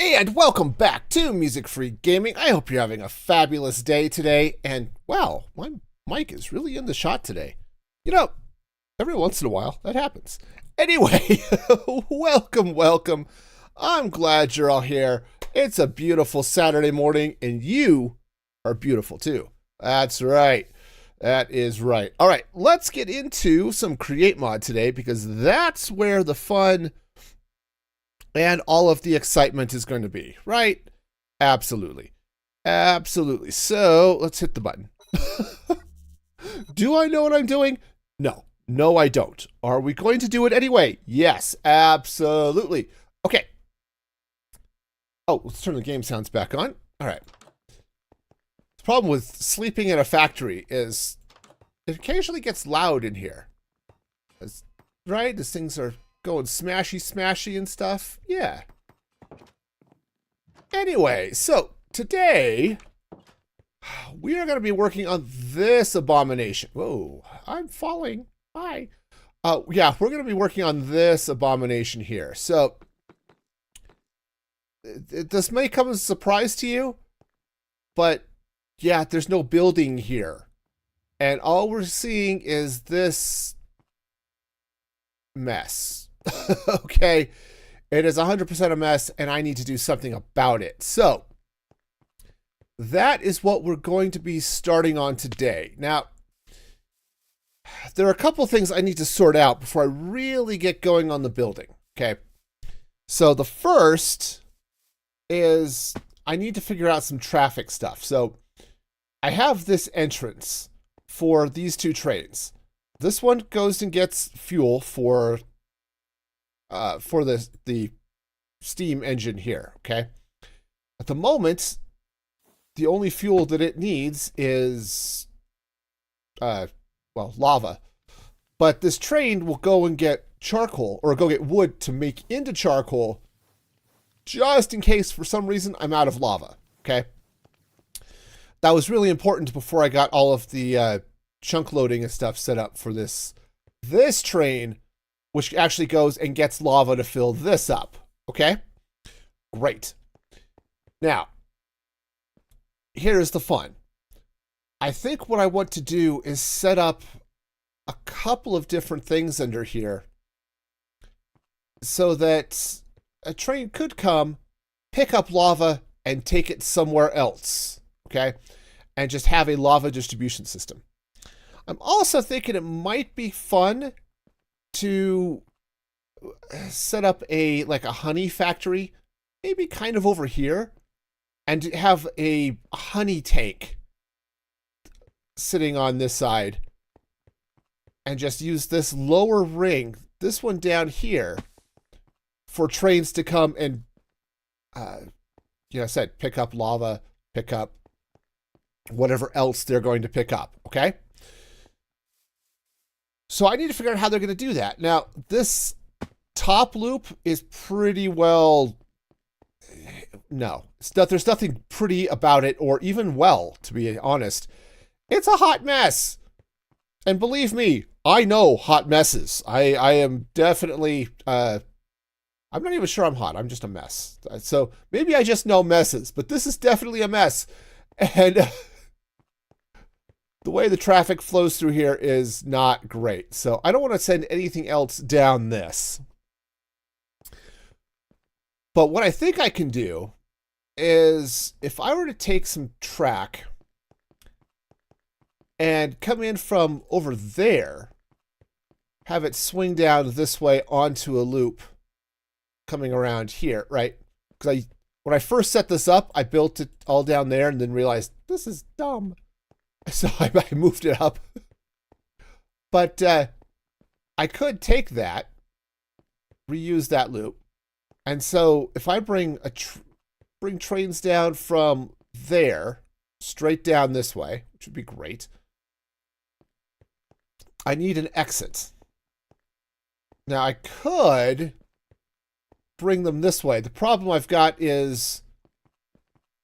And welcome back to Music Free Gaming. I hope you're having a fabulous day today. And wow, my mic is really in the shot today. You know, every once in a while that happens. Anyway, welcome. I'm glad you're all here. It's a beautiful Saturday morning, and you are beautiful too. That's right. That is right. All right, let's get into some Create Mod today because that's where the fun and all of the excitement is going to be, right? Absolutely. So let's hit the button. Do I know what I'm doing? No, I don't. Are we going to do it anyway? Yes, absolutely. Okay. Oh, let's turn the game sounds back on. All right. The problem with sleeping in a factory is it occasionally gets loud in here. Right? These things are going smashy and stuff. Yeah. Anyway, so today we are going to be working on this abomination. Whoa, I'm falling. Hi. Yeah, we're going to be working on this abomination here. So this may come as a surprise to you, but yeah, there's no building here. And all we're seeing is this mess. Okay, it is 100% a mess, and I need to do something about it. So that is what we're going to be starting on today. Now, there are a couple things I need to sort out before I really get going on the building. Okay, so the first is I need to figure out some traffic stuff. So I have this entrance for these two trains. This one goes and gets fuel for the steam engine here, okay? At the moment, the only fuel that it needs is, lava. But this train will go and get charcoal, or go get wood to make into charcoal, just in case, for some reason, I'm out of lava, okay? That was really important before I got all of the chunk loading and stuff set up for this train, which actually goes and gets lava to fill this up. Okay? Great. Now, here's the fun. I think what I want to do is set up a couple of different things under here so that a train could come, pick up lava, and take it somewhere else. Okay? And just have a lava distribution system. I'm also thinking it might be fun to set up a honey factory, maybe kind of over here, and have a honey tank sitting on this side, and just use this lower ring, this one down here, for trains to come and, pick up lava, pick up whatever else they're going to pick up, okay? So I need to figure out how they're going to do that. Now, this top loop is pretty well... No. There's nothing pretty about it, or even well, to be honest. It's a hot mess. And believe me, I know hot messes. I am definitely... I'm not even sure I'm hot. I'm just a mess. So maybe I just know messes, but this is definitely a mess. And... the way the traffic flows through here is not great. So I don't want to send anything else down this. But what I think I can do is if I were to take some track and come in from over there, have it swing down this way onto a loop coming around here, right? Because when I first set this up, I built it all down there and then realized this is dumb. So I moved it up. But I could take that, reuse that loop. And so if I bring trains down from there, straight down this way, which would be great, I need an exit. Now I could bring them this way. The problem I've got is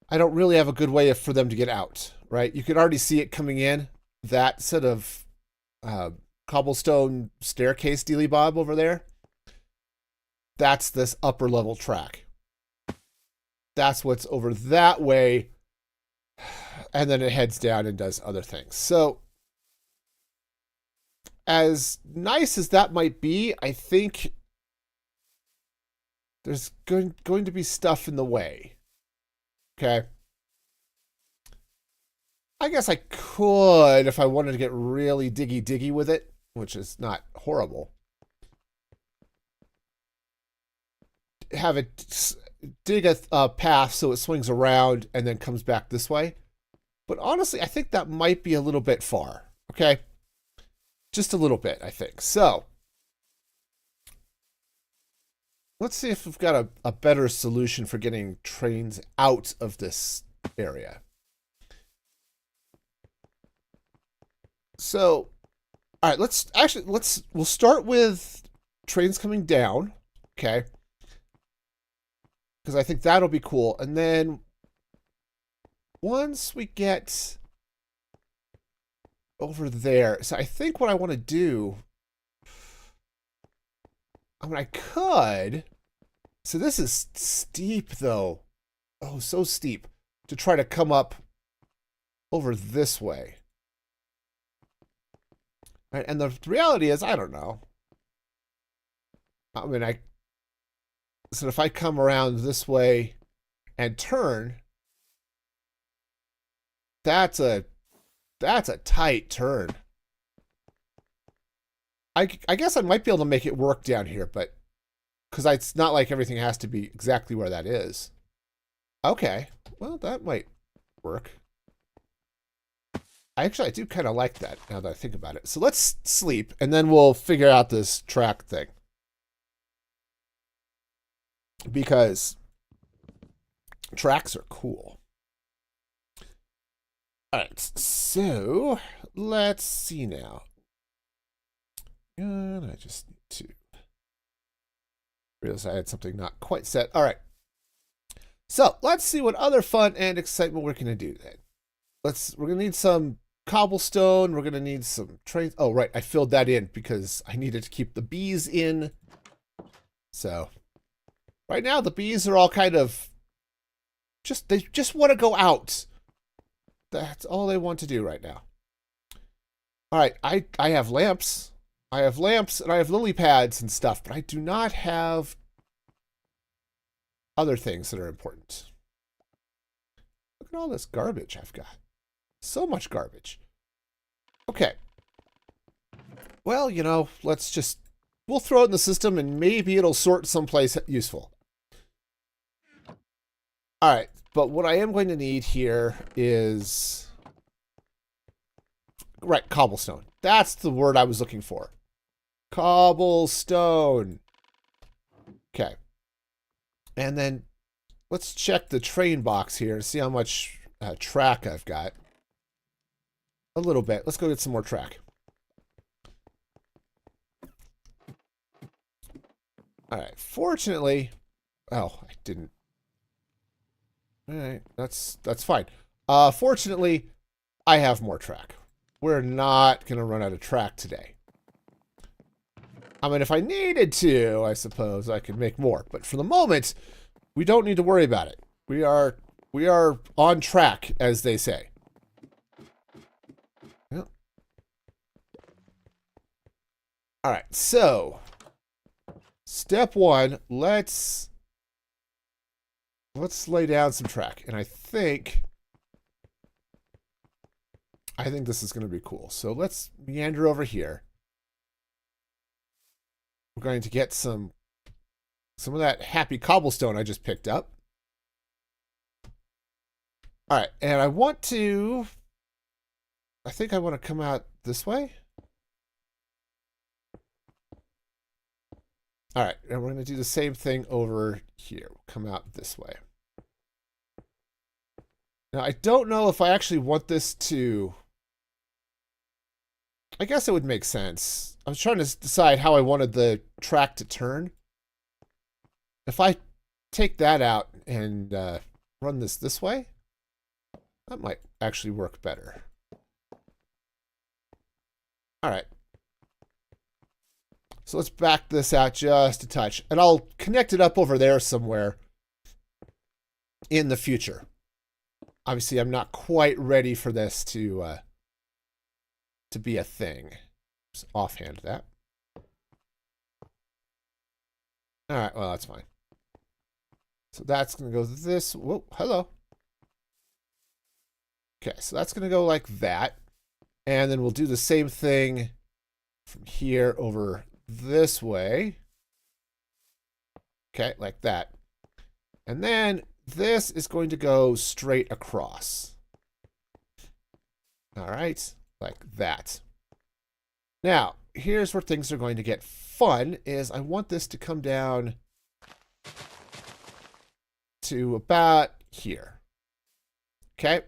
I don't really have a good way for them to get out. Right, you can already see it coming in, that sort of cobblestone staircase dealy bob over there. That's this upper level track. that's what's over that way. And then it heads down and does other things. So as nice as that might be, I think there's going to be stuff in the way. Okay. I guess I could, if I wanted to get really diggy with it, which is not horrible, have it dig a path so it swings around and then comes back this way. But honestly, I think that might be a little bit far. Okay. Just a little bit, I think. So let's see if we've got a better solution for getting trains out of this area. So, all right, we'll start with trains coming down, okay? Because I think that'll be cool. And then once we get over there, so I think what I want to do, I mean, I could, so this is steep though. Oh, so steep to try to come up over this way. Right, and the reality is, I don't know. I mean, so if I come around this way and turn, that's a tight turn. I guess I might be able to make it work down here, but because it's not like everything has to be exactly where that is. Okay, well, that might work. I do kind of like that now that I think about it. So let's sleep, and then we'll figure out this track thing. Because tracks are cool. All right, so let's see now. And I just need to realize I had something not quite set. All right. So let's see what other fun and excitement we're going to do then. We're going to need some cobblestone. We're going to need some trains. Oh, right. I filled that in because I needed to keep the bees in. So right now the bees are all kind of they just want to go out. That's all they want to do right now. All right. I have lamps. I have lamps and I have lily pads and stuff, but I do not have other things that are important. Look at all this garbage I've got. So much garbage. Okay. Well, you know, we'll throw it in the system and maybe it'll sort someplace useful. All right. But what I am going to need here is, right, cobblestone. That's the word I was looking for. Cobblestone. Okay. And then let's check the train box here and see how much track I've got. A little bit. Let's go get some more track. All right. Fortunately, oh, I didn't. All right. That's fine. Fortunately, I have more track. We're not going to run out of track today. I mean, if I needed to, I suppose I could make more. But for the moment, we don't need to worry about it. We are on track, as they say. Yep. All right, so step one, let's lay down some track. And I think this is going to be cool. So let's meander over here. We're going to get some of that happy cobblestone I just picked up. All right, and I think I want to come out this way. All right, and we're going to do the same thing over here. We'll come out this way. Now, I don't know if I actually want this to, I guess it would make sense. I was trying to decide how I wanted the track to turn. If I take that out and run this way, that might actually work better. All right. So let's back this out just a touch. And I'll connect it up over there somewhere. in the future. Obviously, I'm not quite ready for this to be a thing. Just offhand that. All right, well, that's fine. So that's going to go this. Whoa, hello. Okay, so that's going to go like that. And then we'll do the same thing from here over this way. Okay, like that. And then this is going to go straight across. All right, like that. Now, here's where things are going to get fun, is I want this to come down to about here. Okay,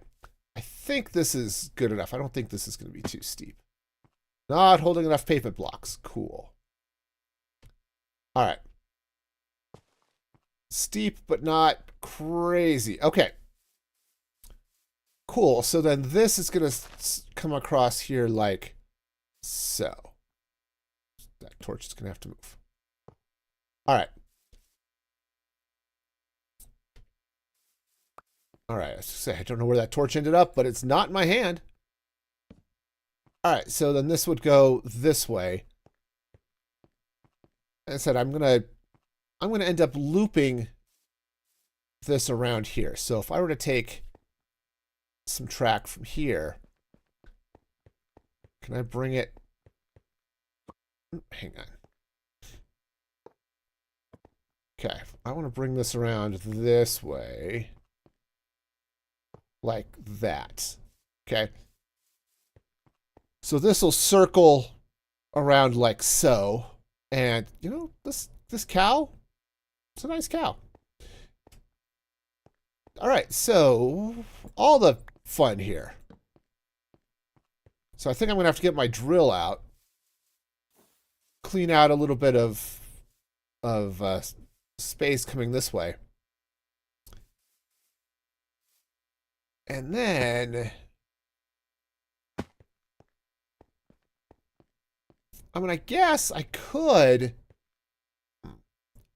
I think this is good enough. I don't think this is going to be too steep. Not holding enough pavement blocks. Cool. All right. Steep, but not crazy. Okay. Cool. So then this is going to come across here like so. That torch is going to have to move. All right. All right. I was say, I don't know where that torch ended up, but it's not in my hand. All right. So then this would go this way. As I said, I'm going to end up looping this around here. So if I were to take some track from here, can I bring it? Hang on. Okay, I want to bring this around this way, like that. Okay. So this will circle around like so. And, you know, this cow, it's a nice cow. All right, so all the fun here. So I think I'm going to have to get my drill out, clean out a little bit of space coming this way. And then I mean, I guess I could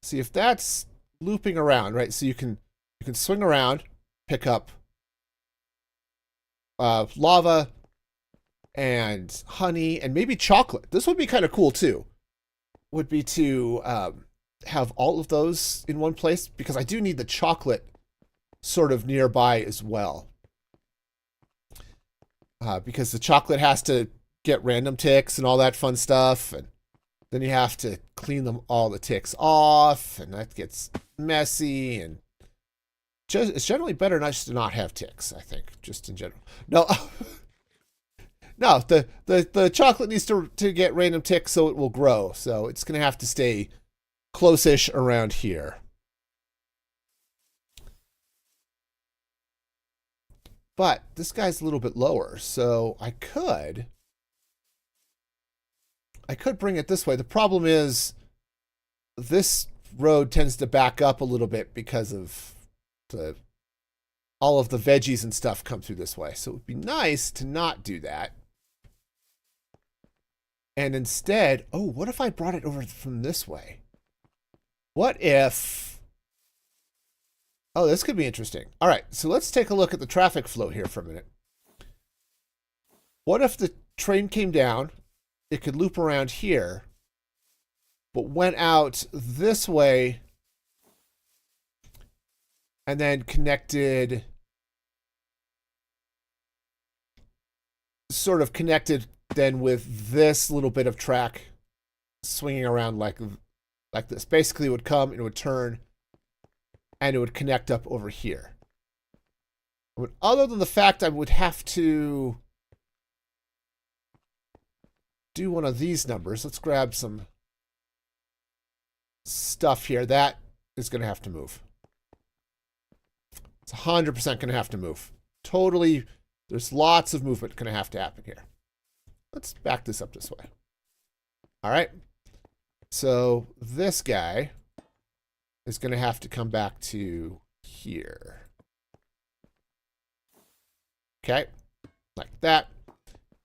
see if that's looping around, right? So you can swing around, pick up lava and honey and maybe chocolate. This would be kind of cool too. Would be to have all of those in one place, because I do need the chocolate sort of nearby as well. Because the chocolate has to get random ticks and all that fun stuff, and then you have to clean them all the ticks off, and that gets messy, and it's generally better not just to not have ticks, I think, just in general. No, no, the chocolate needs to get random ticks so it will grow, so it's going to have to stay close-ish around here. But this guy's a little bit lower, so I could bring it this way. The problem is this road tends to back up a little bit because of all of the veggies and stuff come through this way. So it would be nice to not do that. And instead, oh, what if I brought it over from this way? What if... Oh, this could be interesting. All right, so let's take a look at the traffic flow here for a minute. What if the train came down, it could loop around here, but went out this way and then connected, sort of connected then with this little bit of track swinging around like this. Basically, it would come, it would turn, and it would connect up over here. But other than the fact I would have to do one of these numbers. Let's grab some stuff here. That is going to have to move. It's 100% going to have to move. Totally, there's lots of movement going to have to happen here. Let's back this up this way. All right. So this guy is going to have to come back to here. Okay, like that.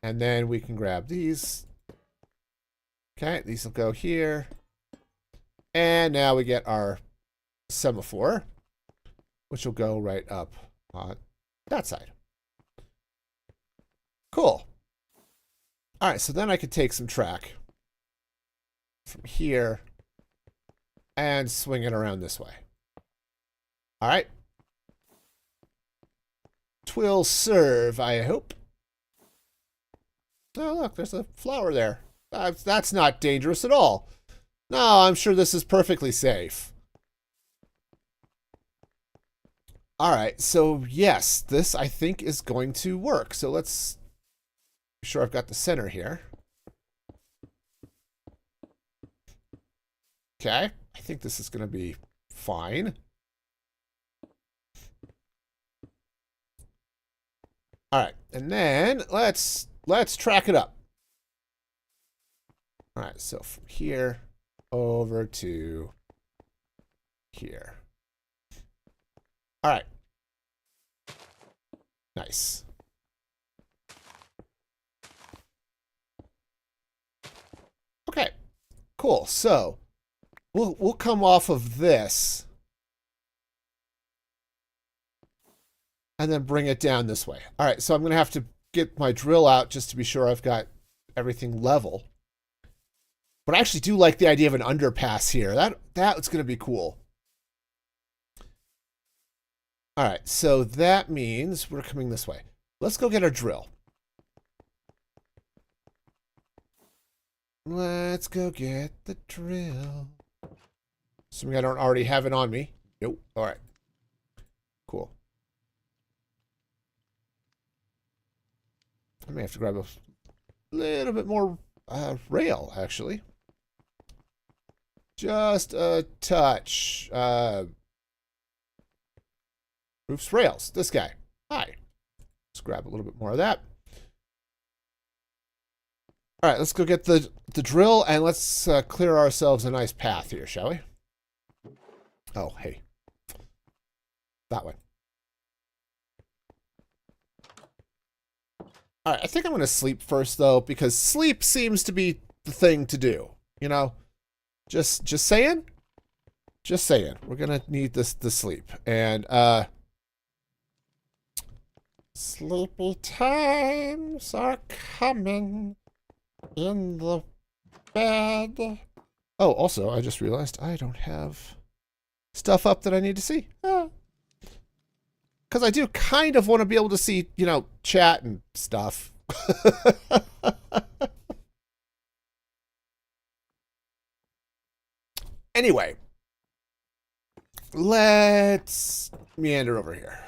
And then we can grab these. Okay, these will go here. And now we get our semaphore. which will go right up on that side. Cool. All right, so then I could take some track from here and swing it around this way. All right. Twill serve, I hope. Oh, look, there's a flower there. That's not dangerous at all. No, I'm sure this is perfectly safe. All right, so yes, this I think is going to work. So let's be sure I've got the center here. Okay, I think this is going to be fine. All right, and then let's track it up. All right, so from here over to here. All right. Nice. Okay, cool. So we'll come off of this and then bring it down this way. All right, so I'm going to have to get my drill out just to be sure I've got everything level. But I actually do like the idea of an underpass here. That's going to be cool. All right, so that means we're coming this way. Let's go get our drill. Let's go get the drill. Assuming I don't already have it on me. Nope. All right. Cool. I may have to grab a little bit more rail, actually. Just a touch. Roofs rails. This guy. Hi. Let's grab a little bit more of that. All right, let's go get the drill and let's clear ourselves a nice path here, shall we? Oh, hey. That way. All right, I think I'm going to sleep first, though, because sleep seems to be the thing to do. You know? Just saying? Just saying. We're going to need the sleep. And, sleepy times are coming in the bed. Oh, also, I just realized I don't have stuff up that I need to see. Because I do kind of want to be able to see, you know, chat and stuff. Anyway, let's meander over here.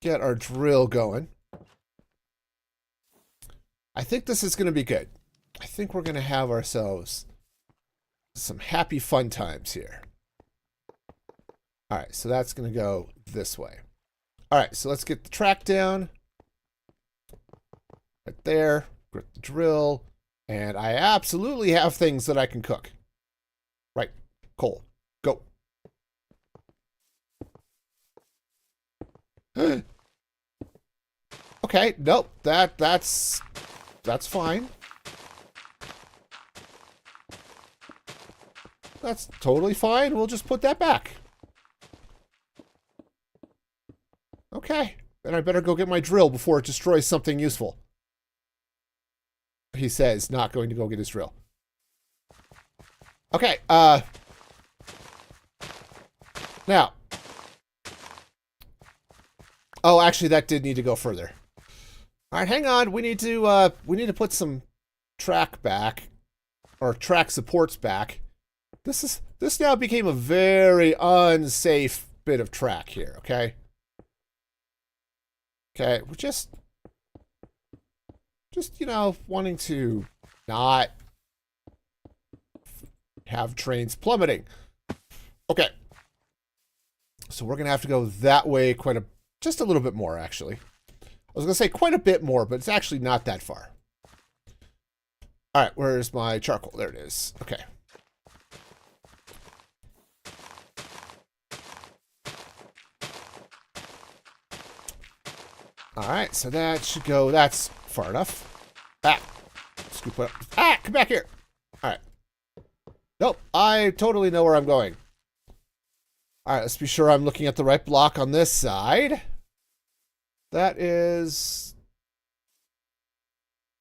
Get our drill going. I think this is going to be good. I think we're going to have ourselves some happy fun times here. All right, so that's going to go this way. All right, so let's get the track down. Right there. Grip the drill. And I absolutely have things that I can cook. Right. Coal. Go. Okay, nope. That's fine. That's totally fine. We'll just put that back. Okay. Then I better go get my drill before it destroys something useful. He says, not going to go get his drill. Okay, now. Oh, actually, that did need to go further. All right, hang on. We need to put some track back, or track supports back. This now became a very unsafe bit of track here. Okay. Okay, we're just you know, wanting to not have trains plummeting. Okay. So we're gonna have to go that way just a little bit more, actually. I was gonna say quite a bit more, but it's actually not that far. All right, where's my charcoal? There it is. Okay. All right, so that should go. That's far enough. Ah, scoop it up. Ah, come back here. All right. Nope, I totally know where I'm going. All right, let's be sure I'm looking at the right block on this side. That is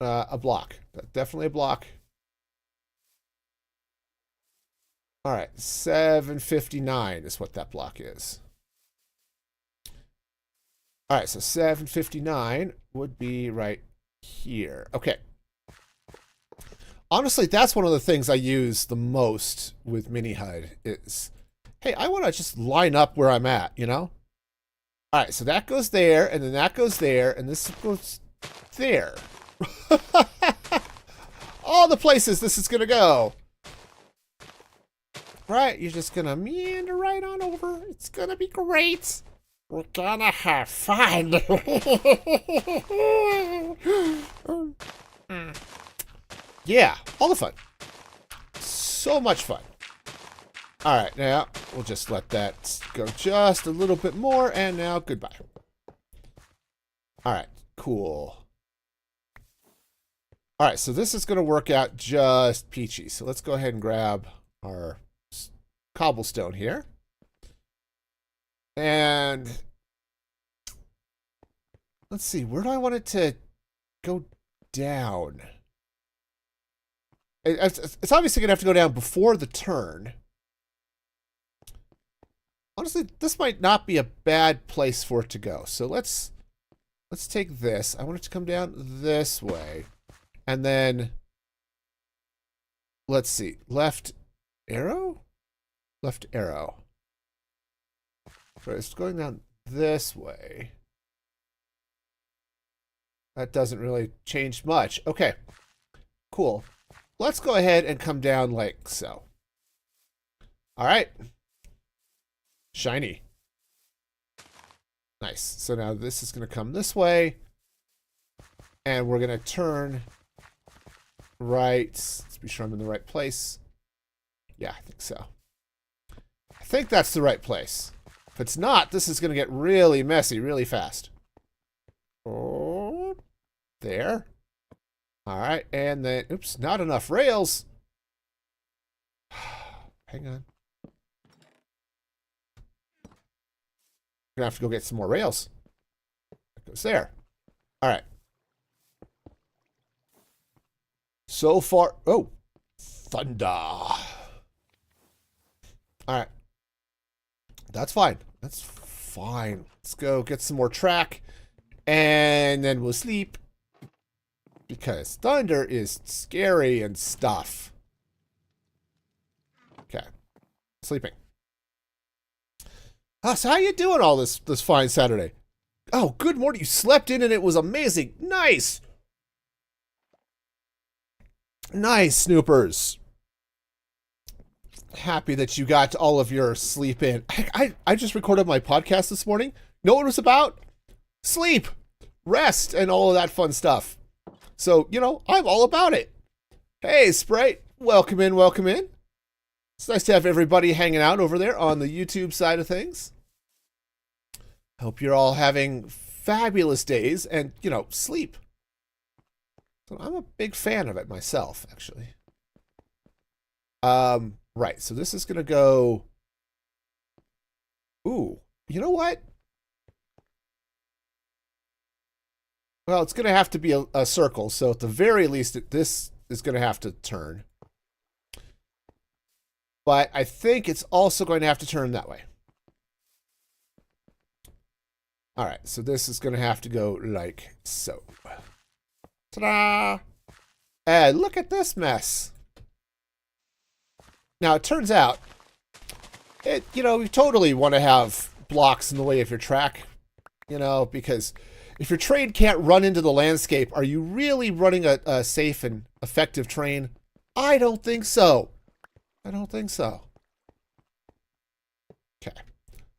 a block. Definitely a block. All right, 759 is what that block is. All right, so 759 would be right here. Okay. Honestly, that's one of the things I use the most with Mini HUD is, hey, I want to just line up where I'm at, you know? All right, so that goes there, and then that goes there, and this goes there. All the places this is going to go. Right, you're just going to meander right on over. It's going to be great. We're going to have fun. Yeah, all the fun. So much fun. All right, now we'll just let that go just a little bit more, and now goodbye. All right, cool. All right, so this is going to work out just peachy. So let's go ahead and grab our cobblestone here. And let's see, where do I want it to go down? It's obviously going to have to go down before the turn. Honestly, this might not be a bad place for it to go. So let's take this. I want it to come down this way. And then, let's see, left arrow? Left arrow. So it's going down this way. That doesn't really change much. Okay, cool. Let's go ahead and come down like so. All right. Shiny. Nice. So now this is going to come this way. And we're going to turn right. Let's be sure I'm in the right place. Yeah, I think so. I think that's the right place. If it's not, this is going to get really messy really fast. Oh, there. All right, and then, oops, not enough rails. Hang on. Gonna have to go get some more rails. That goes there. All right. So far, oh, thunder. All right. That's fine. That's fine. Let's go get some more track, and then we'll sleep. Because thunder is scary and stuff. Okay. Sleeping. So how you doing all this fine Saturday? Oh, good morning. You slept in and it was amazing. Nice. Nice, Snoopers. Happy that you got all of your sleep in. I just recorded my podcast this morning. Know what it was about? Sleep, rest, and all of that fun stuff. So, you know, I'm all about it. Hey, Sprite. Welcome in, welcome in. It's nice to have everybody hanging out over there on the YouTube side of things. Hope you're all having fabulous days and, you know, sleep. So I'm a big fan of it myself, actually. Right, so this is going to go... Ooh, you know what? Well, it's going to have to be a circle, so at the very least, this is going to have to turn. But I think it's also going to have to turn that way. All right, so this is going to have to go like so. Ta-da! And look at this mess. Now, it turns out, you know, you totally want to have blocks in the way of your track, you know, because if your train can't run into the landscape, are you really running a safe and effective train? I don't think so. I don't think so. Okay.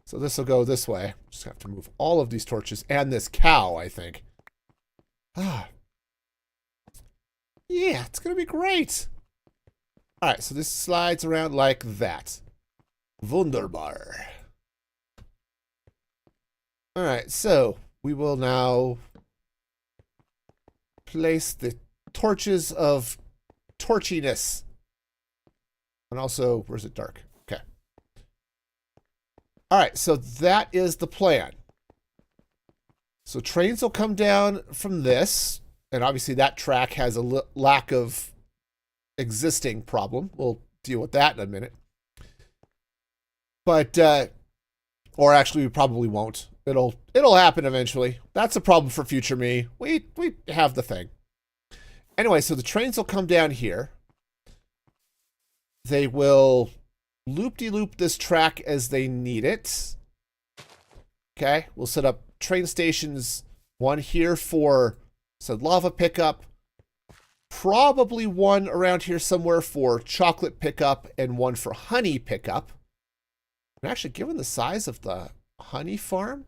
So this will go this way. Just have to move all of these torches and this cow, I think. Ah. Yeah, it's going to be great. All right, so this slides around like that. Wunderbar. All right, so we will now place the torches of torchiness. And also, where's it dark? Okay. All right, so that is the plan. So trains will come down from this, and obviously that track has a lack of existing problem. We'll deal with that in a minute. But or actually we probably won't. It'll happen eventually. That's a problem for future me. We have the thing. Anyway, so the trains will come down here. They will loop-de-loop this track as they need it. Okay, we'll set up train stations, one here for said lava pickup, probably one around here somewhere for chocolate pickup, and one for honey pickup. And actually, given the size of the honey farm,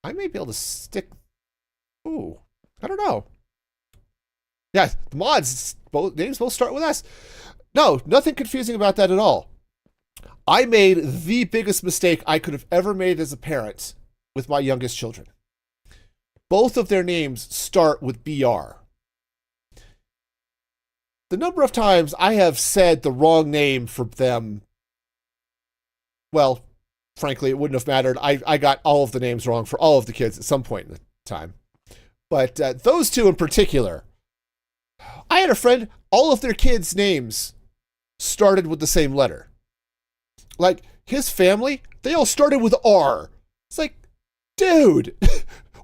I may be able to stick... Ooh, I don't know. Yeah, the mods, names both start with S. No, nothing confusing about that at all. I made the biggest mistake I could have ever made as a parent with my youngest children. Both of their names start with BR. The number of times I have said the wrong name for them, well, frankly, it wouldn't have mattered. I got all of the names wrong for all of the kids at some point in the time. But those two in particular, I had a friend, all of their kids' names started with the same letter. Like, his family, they all started with R. It's like, dude,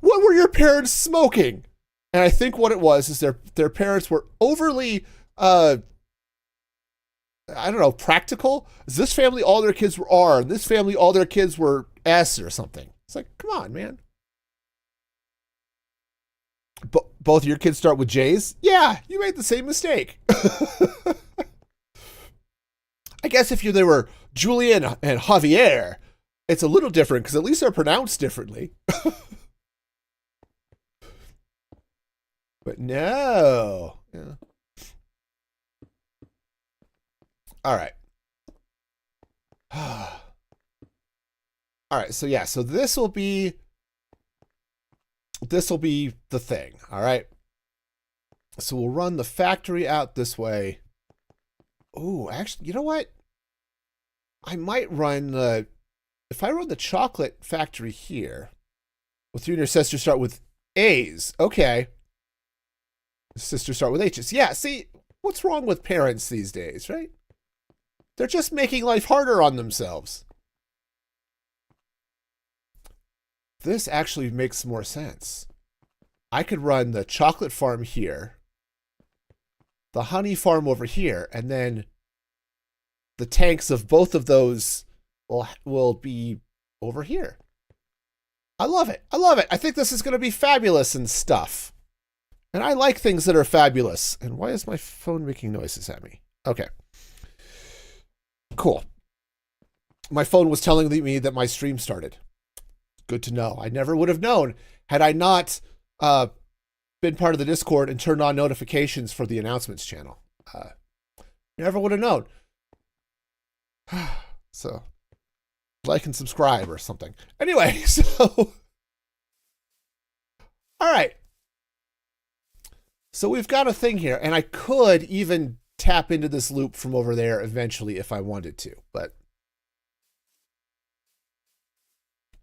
what were your parents smoking? And I think what it was is their parents were overly, I don't know, practical. This family, all their kids were R, and this family, all their kids were S or something. It's like, come on, man. Both of your kids start with J's? Yeah, you made the same mistake. I guess if they were Julian and Javier, it's a little different because at least they're pronounced differently. But no. Yeah. All right. All right, so yeah, so this will be the thing, all right? So we'll run the factory out this way. Oh, actually, you know what? I might run if I run the chocolate factory here, with you and your sister start with A's. Okay. Sister start with H's. Yeah, see, what's wrong with parents these days, right? They're just making life harder on themselves. This actually makes more sense. I could run the chocolate farm here, the honey farm over here, and then the tanks of both of those will be over here. I love it. I love it. I think this is going to be fabulous and stuff. And I like things that are fabulous. And why is my phone making noises at me? Okay. Cool. My phone was telling me that my stream started. Good to know. I never would have known had I not been part of the Discord and turned on notifications for the announcements channel. Never would have known. So, like and subscribe or something. Anyway, so... All right. So we've got a thing here, and I could even tap into this loop from over there eventually if I wanted to, but...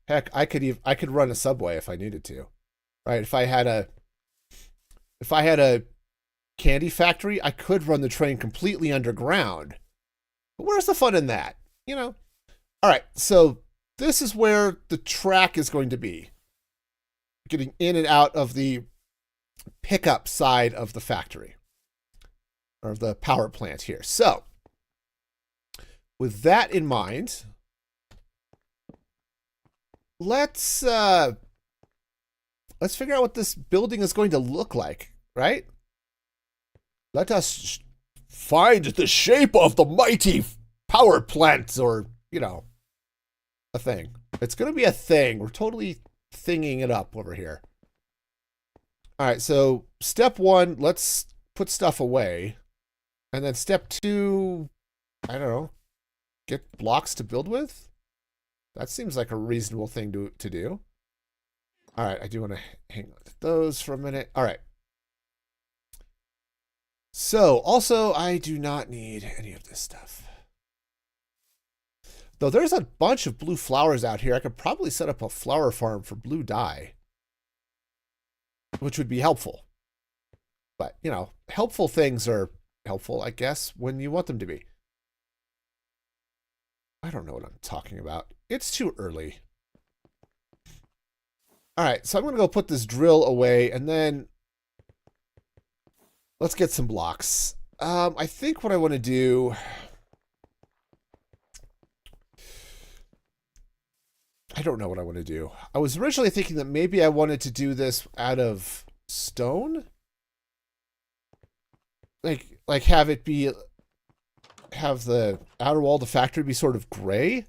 Heck, I could run a subway if I needed to, right? If I had a candy factory, I could run the train completely underground. But where's the fun in that? You know? All right, so this is where the track is going to be. Getting in and out of the pickup side of the factory. Or the power plant here. So, with that in mind... Let's figure out what this building is going to look like, right? Let us find the shape of the mighty power plant, or, you know, a thing. It's going to be a thing. We're totally thinging it up over here. All right, so step one, let's put stuff away. And then step two, I don't know, get blocks to build with? That seems like a reasonable thing to do. All right, I do want to hang on to those for a minute. All right. So, also, I do not need any of this stuff. Though there's a bunch of blue flowers out here. I could probably set up a flower farm for blue dye, which would be helpful. But, you know, helpful things are helpful, I guess, when you want them to be. I don't know what I'm talking about. It's too early. All right, so I'm going to go put this drill away, and then let's get some blocks. I think what I want to do... I don't know what I want to do. I was originally thinking that maybe I wanted to do this out of stone. Like have it be... have the outer wall of the factory be sort of gray.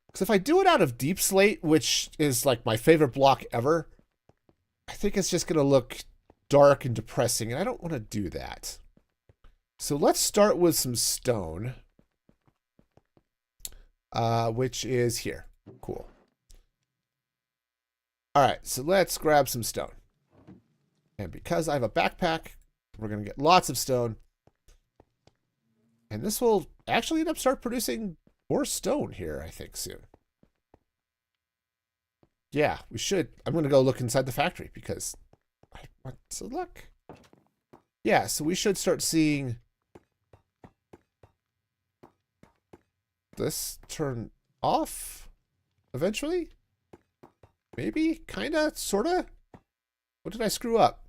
Because if I do it out of deep slate, which is like my favorite block ever, I think it's just going to look dark and depressing, and I don't want to do that. So let's start with some stone, which is here. Cool. All right, so let's grab some stone. And because I have a backpack, we're going to get lots of stone. And this will actually end up start producing more stone here, I think, soon. Yeah, we should. I'm going to go look inside the factory because I want to look. Yeah, so we should start seeing this turn off eventually. Maybe, kind of, sort of. What did I screw up?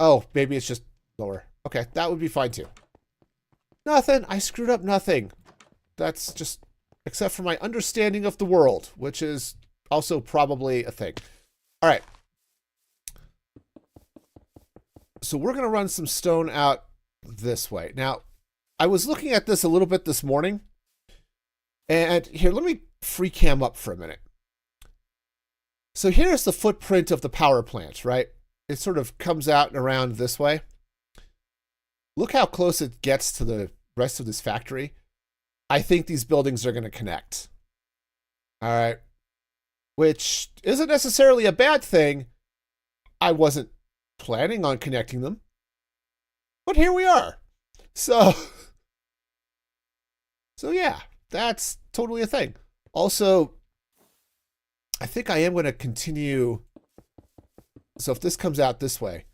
Oh, maybe it's just lower. Okay, that would be fine too. Nothing. I screwed up nothing. That's just, except for my understanding of the world, which is also probably a thing. All right. So we're going to run some stone out this way. Now, I was looking at this a little bit this morning. And here, let me free cam up for a minute. So here's the footprint of the power plant, right? It sort of comes out and around this way. Look how close it gets to the rest of this factory. I think these buildings are going to connect. All right. Which isn't necessarily a bad thing. I wasn't planning on connecting them. But here we are. So yeah, that's totally a thing. Also, I think I am going to continue. So if this comes out this way,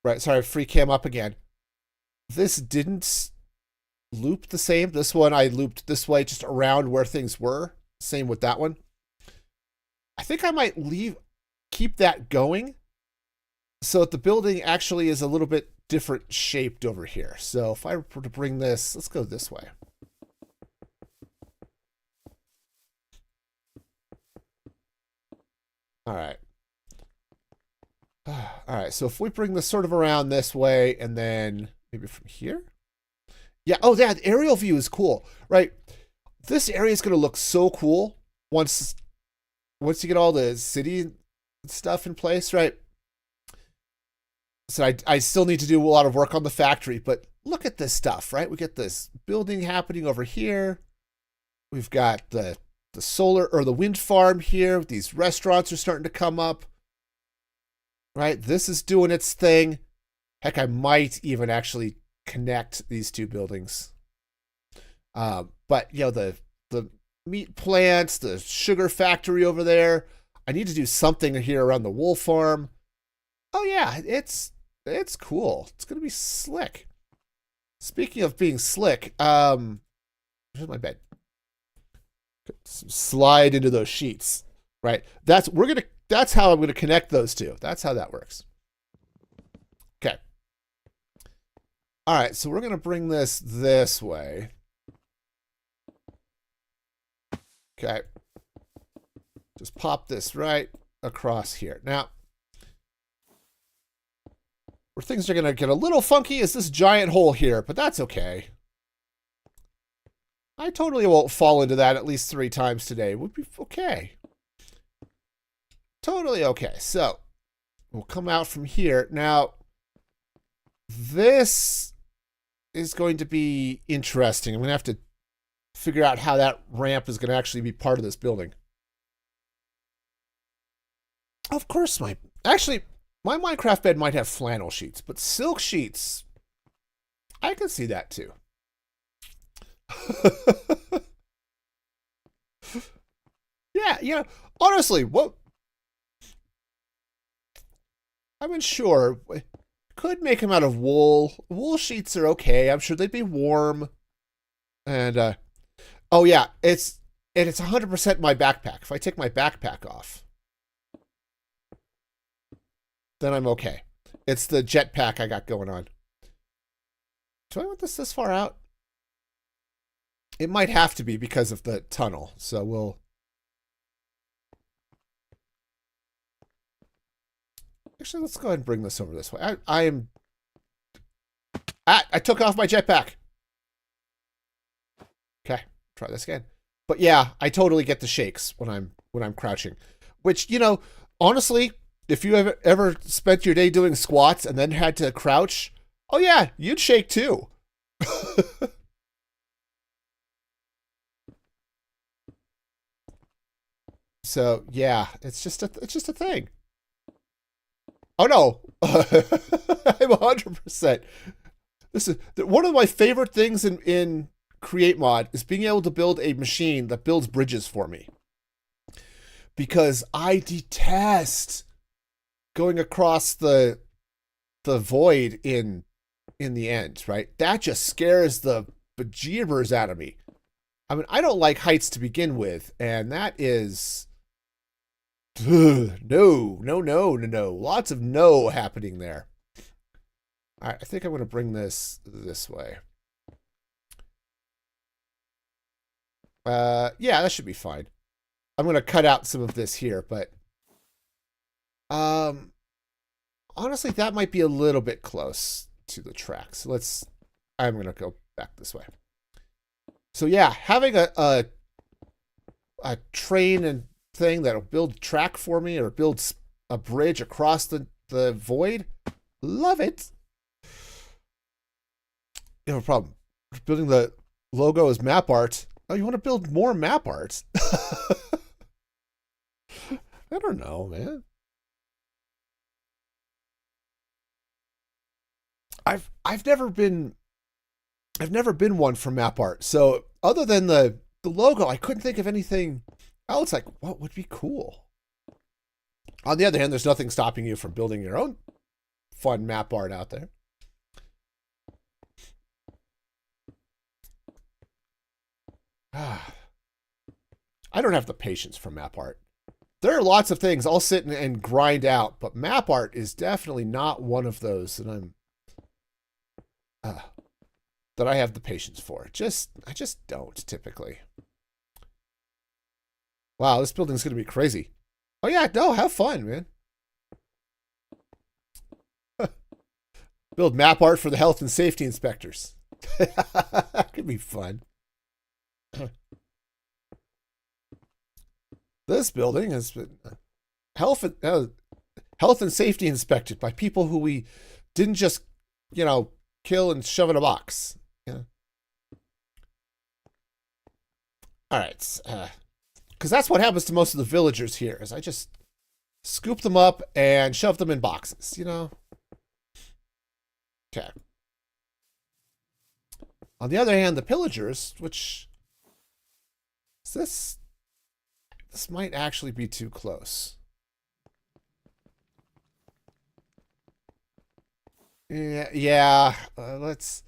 right? Sorry, free cam up again. This didn't loop the same. This one I looped this way, just around where things were. Same with that one. I think I might keep that going, so that the building actually is a little bit different shaped over here. So if I were to bring this, let's go this way. All right. All right, so if we bring this sort of around this way and then maybe from here? Yeah, oh, yeah, the aerial view is cool, right? This area is going to look so cool once you get all the city stuff in place, right? So I still need to do a lot of work on the factory, but look at this stuff, right? We get this building happening over here. We've got the solar or the wind farm here. These restaurants are starting to come up, right? This is doing its thing. Heck, I might even actually connect these two buildings. But you know, the meat plants, the sugar factory over there. I need to do something here around the wool farm. Oh yeah, it's cool. It's gonna be slick. Speaking of being slick, here's my bed. Slide into those sheets, right? That's how I'm gonna connect those two. That's how that works. Okay. All right, so we're gonna bring this way. Okay. Just pop this right across here. Now, where things are going to get a little funky is this giant hole here, but that's okay. I totally won't fall into that at least 3 times today. Would be okay. Totally okay. So, we'll come out from here. Now, this is going to be interesting. I'm going to have to figure out how that ramp is going to actually be part of this building. Of course, actually, My Minecraft bed might have flannel sheets, but silk sheets, I can see that too. Yeah, honestly, what I'm unsure. Could make them out of wool. Wool sheets are okay. I'm sure they'd be warm. And oh yeah, it's 100% my backpack. If I take my backpack off, then I'm okay. It's the jetpack I got going on. Do I want this far out? It might have to be because of the tunnel. So we'll... Actually, let's go ahead and bring this over this way. I took off my jetpack. Okay, try this again. But yeah, I totally get the shakes when I'm crouching. Which, honestly, if you ever spent your day doing squats and then had to crouch, oh yeah, you'd shake too. So yeah, it's just a thing. Oh no, I'm 100%. This is one of my favorite things in Create Mod is being able to build a machine that builds bridges for me. Because I detest going across the void in the end, right? That just scares the bejeebers out of me. I mean, I don't like heights to begin with, and that is no. Lots of no happening there. All right, I think I'm going to bring this way. Yeah, that should be fine. I'm going to cut out some of this here, but honestly, that might be a little bit close to the tracks. I'm going to go back this way. So yeah, having a train and thing that'll build track for me or builds a bridge across the void, love it. You have a problem building the logo as map art. Oh, you want to build more map art? I don't know, man. I've never been one for map art. So other than the logo, I couldn't think of anything else. Like, what would be cool? On the other hand, there's nothing stopping you from building your own fun map art out there. I don't have the patience for map art. There are lots of things I'll sit and grind out, but map art is definitely not one of those that that I have the patience for. I just don't typically. Wow, this building's gonna be crazy. Oh yeah, no, have fun, man. Build map art for the health and safety inspectors. That could be fun. This building has been health and safety inspected by people who we didn't just, kill and shove in a box. Yeah. All right, because that's what happens to most of the villagers here. Is I just scoop them up and shove them in boxes. Okay. On the other hand, the pillagers, which is this might actually be too close. Yeah. Let's.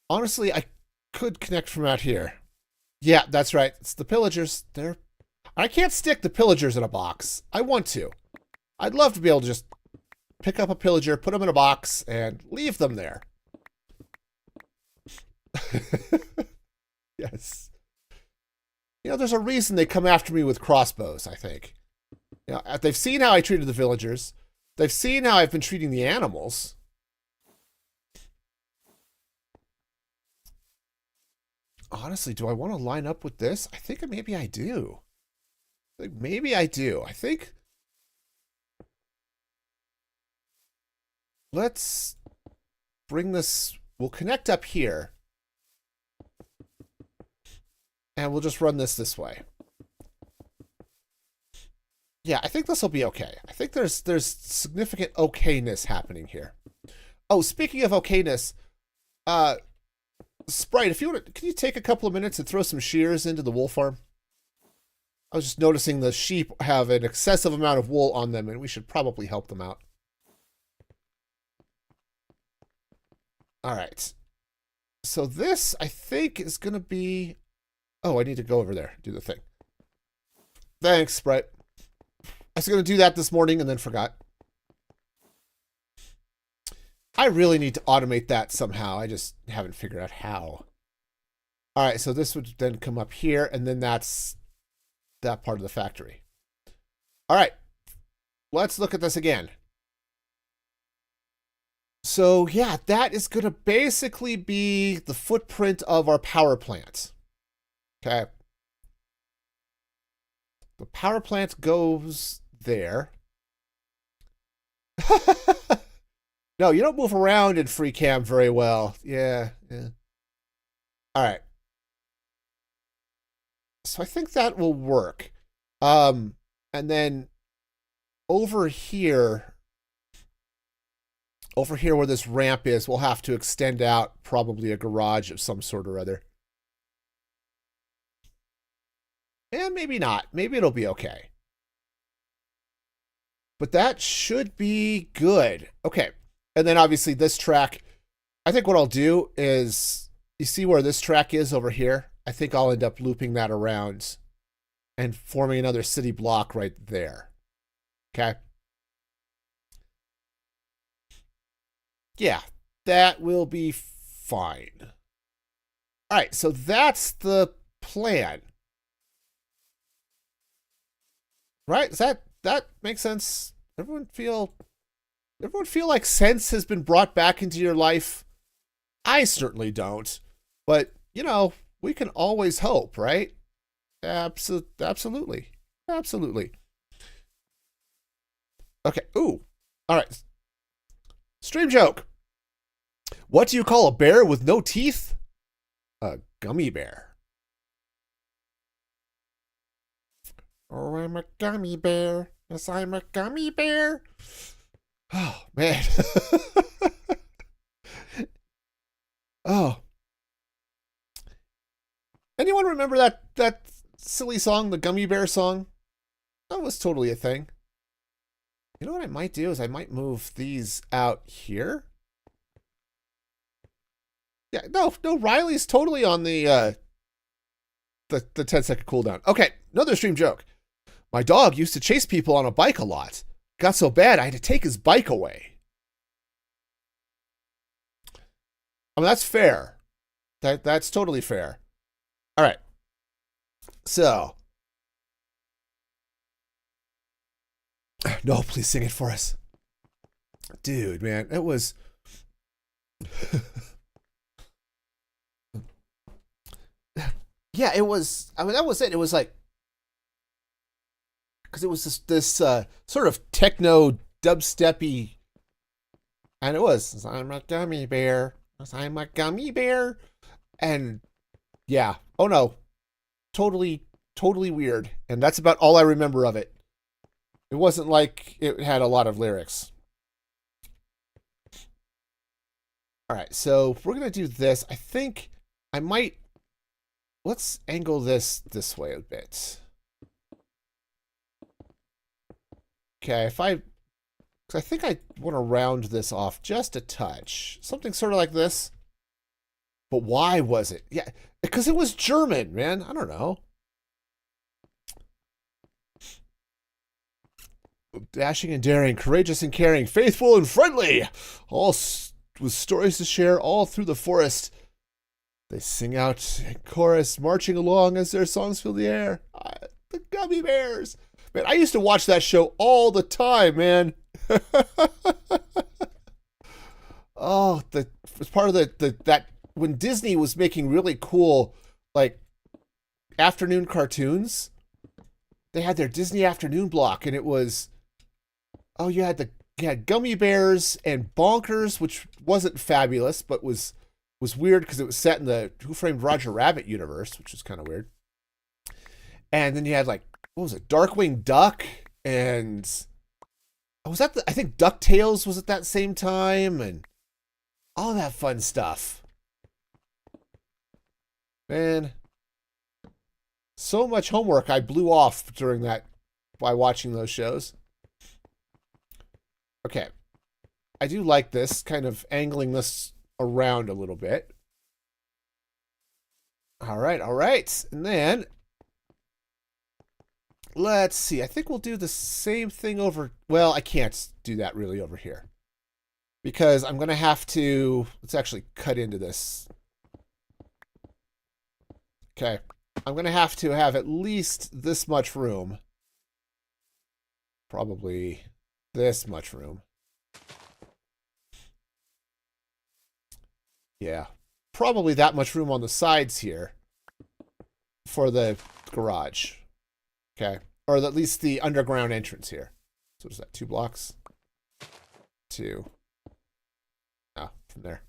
Honestly, I could connect from out here. Yeah, that's right. It's the pillagers. I can't stick the pillagers in a box. I want to. I'd love to be able to just pick up a pillager, put them in a box, and leave them there. Yes. There's a reason they come after me with crossbows, I think. They've seen how I treated the villagers. They've seen how I've been treating the animals. Honestly, do I want to line up with this? I think maybe I do. I think let's bring this. We'll connect up here. And we'll just run this way. Yeah, I think this will be okay. I think there's significant okayness happening here. Oh, speaking of okayness, uh, Sprite, if you want to, can you take a couple of minutes and throw some shears into the wool farm? I was just noticing the sheep have an excessive amount of wool on them, and we should probably help them out. All right. So this, I think, is going to be... Oh, I need to go over there, do the thing. Thanks, Sprite. I was going to do that this morning and then forgot. I really need to automate that somehow. I just haven't figured out how. All right, so this would then come up here, and then that's that part of the factory. All right, let's look at this again. So yeah, that is going to basically be the footprint of our power plant. Okay. The power plant goes there. No, you don't move around in free cam very well. Yeah. All right. So I think that will work. And then over here where this ramp is, we'll have to extend out probably a garage of some sort or other. And maybe not. Maybe it'll be okay. But that should be good. Okay. And then obviously this track, I think what I'll do is, you see where this track is over here? I think I'll end up looping that around and forming another city block right there. Okay. Yeah, that will be fine. All right, so that's the plan. Right? Does that make sense? Everyone feel like sense has been brought back into your life? I certainly don't. But, you know, we can always hope, right? Absolutely. Absolutely. Okay. Ooh. All right. Stream joke. What do you call a bear with no teeth? A gummy bear. Oh, I'm a gummy bear. Yes, I'm a gummy bear. Oh, man. Oh. Anyone remember that silly song, the Gummy Bear song? That was totally a thing. You know what I might do is I might move these out here. Yeah, no, Riley's totally on the 10-second cooldown. Okay, another stream joke. My dog used to chase people on a bike a lot. Got so bad I had to take his bike away. I mean, that's fair. That's totally fair. All right. So. No, please sing it for us. Dude, man, it was... Yeah, it was... I mean, that was it. It was like... Because it was this sort of techno dubsteppy... And it was, I'm a gummy bear. I'm a gummy bear. And yeah. Oh no. Totally weird. And that's about all I remember of it. It wasn't like it had a lot of lyrics. All right. So we're going to do this. I think I might, let's angle this way a bit. Okay. Because I think I want to round this off just a touch. Something sort of like this. But why was it? Yeah, because it was German, man. I don't know. Dashing and daring, courageous and caring, faithful and friendly. All with stories to share all through the forest. They sing out in chorus, marching along as their songs fill the air. The Gummy Bears. Man, I used to watch that show all the time, man. Oh, it's part of that when Disney was making really cool, like, afternoon cartoons, they had their Disney afternoon block, and it was, oh, you had Gummy Bears and Bonkers, which wasn't fabulous, but was weird because it was set in the Who Framed Roger Rabbit universe, which was kind of weird. And then you had, like, what was it, Darkwing Duck And was that I think DuckTales was at that same time, and all that fun stuff. Man, so much homework I blew off during that by watching those shows. Okay. I do like this, kind of angling this around a little bit. All right, all right. And then, let's see. I think we'll do the same thing over... Well, I can't do that really over here. Because I'm going to have to... Let's actually cut into this. Okay. I'm going to have at least this much room. Probably this much room. Yeah. Probably that much room on the sides here for the garage. Okay. Or at least the underground entrance here. So is that 2 blocks? 2. Ah, from there.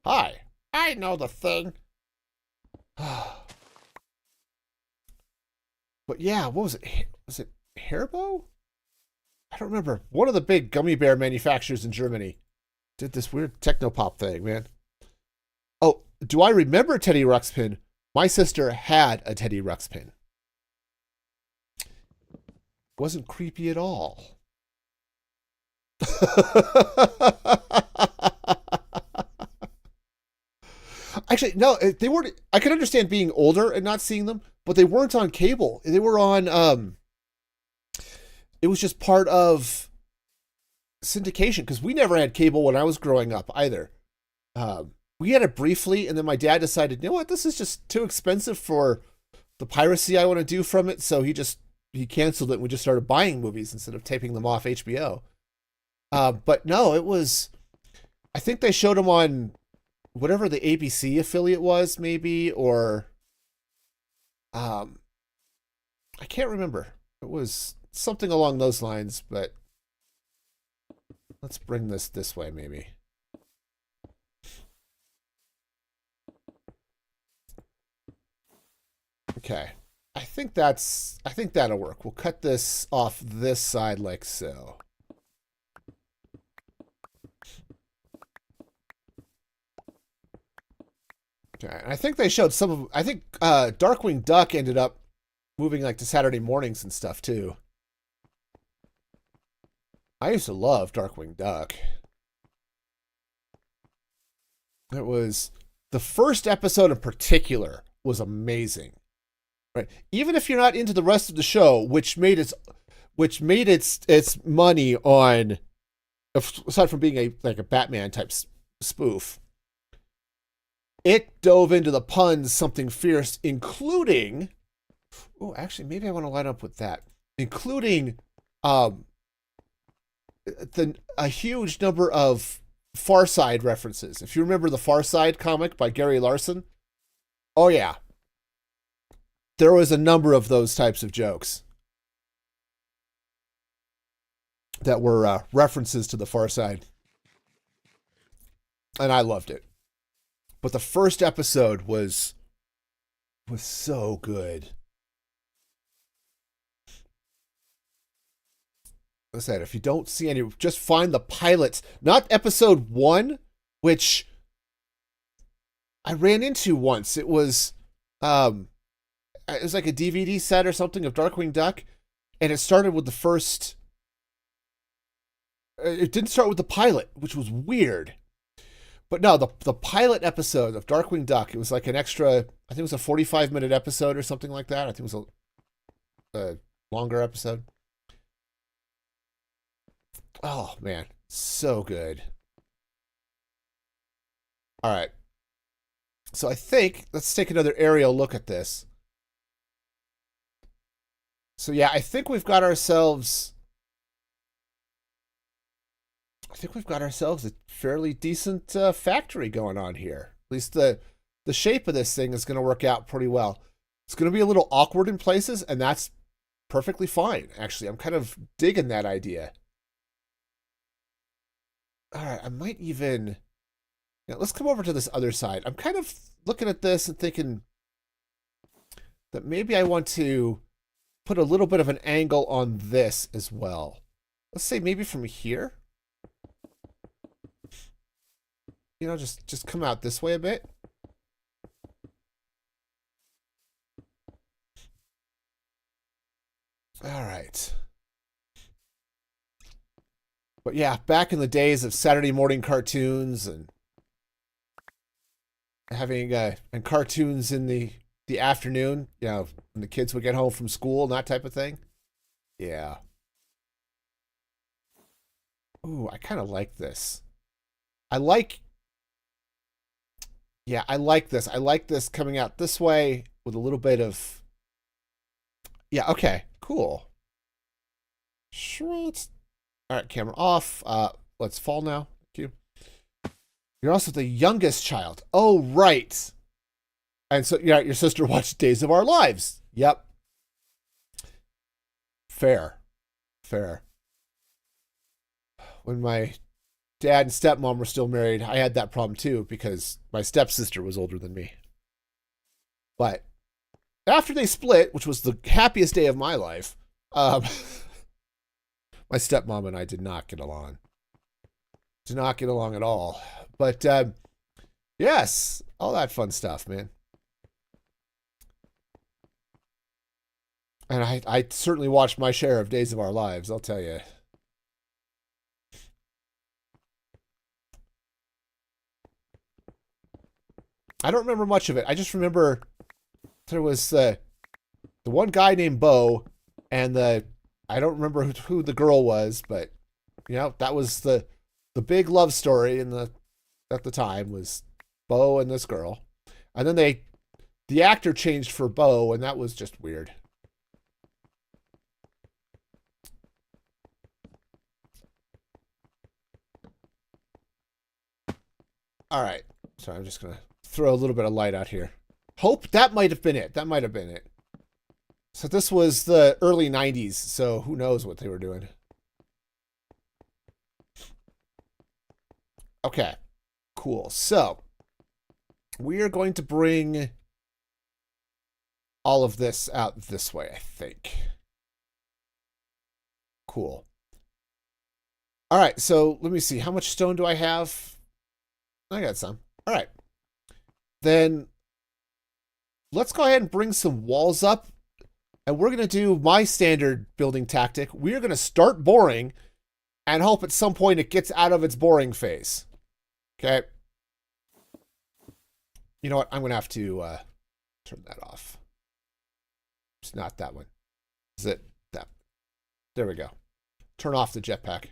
Hi. I know the thing. But yeah, what was it? Was it Haribo? I don't remember. One of the big gummy bear manufacturers in Germany did this weird technopop thing, man. Oh, do I remember Teddy Ruxpin? My sister had a Teddy Ruxpin. Wasn't creepy at all. Actually, no, they weren't. I could understand being older and not seeing them, but they weren't on cable. They were on, it was just part of syndication, because we never had cable when I was growing up either. We had it briefly, and then my dad decided, you know what, this is just too expensive for the piracy I want to do from it, so he canceled it, and we just started buying movies instead of taping them off HBO. But no, it was, I think they showed them on whatever the ABC affiliate was, maybe, or I can't remember. It was something along those lines, but let's bring this way, maybe. Okay. I think that'll work. We'll cut this off this side like so. Okay, and I think they showed some of... I think Darkwing Duck ended up moving like to Saturday mornings and stuff too. I used to love Darkwing Duck. It was... The first episode in particular was amazing. Right. Even if you're not into the rest of the show, which made its money on, aside from being a Batman type spoof, it dove into the puns something fierce, including, oh, actually, maybe I want to line up with that, including a huge number of Far Side references. If you remember the Far Side comic by Gary Larson, oh yeah. There was a number of those types of jokes that were references to the Far Side. And I loved it. But the first episode was so good. Like I said, if you don't see any, just find the pilots. Not episode 1, which I ran into once. It was like a DVD set or something of Darkwing Duck, and it started with the first... It didn't start with the pilot, which was weird. But no, the pilot episode of Darkwing Duck, it was like an extra... I think it was a 45-minute episode or something like that. I think it was a longer episode. Oh, man. So good. All right. So I think... Let's take another aerial look at this. So yeah, I think we've got ourselves a fairly decent factory going on here. At least the shape of this thing is going to work out pretty well. It's going to be a little awkward in places, and that's perfectly fine, actually. I'm kind of digging that idea. All right, I might even... Yeah, let's come over to this other side. I'm kind of looking at this and thinking that maybe I want to put a little bit of an angle on this as well. Let's say maybe from here. You know, just come out this way a bit. All right. But yeah, back in the days of Saturday morning cartoons and having and cartoons in the afternoon, you know, when the kids would get home from school and that type of thing. Yeah. Ooh, I kind of like this. I like Yeah, I like this. I like this coming out this way with a little bit of yeah, okay. Cool. Sweet. All right, camera off. Let's fall now. Thank you. You're also the youngest child. Oh, right. And so, yeah, your sister watched Days of Our Lives. Yep. Fair. Fair. When my dad and stepmom were still married, I had that problem too because my stepsister was older than me. But after they split, which was the happiest day of my life, my stepmom and I did not get along. Did not get along at all. But yes, all that fun stuff, man. And I certainly watched my share of Days of Our Lives, I'll tell you. I don't remember much of it. I just remember there was the one guy named Bo, and I don't remember who the girl was, but you know that was the big love story in at the time was Bo and this girl, and then the actor changed for Bo, and that was just weird. All right, so I'm just gonna throw a little bit of light out here. Hope that might have been it. That might have been it. So this was the early 90s, so who knows what they were doing. Okay, cool. So we are going to bring all of this out this way, I think. Cool. All right, so let me see. How much stone do I have? I got some. All right. Then let's go ahead and bring some walls up. And we're going to do my standard building tactic. We're going to start boring and hope at some point it gets out of its boring phase. Okay. You know what? I'm going to have to turn that off. It's not that one. Is it that? There we go. Turn off the jetpack.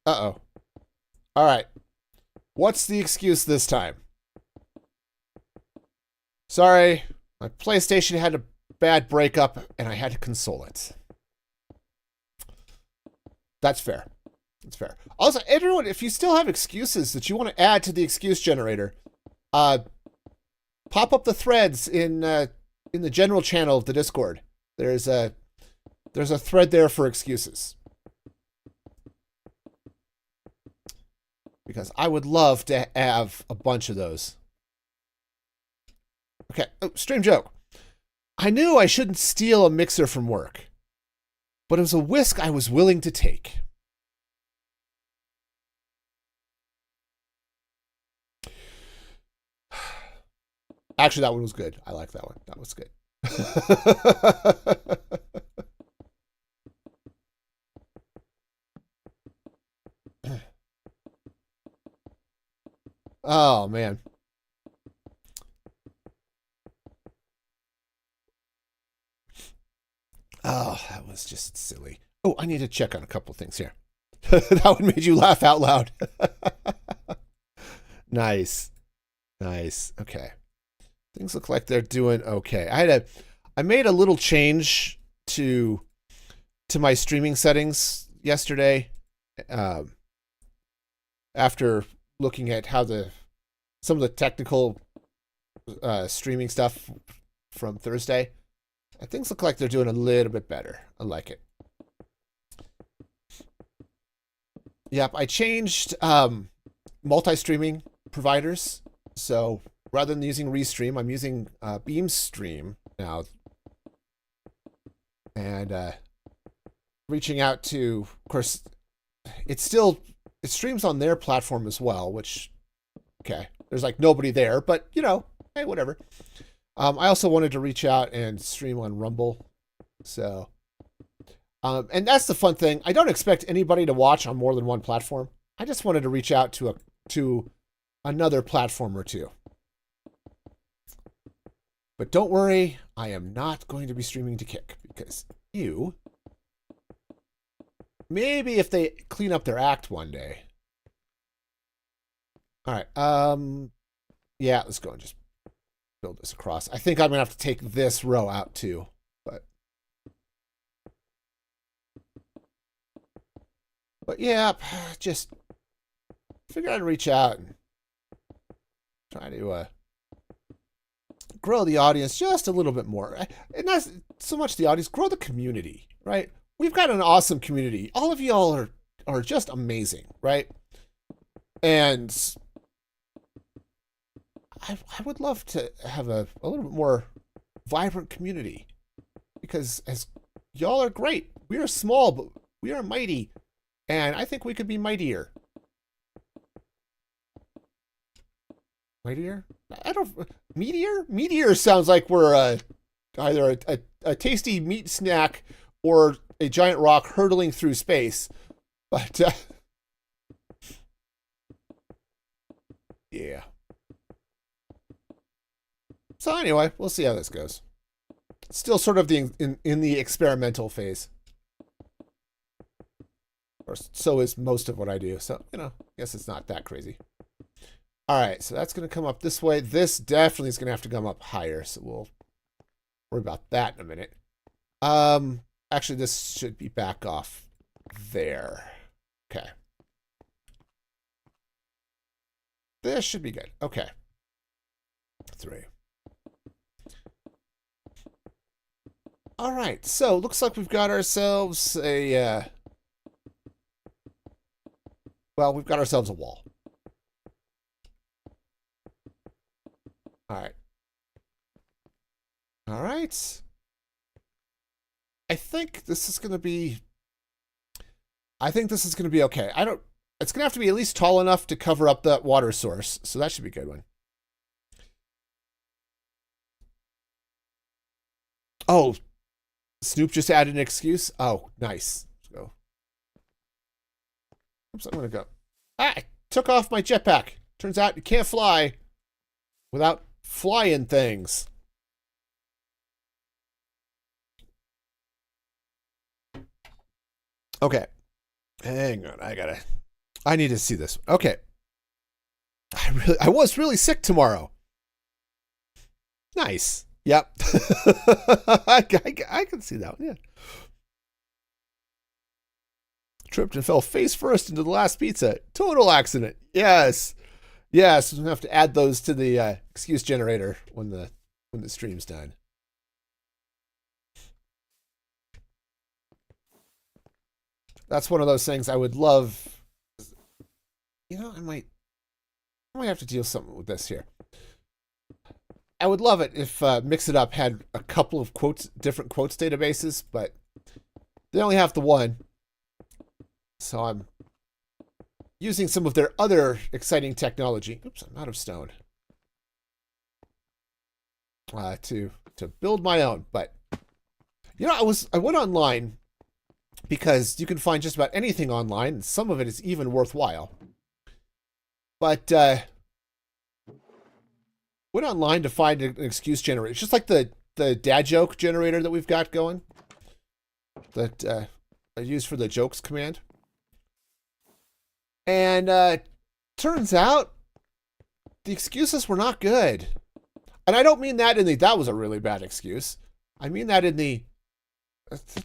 Uh-oh. All right. What's the excuse this time? Sorry, my PlayStation had a bad breakup and I had to console it. That's fair. That's fair. Also, everyone, if you still have excuses that you want to add to the excuse generator, pop up the threads in the general channel of the Discord. There's a thread there for excuses. Because I would love to have a bunch of those. Okay, oh, stream joke. I knew I shouldn't steal a mixer from work, but it was a risk I was willing to take. Actually, that one was good. I like that one. That was good. Oh, man. Oh, that was just silly. Oh, I need to check on a couple things here. That one made you laugh out loud. Nice. Nice. Okay. Things look like they're doing okay. I made a little change to my streaming settings yesterday. After looking at how some of the technical streaming stuff from Thursday, and things look like they're doing a little bit better. I like it. Yep, I changed multi-streaming providers. So rather than using Restream, I'm using Beamstream now. And reaching out to, of course, it streams on their platform as well, which, okay, there's like nobody there, but you know, hey, whatever. I also wanted to reach out and stream on Rumble. So, and that's the fun thing. I don't expect anybody to watch on more than one platform. I just wanted to reach out to another platform or two. But don't worry, I am not going to be streaming to Kick because maybe if they clean up their act one day. All right. Yeah, let's go and just build this across. I think I'm gonna have to take this row out too, but yeah, just figure out how to reach out and try to grow the audience just a little bit more. And not so much the audience, grow the community, right? We've got an awesome community. All of y'all are just amazing, right? And I would love to have a little bit more vibrant community because as y'all are great. We are small, but we are mighty. And I think we could be mightier. Mightier? I don't... Meteor? Meteor sounds like we're either a tasty meat snack or a giant rock hurtling through space. But, yeah. So anyway, we'll see how this goes. It's still sort of in the experimental phase. Or so is most of what I do. So, you know, I guess it's not that crazy. All right, so that's going to come up this way. This definitely is going to have to come up higher, so we'll worry about that in a minute. Actually, this should be back off there. Okay. This should be good. Okay. 3. All right, so looks like we've got ourselves a... well, we've got ourselves a wall. All right. All right. I think this is going to be... okay. It's going to have to be at least tall enough to cover up that water source. So that should be a good one. Oh, Snoop just added an excuse. Oh, nice. Let's go. Oops, I'm going to go. I took off my jetpack. Turns out you can't fly without flying things. Okay. Hang on. I need to see this. Okay. I was really sick tomorrow. Nice. Yep. I can see that one, yeah. Tripped and fell face first into the last pizza. Total accident. Yes. Yes, we're going to have to add those to the excuse generator when the stream's done. That's one of those things I would love. You know, I might have to deal something with this here. I would love it if Mix It Up had a couple of different quotes databases, but they only have the one. So I'm using some of their other exciting technology. Oops, I'm out of stone. To build my own. But you know, I went online because you can find just about anything online, and some of it is even worthwhile. But went online to find an excuse generator. It's just like the dad joke generator that we've got going. That I use for the jokes command. And turns out the excuses were not good. And I don't mean that in that was a really bad excuse. I mean that in it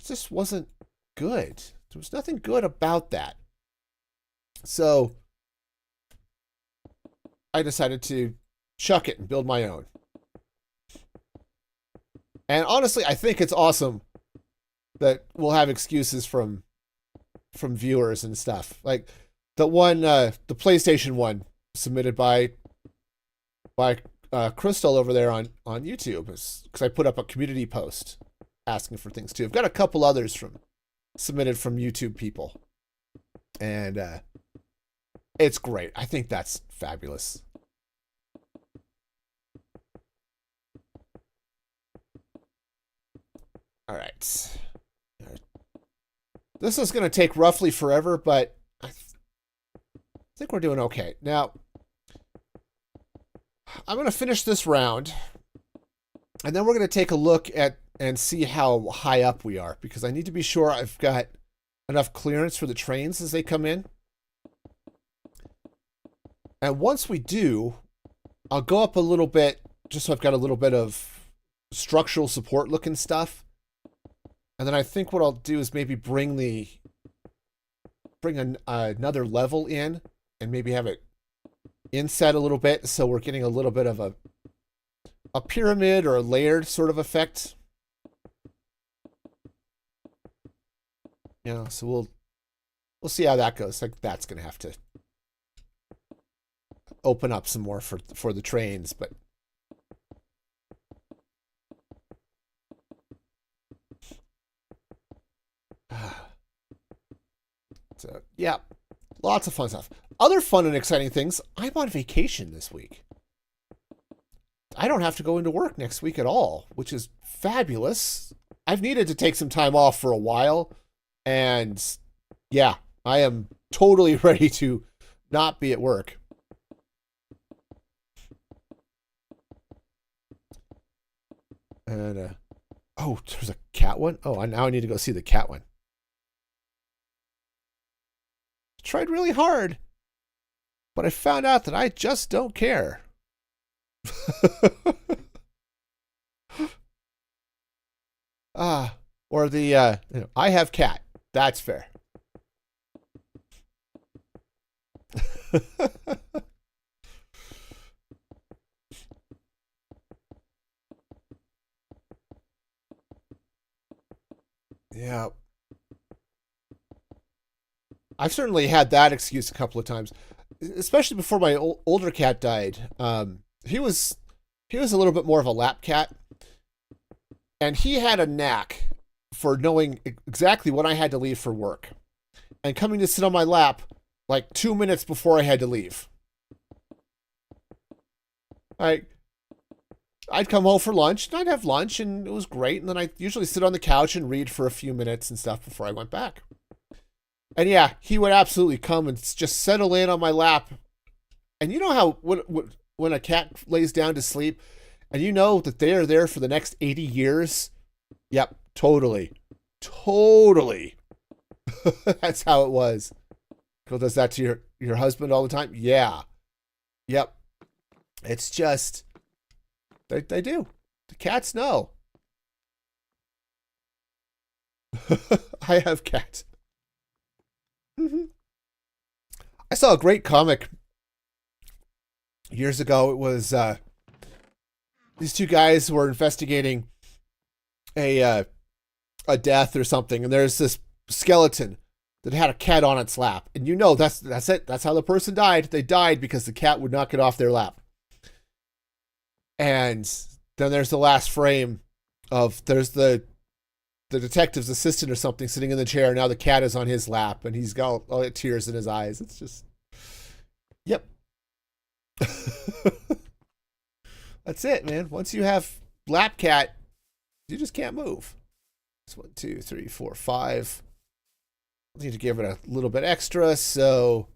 just wasn't good. There was nothing good about that. So I decided to chuck it and build my own. And honestly, I think it's awesome that we'll have excuses from viewers and stuff. Like the one, the PlayStation one submitted by Crystal over there on YouTube because I put up a community post asking for things too. I've got a couple others submitted from YouTube people, and it's great. I think that's fabulous. All right. This is going to take roughly forever, but I think we're doing okay. Now, I'm going to finish this round, and then we're going to take a look at and see how high up we are, because I need to be sure I've got enough clearance for the trains as they come in. And once we do, I'll go up a little bit, just so I've got a little bit of structural support looking stuff. And then I think what I'll do is maybe bring another level in and maybe have it inset a little bit, so we're getting a little bit of a pyramid or a layered sort of effect. Yeah, so we'll see how that goes. Like, that's gonna have to open up some more for the trains, but so yeah, lots of fun stuff. Other fun and exciting things. I'm on vacation this week. I don't have to go into work next week at all, which is fabulous. I've needed to take some time off for a while, and yeah, I am totally ready to not be at work. And oh, there's a cat one. Oh, now I need to go see the cat one. Tried really hard, but I found out that I just don't care. Or the I have cat. That's fair. Yeah. I've certainly had that excuse a couple of times, especially before my older cat died. He was a little bit more of a lap cat, and he had a knack for knowing exactly when I had to leave for work and coming to sit on my lap like 2 minutes before I had to leave. I'd come home for lunch, and I'd have lunch, and it was great, and then I'd usually sit on the couch and read for a few minutes and stuff before I went back. And yeah, he would absolutely come and just settle in on my lap. And you know how when a cat lays down to sleep, and you know that they are there for the next 80 years? Yep, totally. Totally. That's how it was. Girl does that to your husband all the time? Yeah. Yep. It's just, they do. The cats know. I have cats. I saw a great comic years ago. It was these two guys were investigating a death or something, and there's this skeleton that had a cat on its lap, and you know that's it. That's how the person died. They died because the cat would not get off their lap. And then there's the last frame of there's the detective's assistant or something sitting in the chair. Now the cat is on his lap, and he's got all the tears in his eyes. It's just, yep. That's it, man. Once you have lap cat, you just can't move. It's 1, 2, 3, 4, 5. I need to give it a little bit extra, so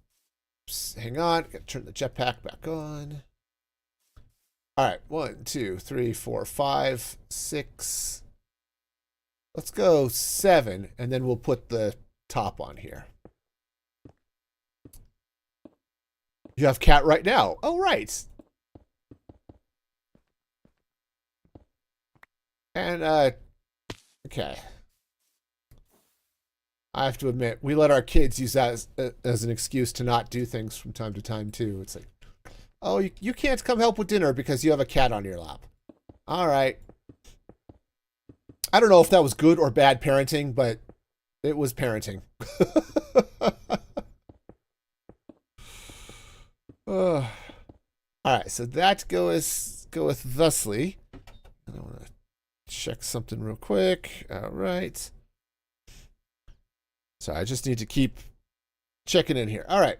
hang on. Got to turn the jetpack back on. All right, 1, 2, 3, 4, 5, 6. Let's go 7, and then we'll put the top on here. You have cat right now. Oh, right. And, okay. I have to admit, we let our kids use that as an excuse to not do things from time to time, too. It's like, oh, you can't come help with dinner because you have a cat on your lap. All right. I don't know if that was good or bad parenting, but it was parenting. All right, so that goes go with thusly. And I want to check something real quick. All right. So I just need to keep checking in here. All right.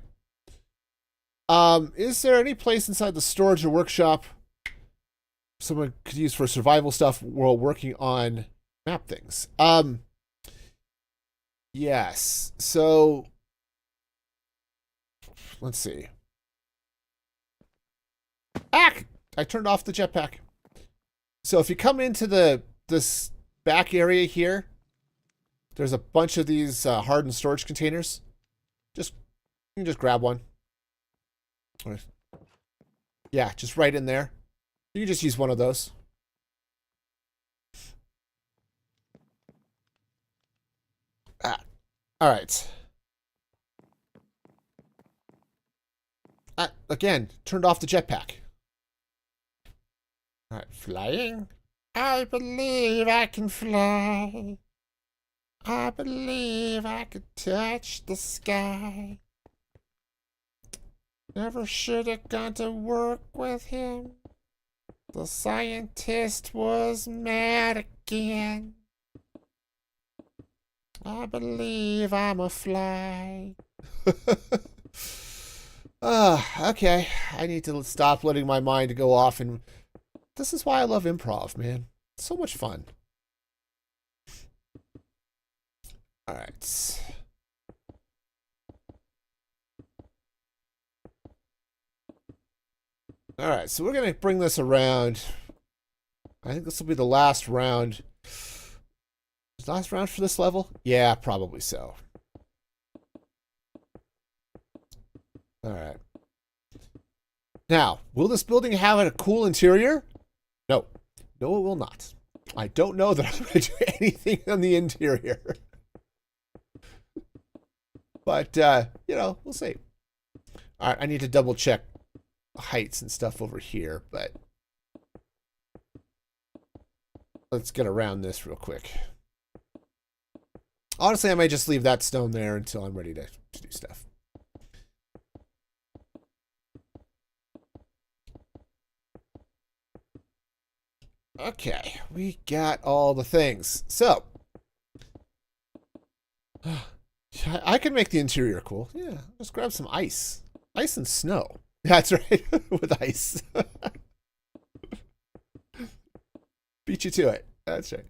Is there any place inside the storage or workshop someone could use for survival stuff while working on map things? Yes. So let's see. I turned off the jetpack. So if you come into this back area here, there's a bunch of these hardened storage containers. You can just grab one. Yeah, just right in there. You can just use one of those. All right. Again, turned off the jetpack. All right, flying. I believe I can fly. I believe I could touch the sky. Never should have gone to work with him. The scientist was mad again. I believe I'm a fly. Okay. I need to stop letting my mind go off, and this is why I love improv, man. It's so much fun. All right. All right, so we're going to bring this around. I think this will be the last round. Is the last round for this level? Yeah, probably so. All right. Now, will this building have a cool interior? No. No, it will not. I don't know that I'm going to do anything on the interior. But, you know, we'll see. All right, I need to double check heights and stuff over here, but let's get around this real quick. Honestly, I might just leave that stone there until I'm ready to do stuff. Okay, we got all the things. So, I can make the interior cool. Yeah, just grab some ice. Ice and snow. That's right, with ice. Beat you to it. That's right.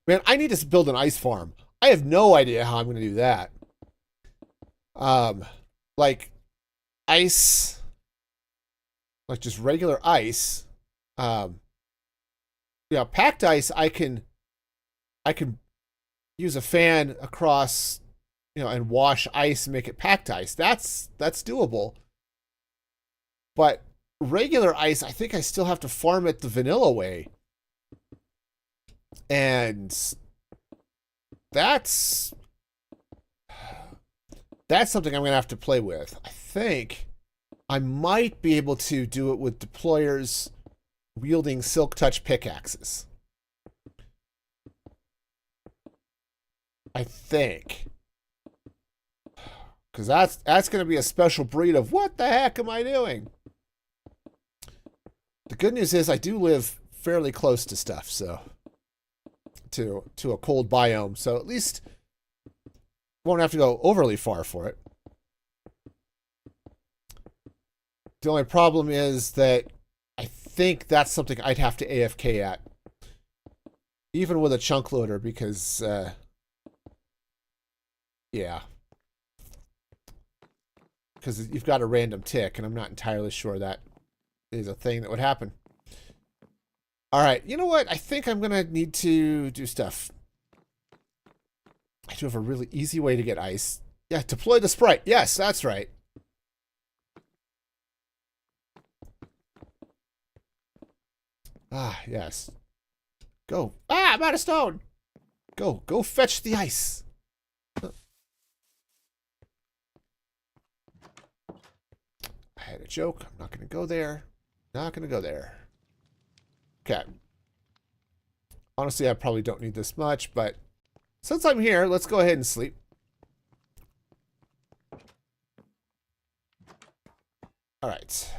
Man, I need to build an ice farm. I have no idea how I'm going to do that. Like ice, like just regular ice. Yeah, packed ice. I can use a fan across, you know, and wash ice and make it packed ice. That's doable. But regular ice, I think I still have to farm it the vanilla way. And that's something I'm going to have to play with. I think I might be able to do it with deployers wielding silk touch pickaxes. I think. Because that's going to be a special breed of what the heck am I doing? The good news is I do live fairly close to stuff, so to a cold biome, so at least won't have to go overly far for it. The only problem is that I think that's something I'd have to AFK at, even with a chunk loader, because yeah, because you've got a random tick, and I'm not entirely sure that is a thing that would happen. All right, you know what? I think I'm gonna need to do stuff. I do have a really easy way to get ice. Yeah, deploy the sprite. Yes, that's right. Ah, yes. Go. Ah, I'm out of stone. Go fetch the ice. I had a joke. I'm not going to go there. Not going to go there. Okay. Honestly, I probably don't need this much, but since I'm here, let's go ahead and sleep. All right.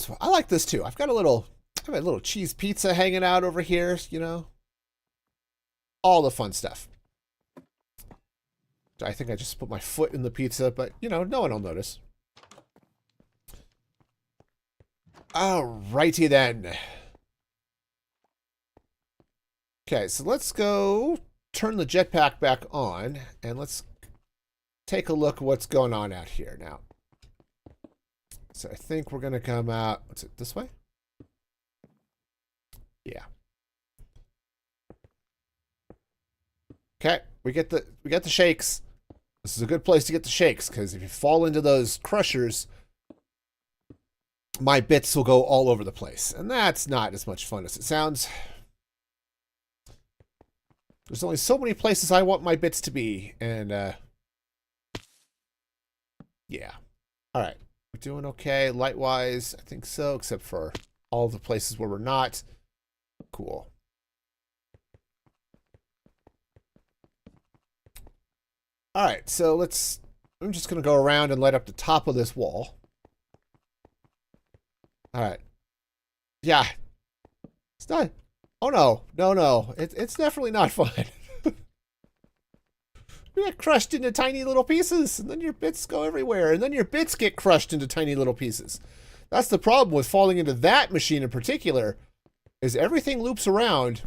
this one. I like this too. I've got a little cheese pizza hanging out over here, you know. All the fun stuff. I think I just put my foot in the pizza, but, you know, no one will notice. Alrighty then. Okay, so let's go turn the jetpack back on, and let's take a look at what's going on out here now. So I think we're going to come out, what's it, this way? Yeah. Okay, we get the shakes. This is a good place to get the shakes, because if you fall into those crushers, my bits will go all over the place. And that's not as much fun as it sounds. There's only so many places I want my bits to be. And, yeah. Alright. We're doing okay light-wise. I think so, except for all the places where we're not. Cool. Alright, so I'm just going to go around and light up the top of this wall. Alright. Yeah. It's not... Oh, no. No. It's definitely not fun. You get crushed into tiny little pieces, and then your bits go everywhere, and then your bits get crushed into tiny little pieces. That's the problem with falling into that machine in particular, is everything loops around,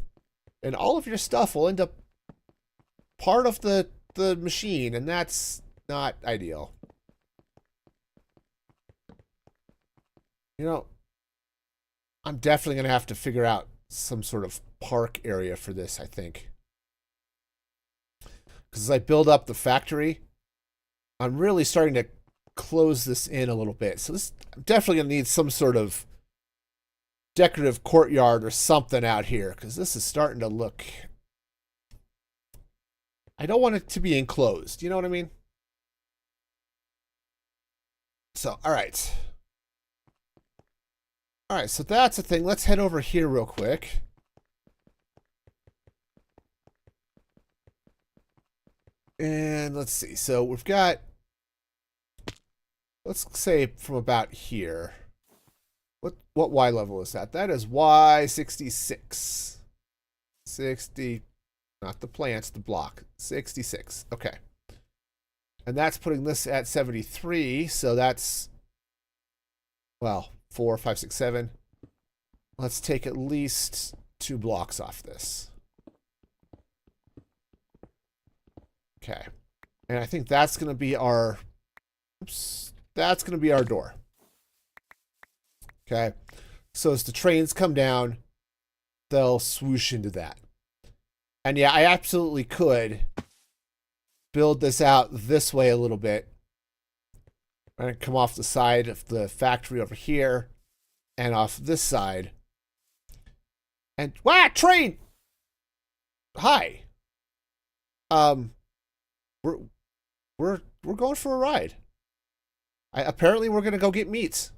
and all of your stuff will end up part of the machine, and that's not ideal. You know, I'm definitely going to have to figure out some sort of park area for this, I think. Because as I build up the factory, I'm really starting to close this in a little bit. So I'm definitely going to need some sort of decorative courtyard or something out here, because this is starting to look... I don't want it to be enclosed. You know what I mean? So, all right. All right, so that's the thing. Let's head over here real quick. And let's see. So we've got, let's say from about here. What Y level is that? That is Y66. 60, not the plants, the block. 66. Okay. And that's putting this at 73. So that's, well, 4, 5, 6, 7. Let's take at least 2 blocks off this. Okay. And I think that's going to be our, oops, that's going to be our door. Okay. So as the trains come down, they'll swoosh into that. And yeah, I absolutely could build this out this way a little bit. And come off the side of the factory over here and off this side. And, wow, train! Hi. We're going for a ride. Apparently we're going to go get meats.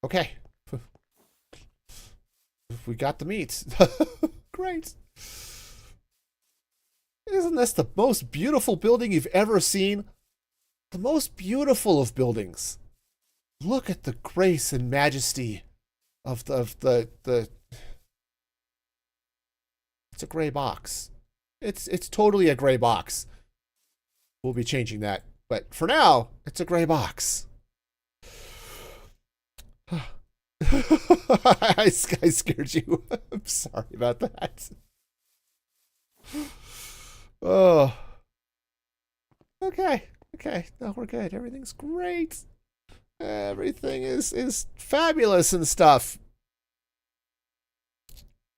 Okay. We got the meats. Great. Isn't this the most beautiful building you've ever seen? The most beautiful of buildings. Look at the grace and majesty of the it's a gray box. It's totally a gray box. We'll be changing that. But for now, it's a gray box. I scared you. I'm sorry about that. Oh. Okay. No, we're good. Everything's great. Everything is fabulous and stuff.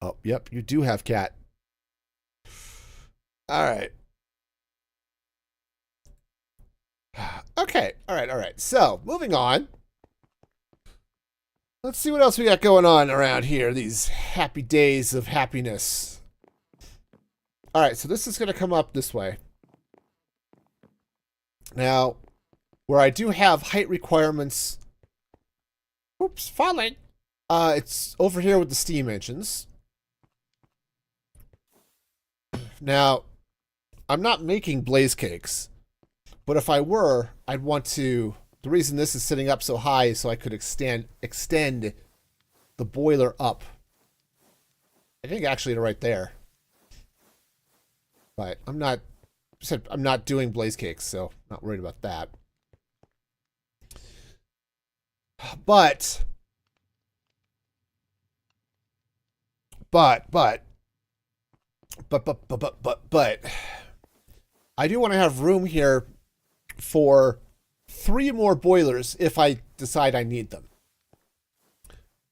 Oh, yep, you do have cat. All right. Okay. All right. So, moving on. Let's see what else we got going on around here. These happy days of happiness. All right, so this is going to come up this way. Now, where I do have height requirements... Oops, falling. It's over here with the steam engines. Now, I'm not making blaze cakes. But if I were, I'd want to The reason this is sitting up so high is so I could extend the boiler up. I think actually to right there. But I'm not doing blaze cakes, so not worried about that. But I do want to have room here for 3 more boilers if I decide I need them.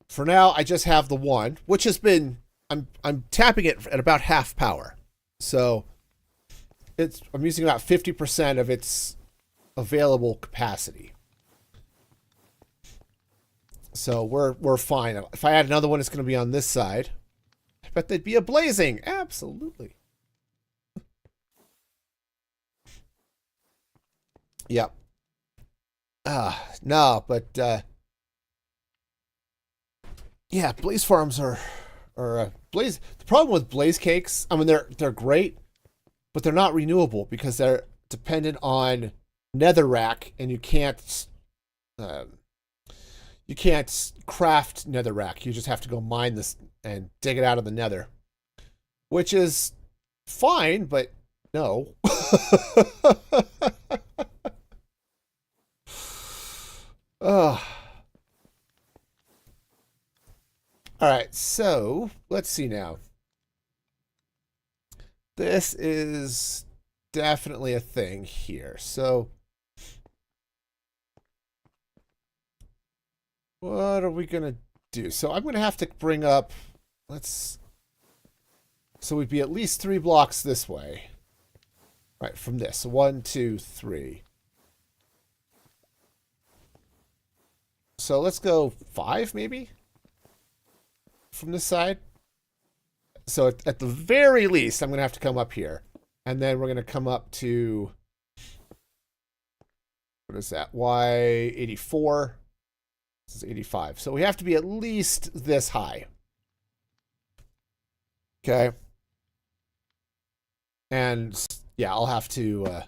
For now, I just have the one, which has been I'm tapping it at about half power. So I'm using about 50% of its available capacity. So we're fine. If I add another one, it's going to be on this side. I bet they'd be a blazing. Absolutely. Yep. No, but yeah, blaze farms are blaze. The problem with blaze cakes, I mean, they're great, but they're not renewable because they're dependent on netherrack, and you can't craft netherrack. You just have to go mine this and dig it out of the nether, which is fine, but no. Ugh. All right, so let's see now. This is definitely a thing here. So what are we going to do? So I'm going to have to bring up, so we'd be at least 3 blocks this way. Right, from this. 1, 2, 3. So let's go 5 maybe from this side. So at the very least, I'm going to have to come up here. And then we're going to come up to, what is that? Y84. This is 85. So we have to be at least this high. Okay. And yeah, I'll have to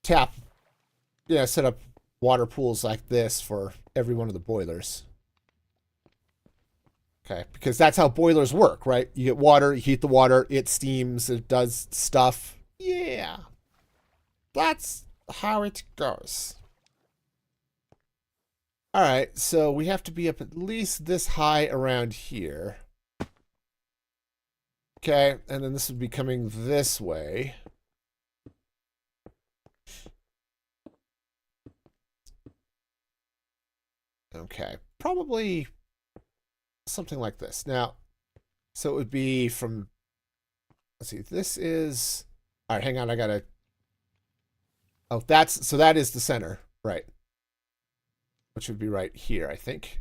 set up water pools like this for every one of the boilers. Okay, because that's how boilers work, right? You get water, you heat the water, it steams, it does stuff. Yeah. That's how it goes. All right, so we have to be up at least this high around here. Okay, and then this would be coming this way. Okay, probably something like this. Now, so it would be from, let's see, this is, all right, hang on, I gotta, oh, so that is the center, right? Which would be right here, I think.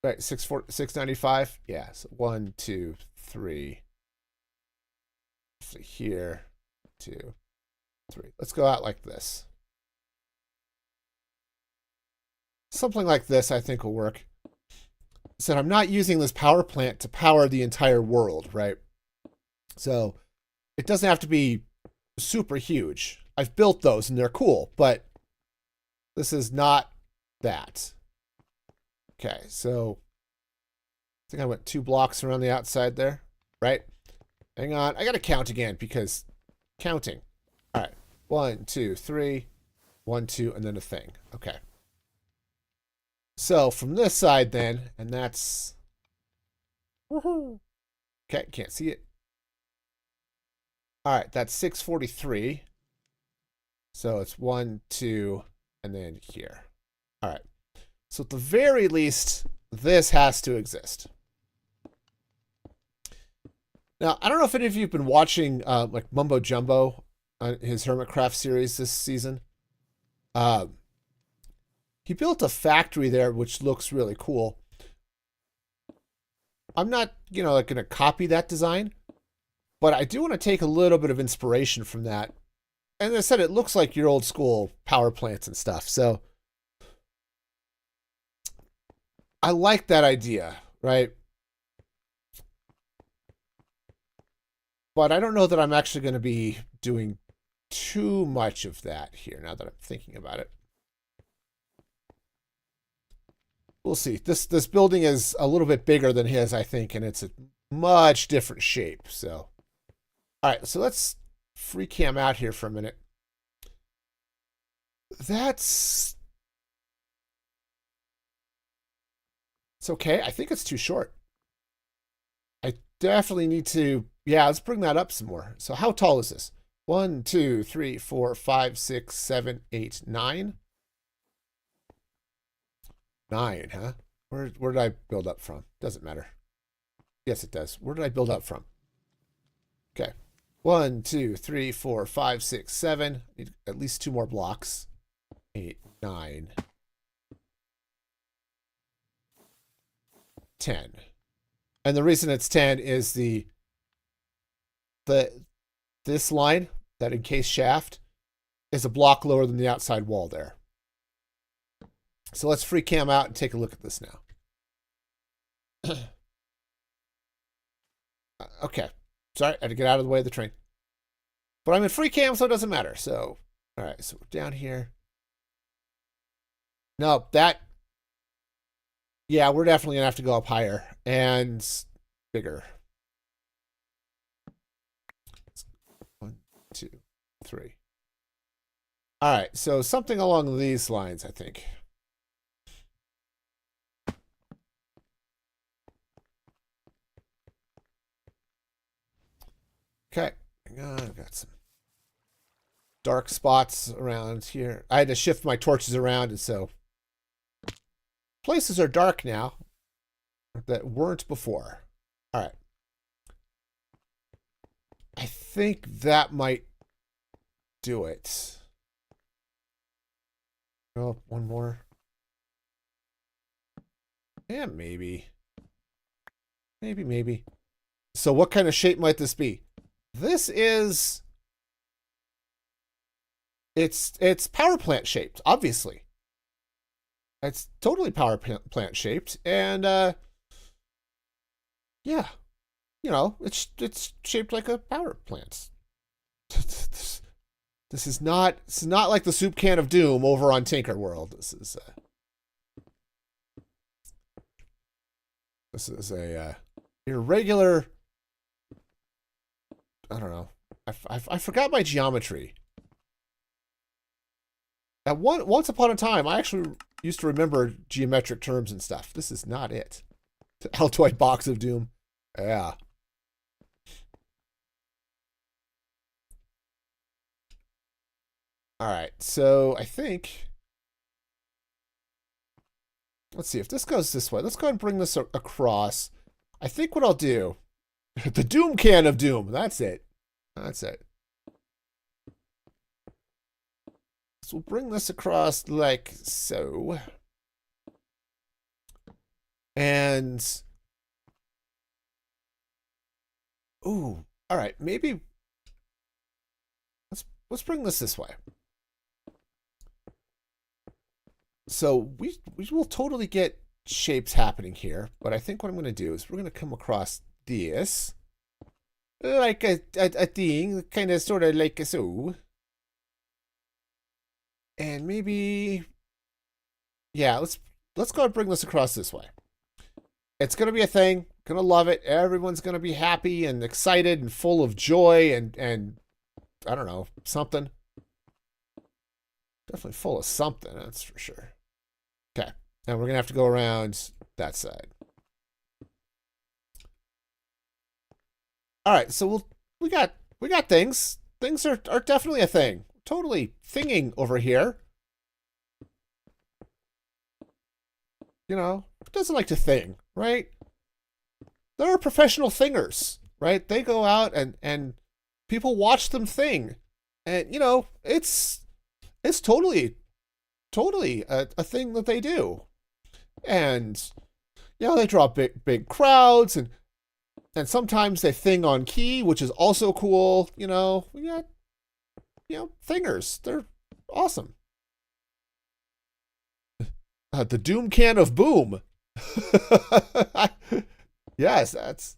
Right, 695, yeah, so 1, 2, 3, here, 2, 3. Let's go out like this. Something like this, I think, will work. So I'm not using this power plant to power the entire world, right? So it doesn't have to be super huge. I've built those and they're cool, but this is not that. Okay, so I think I went 2 blocks around the outside there, right? Hang on, I gotta count again because counting. All right, 1, 2, 3, 1, 2, and then a thing. Okay. So from this side then, and that's, woohoo. Okay, can't see it. All right, that's 643. So it's 1, 2, and then here. All right. So at the very least, this has to exist. Now, I don't know if any of you have been watching like Mumbo Jumbo, his Hermitcraft series this season. He built a factory there, which looks really cool. I'm not, like going to copy that design, but I do want to take a little bit of inspiration from that. And as I said, it looks like your old school power plants and stuff. So I like that idea, right? But I don't know that I'm actually going to be doing too much of that here now that I'm thinking about it. We'll see. This building is a little bit bigger than his, I think, and it's a much different shape. So, all right, so let's free cam out here for a minute. It's okay. I think it's too short. I definitely need to, yeah, let's bring that up some more. So how tall is this? 1, 2, 3, 4, 5, 6, 7, 8, 9. 9, huh? Where did I build up from? Doesn't matter. Yes, it does. Where did I build up from? Okay. 1, 2, 3, 4, 5, 6, 7. Need at least 2 more blocks. 8, 9. 10. And the reason it's 10 is this line, that encased shaft, is a block lower than the outside wall there. So let's free cam out and take a look at this now. Okay. Sorry, I had to get out of the way of the train. But I'm in free cam, so it doesn't matter. So, all right, so we're down here. No, yeah, we're definitely going to have to go up higher and bigger. 1, 2, 3. All right, so something along these lines, I think. Okay, hang on, I've got some dark spots around here. I had to shift my torches around, and so places are dark now that weren't before. All right. I think that might do it. Oh, one more. Yeah, maybe. Maybe. So what kind of shape might this be? This is... It's power plant shaped, obviously. It's totally power plant shaped, and yeah, you know, it's shaped like a power plant. This is not like the soup can of doom over on Tinker World. This is a irregular. I don't know. I forgot my geometry. At once upon a time, I actually used to remember geometric terms and stuff. This is not it. The Altoid box of doom. Yeah. All right, so I think... Let's see, if this goes this way, let's go ahead and bring this across. I think what I'll do... The doom can of doom. That's it. That's it. So we'll bring this across like so. And... Ooh, all right, maybe... Let's bring this way. So we will totally get shapes happening here, but I think what I'm going to do is we're going to come across this like a thing, kind of sort of like a so. And maybe, yeah, let's go and bring this across this way. It's going to be a thing. Going to love it. Everyone's going to be happy and excited and full of joy and I don't know, something. Definitely full of something, that's for sure. Okay, and we're gonna have to go around that side. All right, so we got things. Things are definitely a thing. Totally thinging over here. You know, who doesn't like to thing, right? There are professional thingers, right? They go out and people watch them thing, and you know, it's totally a thing that they do. And you know, they draw big crowds, and sometimes they thing on key, which is also cool. You know, we got, you know, thingers. They're awesome. The doom can of boom. Yes, that's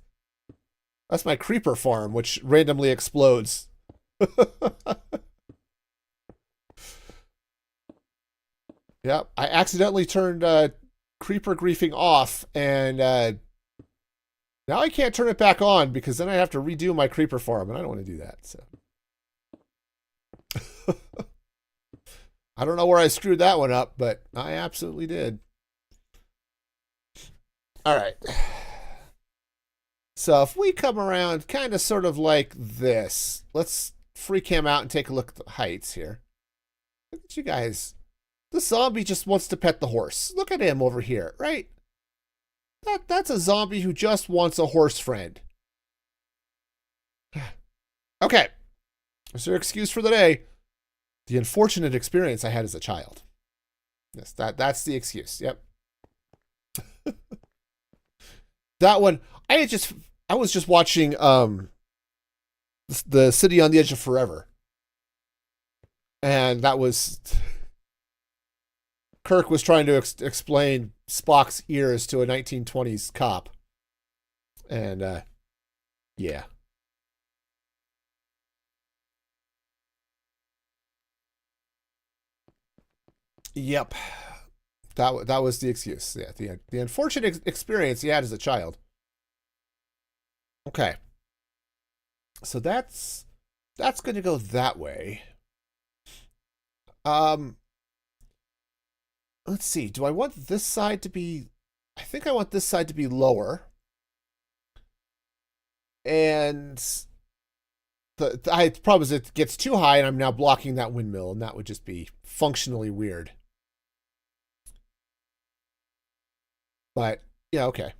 my creeper farm, which randomly explodes. Yep. I accidentally turned creeper griefing off, and now I can't turn it back on because then I have to redo my creeper farm, and I don't want to do that. So I don't know where I screwed that one up, but I absolutely did. All right. So if we come around kind of sort of like this, let's free cam out and take a look at the heights here. Look at you guys. The zombie just wants to pet the horse. Look at him over here, right? That's a zombie who just wants a horse friend. Okay. Is there an excuse for the day? The unfortunate experience I had as a child. Yes, that's the excuse. Yep. That one, I was just watching the City on the Edge of Forever. And that was Kirk was trying to explain Spock's ears to a 1920s cop. And yeah. Yep. That was the excuse. Yeah, the unfortunate experience he had as a child. Okay. So that's going to go that way. Let's see. Do I want this side to be I think I want this side to be lower. And the problem is it gets too high and I'm now blocking that windmill, and that would just be functionally weird. But, yeah, okay.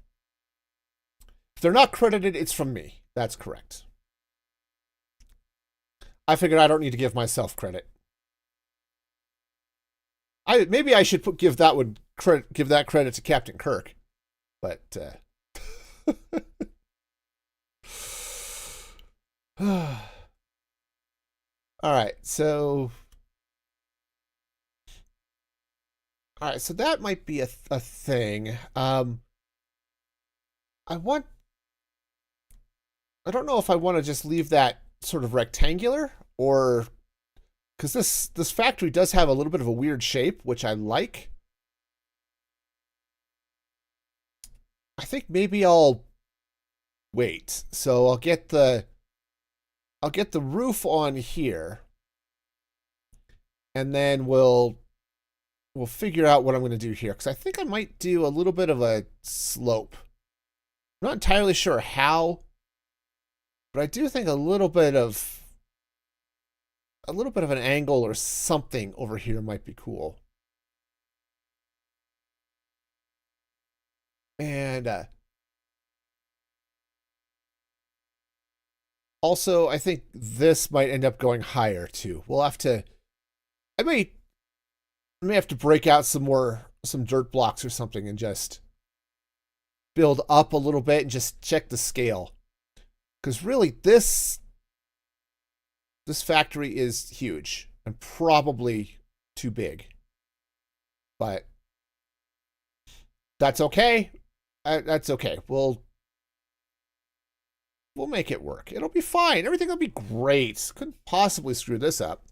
If they're not credited, it's from me. That's correct. I figured I don't need to give myself credit. Maybe I should give that credit to Captain Kirk. But all right, so that might be a thing. I don't know if I want to just leave that sort of rectangular, or because this factory does have a little bit of a weird shape, which I like. I think maybe I'll wait. So I'll get the roof on here, and then we'll figure out what I'm going to do here, because I think I might do a little bit of a slope. I'm not entirely sure how, but I do think a little bit of an angle or something over here might be cool. And also, I think this might end up going higher too. We'll have to. I may have to break out some dirt blocks or something and just build up a little bit and just check the scale. Because really, this factory is huge and probably too big. But that's okay. That's okay. We'll make it work. It'll be fine. Everything will be great. Couldn't possibly screw this up.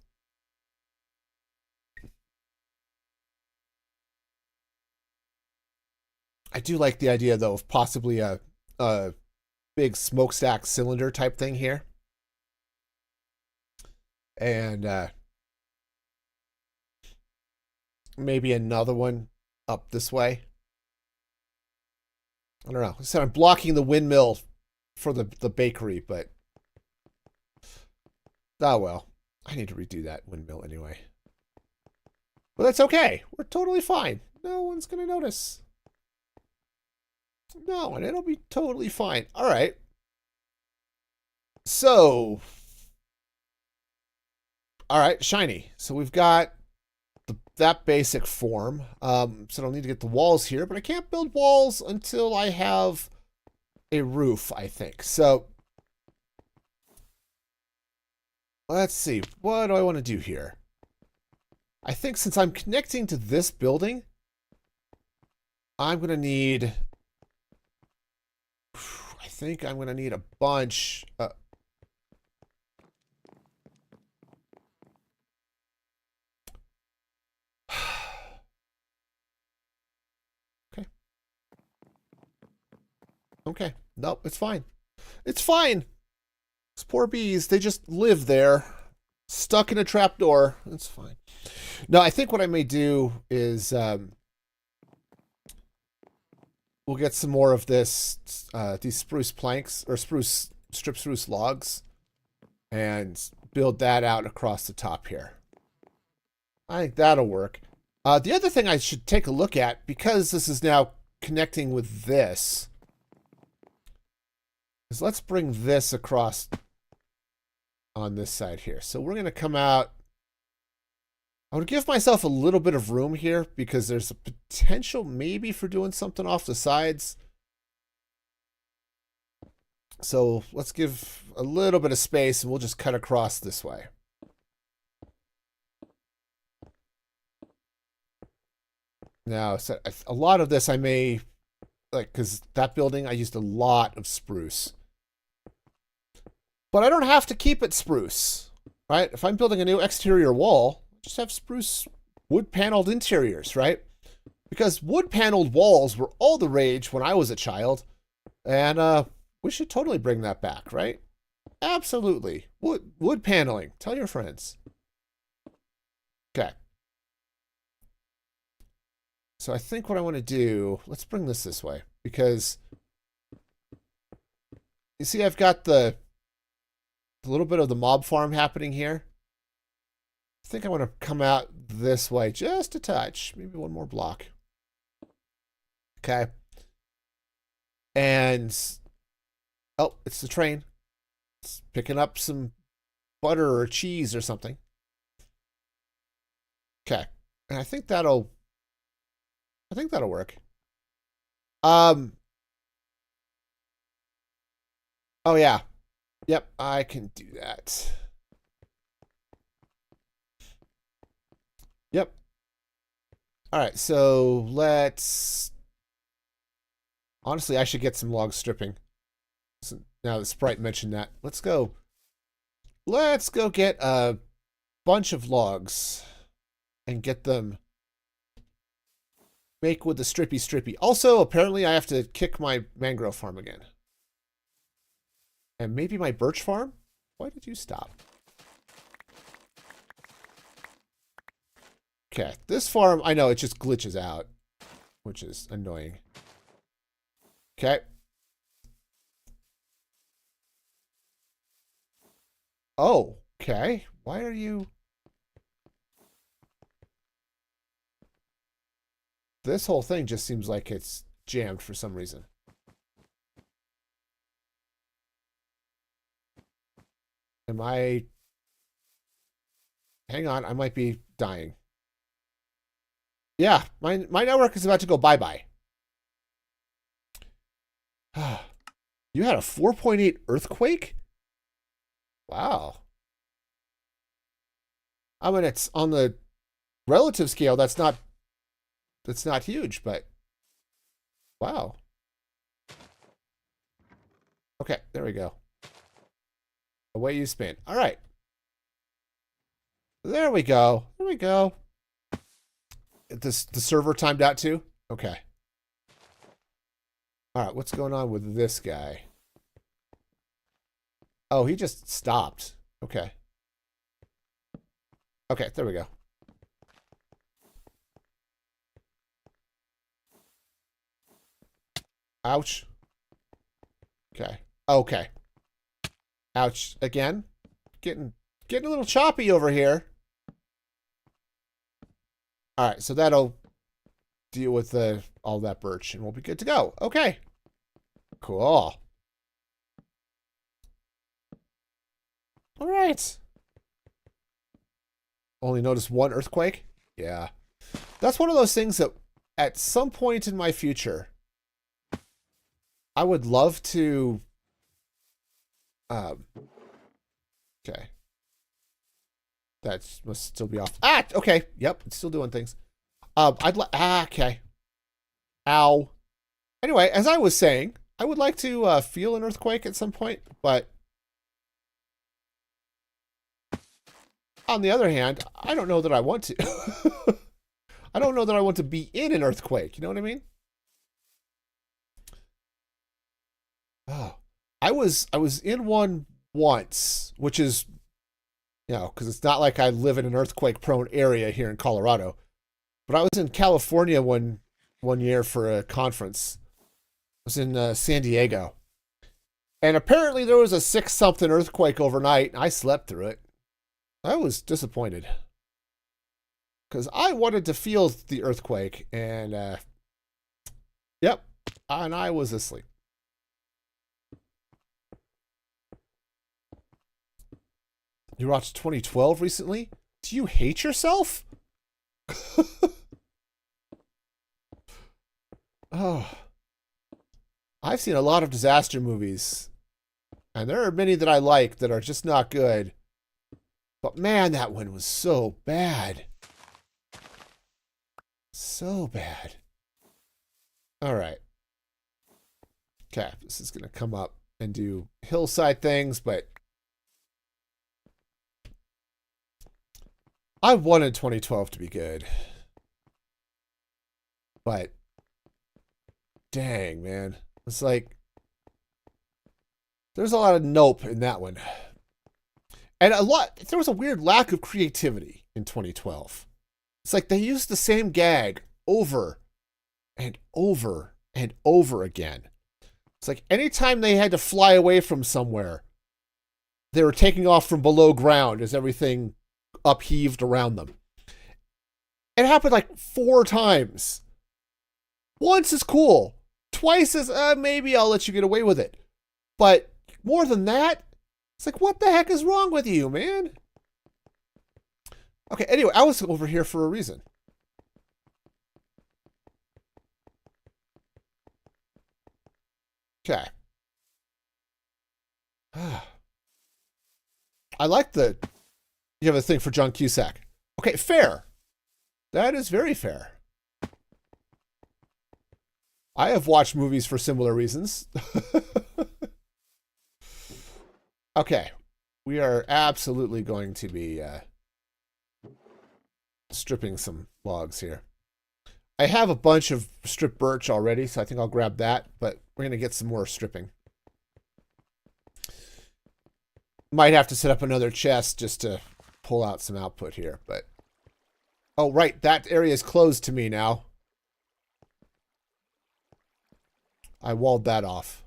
I do like the idea, though, of possibly a big smokestack cylinder type thing here. And maybe another one up this way. I don't know. I said I'm blocking the windmill for the bakery, but oh well. I need to redo that windmill anyway. But that's okay. We're totally fine. No one's going to notice. No, and it'll be totally fine. All right. So, all right, shiny. So we've got that basic form. So I'll need to get the walls here, but I can't build walls until I have a roof, I think. So let's see. What do I want to do here? I think since I'm connecting to this building, I'm going to need... I think I'm going to need a bunch... Okay. Nope, it's fine. It's fine. These poor bees, they just live there, stuck in a trapdoor. It's fine. No, I think what I may do is we'll get some more of this, these spruce planks, or strip spruce logs, and build that out across the top here. I think that'll work. The other thing I should take a look at, because this is now connecting with this, is let's bring this across on this side here. So we're going to come out. I would give myself a little bit of room here because there's a potential maybe for doing something off the sides. So let's give a little bit of space and we'll just cut across this way. Now, so a lot of this I may, like, because that building, I used a lot of spruce. But I don't have to keep it spruce, right? If I'm building a new exterior wall, just have spruce wood-paneled interiors, right? Because wood-paneled walls were all the rage when I was a child. And we should totally bring that back, right? Absolutely. Wood paneling. Tell your friends. Okay. So I think what I want to do, let's bring this way. Because you see I've got the little bit of the mob farm happening here. I think I want to come out this way just a touch. Maybe one more block. Okay. And, oh, it's the train. It's picking up some butter or cheese or something. Okay. And I think that'll work. Oh, yeah. Yep, I can do that. Yep. All right, so let's... Honestly, I should get some log stripping. Now that Sprite mentioned that. Let's go get a bunch of logs and get them make with the strippy. Also, apparently I have to kick my mangrove farm again. And maybe my birch farm? Why did you stop? Okay, this farm, I know it just glitches out, which is annoying. Okay. Oh, okay. Why are you... This whole thing just seems like it's jammed for some reason. Am I... Hang on, I might be dying. Yeah, my network is about to go bye-bye. You had a 4.8 earthquake? Wow. I mean, it's on the relative scale, that's not huge, but wow. Okay, there we go. Away you spin. All right. There we go. There we go. The server timed out too? Okay. All right, what's going on with this guy? Oh, he just stopped. Okay. Okay, there we go. Ouch. Okay. Okay. Ouch. Again. Getting a little choppy over here. All right, so that'll deal with all that birch, and we'll be good to go. Okay. Cool. All right. Only noticed one earthquake? Yeah. That's one of those things that at some point in my future, I would love to... okay. That must still be off. Ah, okay. Yep, it's still doing things. Okay. Ow. Anyway, as I was saying, I would like to feel an earthquake at some point, but on the other hand, I don't know that I want to. I don't know that I want to be in an earthquake. You know what I mean? I was in one once, which is, because it's not like I live in an earthquake prone area here in Colorado. But I was in California one year for a conference. I was in San Diego, and apparently there was a 6 something earthquake overnight, and I slept through it. I was disappointed because I wanted to feel the earthquake, and yep, and I was asleep. You watched 2012 recently? Do you hate yourself? Oh, I've seen a lot of disaster movies, and there are many that I like that are just not good. But man, that one was so bad. So bad. All right. Okay, this is going to come up and do hillside things, but I wanted 2012 to be good. But dang, man. It's like there's a lot of nope in that one. And there was a weird lack of creativity in 2012. It's like they used the same gag over and over and over again. It's like anytime they had to fly away from somewhere, they were taking off from below ground as everything upheaved around them. It happened like 4 times. Once is cool. Twice is, maybe I'll let you get away with it. But more than that, it's like, what the heck is wrong with you, man? Okay, anyway, I was over here for a reason. Okay. I like you have a thing for John Cusack. Okay, fair. That is very fair. I have watched movies for similar reasons. Okay, we are absolutely going to be stripping some logs here. I have a bunch of stripped birch already, so I think I'll grab that, but we're going to get some more stripping. Might have to set up another chest just to pull out some output here, but... Oh, right, that area is closed to me now. I walled that off.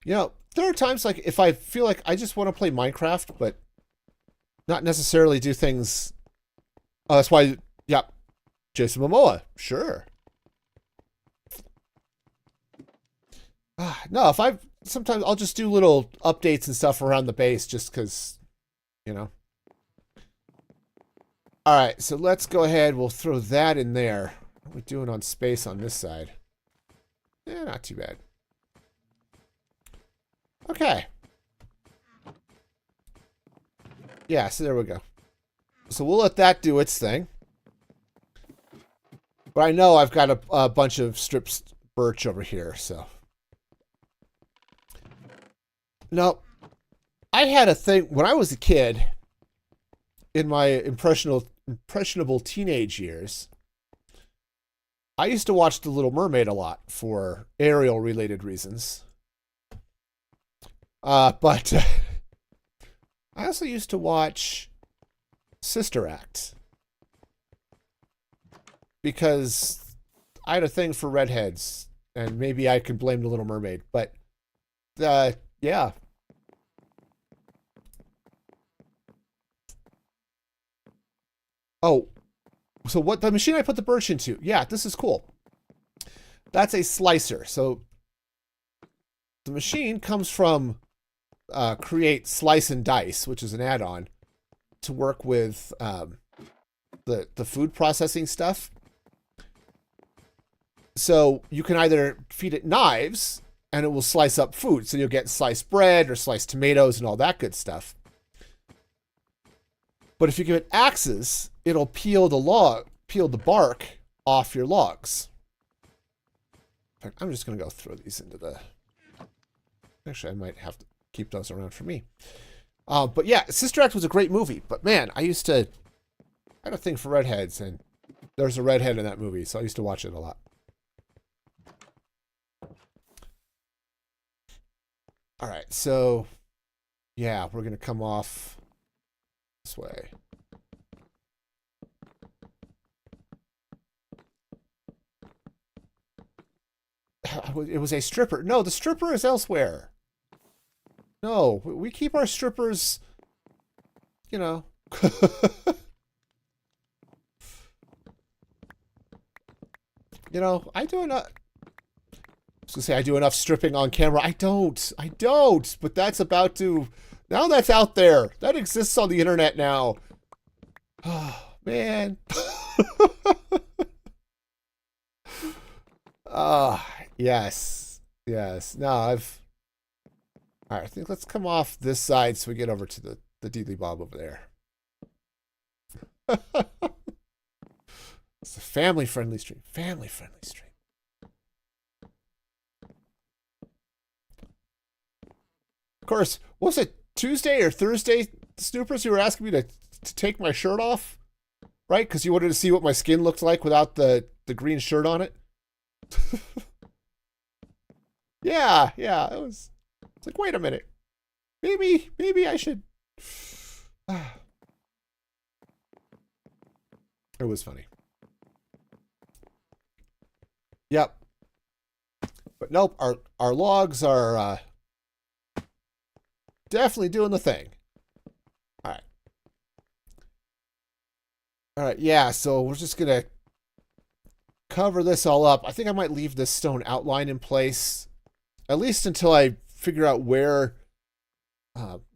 There are times like if I feel like I just want to play Minecraft, but not necessarily do things. Oh, that's why. Yeah, Jason Momoa, sure. No, sometimes I'll just do little updates and stuff around the base just because, All right, so let's go ahead. We'll throw that in there. What are we doing on space on this side? Yeah, not too bad. Okay. Yeah, so there we go. So we'll let that do its thing. But I know I've got a bunch of strips birch over here, so. No, I had a thing when I was a kid, in my impressionable teenage years, I used to watch The Little Mermaid a lot for Ariel-related reasons. But I also used to watch Sister Act because I had a thing for redheads, and maybe I could blame The Little Mermaid. But yeah. Oh, so what the machine I put the birch into? Yeah, this is cool. That's a slicer. So the machine comes from Create Slice and Dice, which is an add-on to work with the food processing stuff. So you can either feed it knives and it will slice up food. So you'll get sliced bread or sliced tomatoes and all that good stuff. But if you give it axes, it'll peel the bark off your logs. In fact, I'm just going to go throw these into the... Actually, I might have to keep those around for me. But yeah, Sister Act was a great movie. But man, I had a thing for redheads, and there's a redhead in that movie, so I used to watch it a lot. All right, so yeah, we're gonna come off this way. It was a stripper. No, the stripper is elsewhere. No, we keep our strippers, you know. You know, I do enough. I was gonna say I do enough stripping on camera. I don't. I don't. But that's about to. Now that's out there. That exists on the internet now. Oh man. Yes. Yes. No, I've. All right. I think let's come off this side so we get over to the Deedly Bob over there. It's a family-friendly stream. Family-friendly stream. Of course, was it Tuesday or Thursday, Snoopers, you were asking me to take my shirt off? Right? Because you wanted to see what my skin looked like without the green shirt on it? Yeah. It was... It's like, wait a minute. Maybe I should... It was funny. Yep. But nope, our logs are definitely doing the thing. All right. All right, yeah, so we're just going to cover this all up. I think I might leave this stone outline in place, at least until I figure out where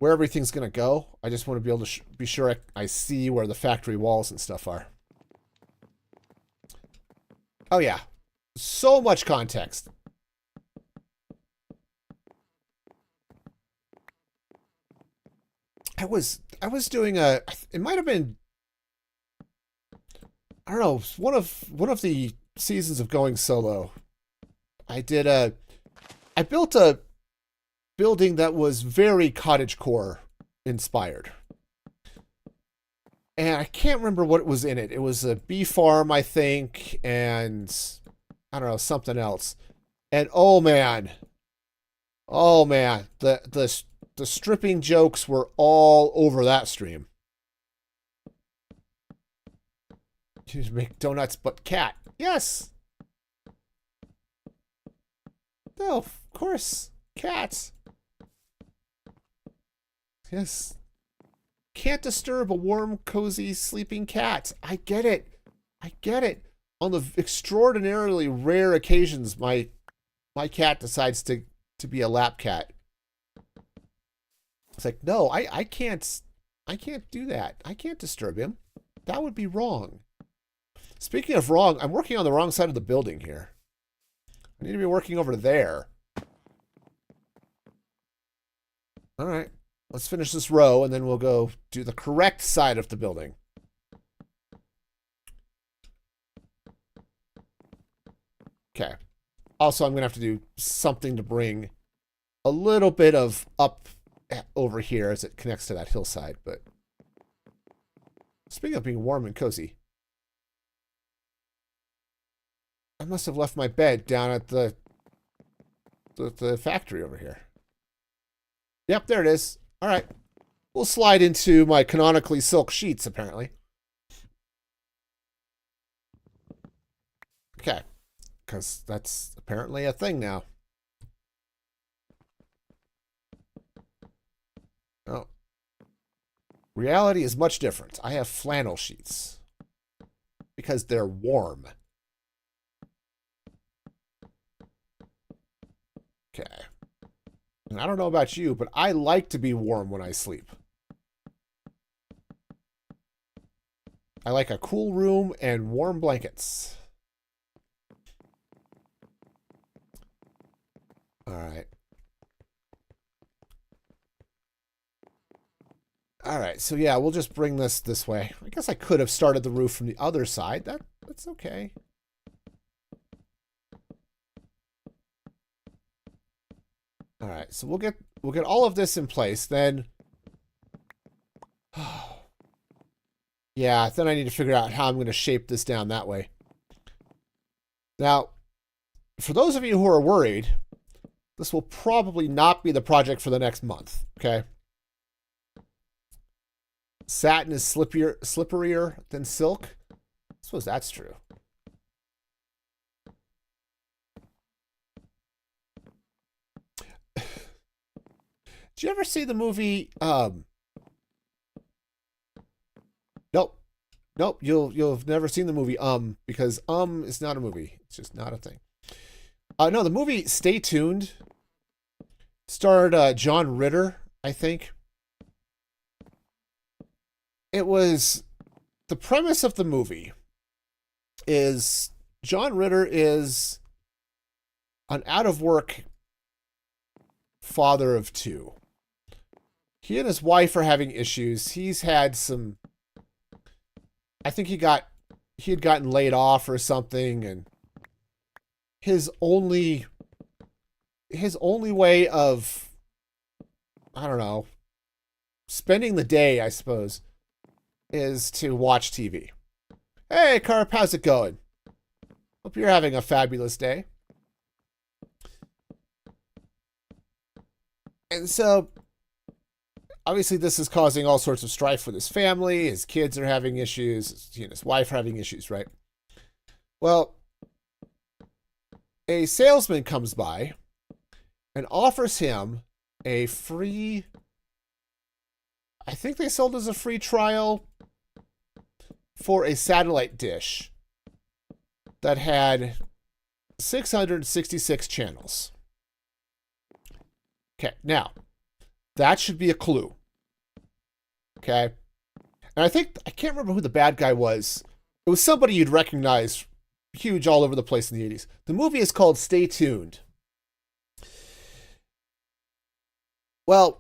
everything's going to go. I just want to be able to be sure I see where the factory walls and stuff are. Oh, yeah. So much context. I was doing it might have been, I don't know, one of the seasons of going solo. I built a building that was very cottagecore inspired. And I can't remember what was in it. It was a bee farm, I think, and I don't know, something else. And oh man, the stripping jokes were all over that stream. You make donuts, but cat. Yes. No, of course, cats. Yes. Can't disturb a warm, cozy, sleeping cat. I get it. On the extraordinarily rare occasions my cat decides to be a lap cat. It's like, no, I can't do that. I can't disturb him. That would be wrong. Speaking of wrong, I'm working on the wrong side of the building here. I need to be working over there. All right. Let's finish this row, and then we'll go do the correct side of the building. Okay. Also, I'm going to have to do something to bring a little bit of up over here as it connects to that hillside. But speaking of being warm and cozy, I must have left my bed down at the factory over here. Yep, there it is. All right. We'll slide into my canonically silk sheets, apparently. Okay. Because that's apparently a thing now. Oh. Reality is much different. I have flannel sheets. Because they're warm. Okay. And I don't know about you, but I like to be warm when I sleep. I like a cool room and warm blankets. All right. All right, so yeah, we'll just bring this way. I guess I could have started the roof from the other side. That's okay. All right, so we'll get all of this in place. Then, yeah, then I need to figure out how I'm going to shape this down that way. Now, for those of you who are worried, this will probably not be the project for the next month, okay? Satin is slipperier than silk. I suppose that's true. Did you ever see the movie? Nope, nope. You'll have never seen the movie. Because is not a movie. It's just not a thing. No, the movie Stay Tuned starred John Ritter, I think. It was the premise of the movie is John Ritter is an out of work father of two. He and his wife are having issues. He's had some, I think he had gotten laid off or something, and his only way of, I don't know, spending the day, I suppose, is to watch TV. Hey, Carp, how's it going? Hope you're having a fabulous day. And so, obviously, this is causing all sorts of strife with his family. His kids are having issues. He and his wife are having issues, right? Well, a salesman comes by and offers him a free, I think they sold as a free trial for a satellite dish that had 666 channels. Okay, now, that should be a clue. Okay? And I can't remember who the bad guy was. It was somebody you'd recognize, huge all over the place in the 80s. The movie is called Stay Tuned. Well,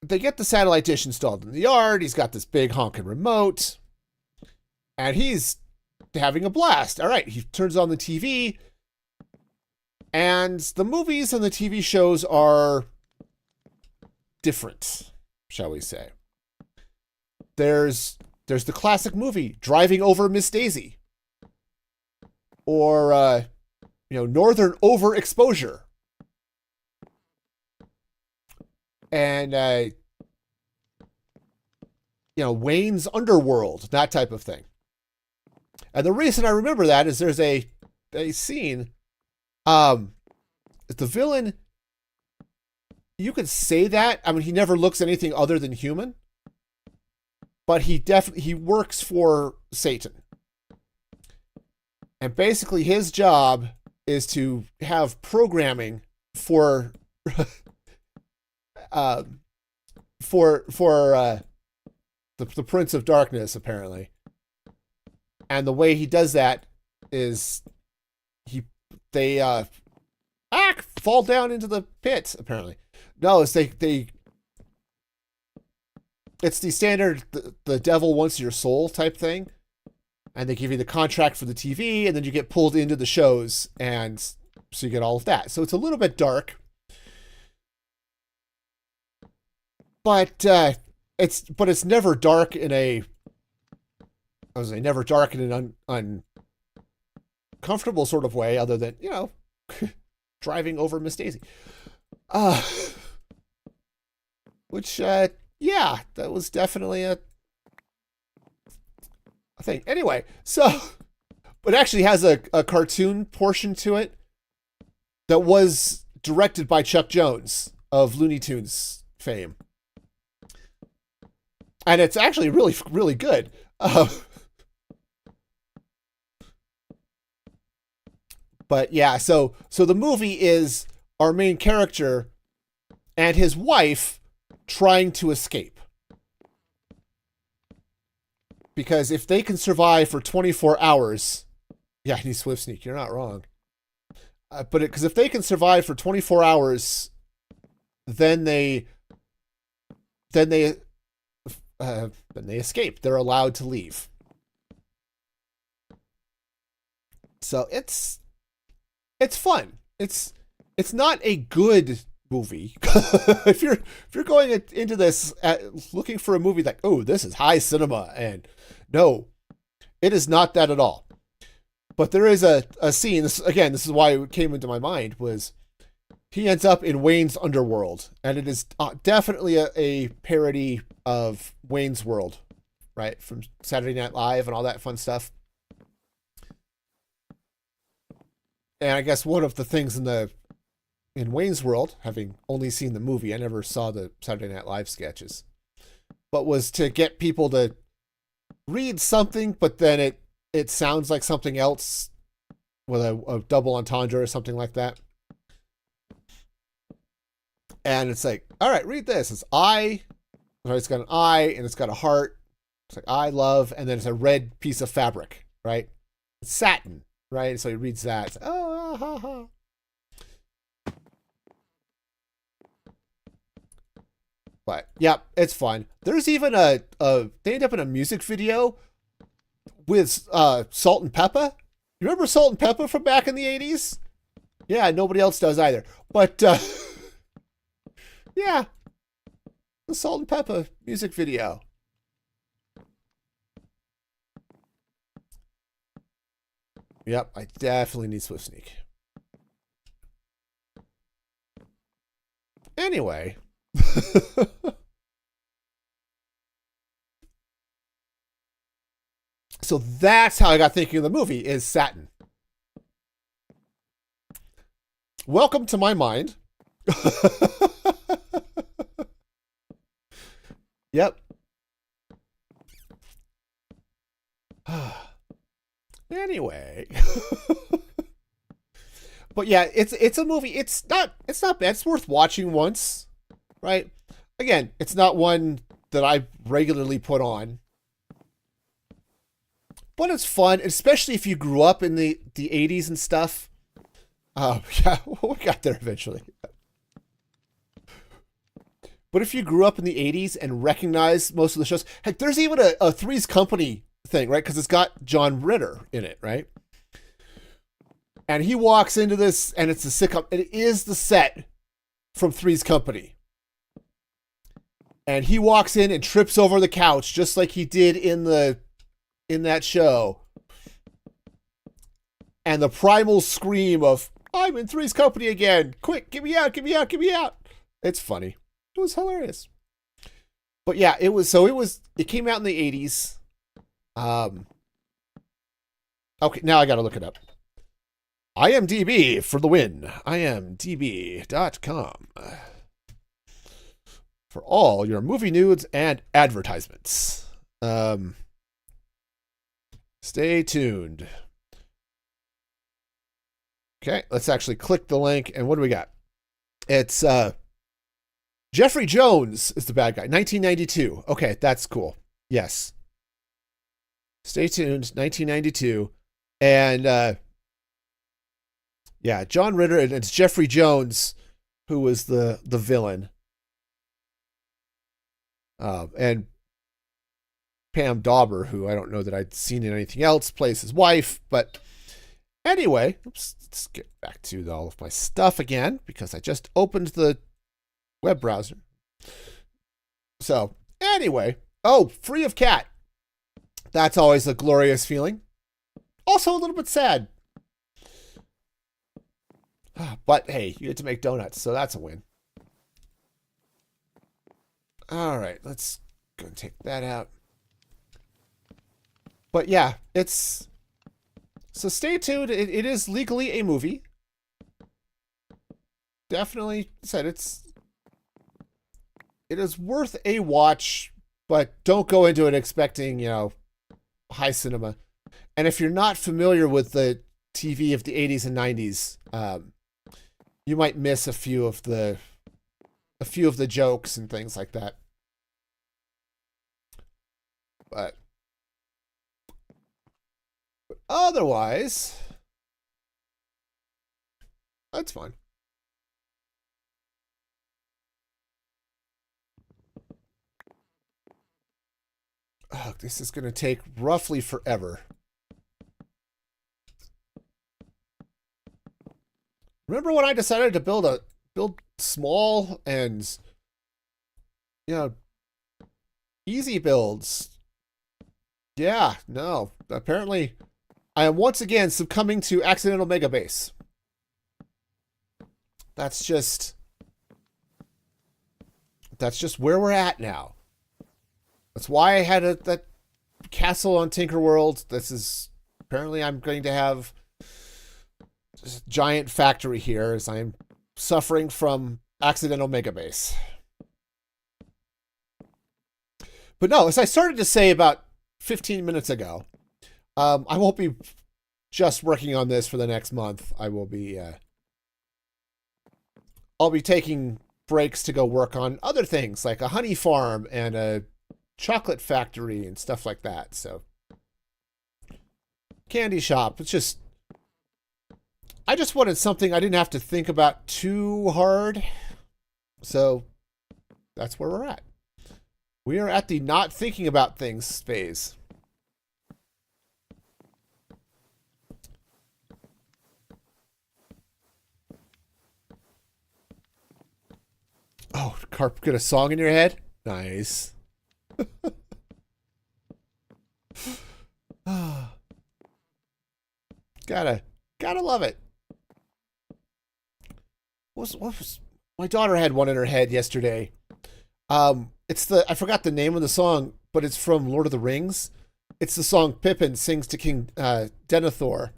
they get the satellite dish installed in the yard. He's got this big honking remote. And he's having a blast. All right, he turns on the TV. And the movies and the TV shows are different, shall we say. There's the classic movie, Driving Over Miss Daisy. Or, Northern Overexposure. And, Wayne's Underworld, that type of thing. And the reason I remember that is there's a scene, the villain, you could say that. I mean, he never looks anything other than human, but he works for Satan. And basically his job is to have programming for the Prince of Darkness, apparently. And the way he does that is they fall down into the pit, apparently. No, it's it's the standard the devil wants your soul type thing. And they give you the contract for the TV, and then you get pulled into the shows, and so you get all of that. So it's a little bit dark. But it's never dark in an uncomfortable sort of way, other than, driving over Miss Daisy. Which, that was definitely a thing. Anyway, so, but it actually has a cartoon portion to it that was directed by Chuck Jones of Looney Tunes fame. And it's actually really, really good. But yeah, so the movie is our main character and his wife trying to escape. Because if they can survive for 24 hours, yeah, I need Swift Sneak, you're not wrong. Because if they can survive for 24 hours, then they escape. They're allowed to leave. So it's fun. It's not a good movie. if you're going into this looking for a movie like, oh, this is high cinema, and no, it is not that at all. But there is a scene. This is why it came into my mind, was he ends up in Wayne's Underworld, and it is definitely a parody of Wayne's World, right, from Saturday Night Live and all that fun stuff. And I guess one of the things in Wayne's World, having only seen the movie, I never saw the Saturday Night Live sketches, but was to get people to read something, but then it sounds like something else with a double entendre or something like that. And it's like, all right, read this. It's got an I and it's got a heart. It's like I love, and then it's a red piece of fabric, right? It's satin, right? So he reads that. It's like, oh, ha, ha. But yeah, it's fun. There's even they end up in a music video with Salt and Pepper. You remember Salt and Pepper from back in the 80s? Yeah, nobody else does either. But yeah, the Salt and Pepper music video. Yep, I definitely need Swift Sneak. Anyway. So that's how I got thinking of the movie, is satin. Welcome to my mind. Yep. Anyway. But yeah, it's a movie. It's not bad. It's worth watching once, right? Again, it's not one that I regularly put on. But it's fun, especially if you grew up in the 80s and stuff. Yeah, we got there eventually. But if you grew up in the 80s and recognize most of the shows, heck, there's even a Three's Company thing, right? Because it's got John Ritter in it, right? And he walks into this, and it's a sitcom. It is the set from Three's Company. And he walks in and trips over the couch, just like he did in that show. And the primal scream of, I'm in Three's Company again. Quick, get me out, get me out, get me out. It's funny. It was hilarious. But yeah, it came out in the 80s. Okay, now I gotta look it up. IMDb for the win. IMDb.com. For all your movie nudes and advertisements. Stay tuned. Okay, let's actually click the link. And what do we got? It's Jeffrey Jones is the bad guy. 1992. Okay, that's cool. Yes. Stay tuned. 1992. And yeah, John Ritter, and it's Jeffrey Jones who was the villain. And Pam Dauber, who I don't know that I'd seen in anything else, plays his wife. But anyway, let's get back to all of my stuff again, because I just opened the web browser. So anyway, Free of Cat. That's always a glorious feeling. Also a little bit sad. But hey, you get to make donuts, so that's a win. All right, let's go and take that out. But yeah, so stay tuned. It is legally a movie. Definitely said it is worth a watch, but don't go into it expecting, high cinema. And if you're not familiar with the TV of the 80s and 90s, you might miss a few of the jokes and things like that. But otherwise, that's fun. Oh, this is going to take roughly forever. Remember when I decided to build small and, easy builds? Yeah, no. Apparently, I am once again succumbing to accidental mega base. that's just where we're at now. That's why I had that castle on Tinkerworld. This is apparently I'm going to have this giant factory here as I'm suffering from accidental mega base. But no, as I started to say about 15 minutes ago, I won't be just working on this for the next month. I'll be taking breaks to go work on other things like a honey farm and a chocolate factory and stuff like that. So candy shop. I just wanted something I didn't have to think about too hard. So that's where we're at. We are at the not thinking about things phase. Oh, Carp, get a song in your head? Nice. gotta love it. What was my daughter had one in her head yesterday. It's I forgot the name of the song, but it's from Lord of the Rings. It's the song Pippin sings to King Denethor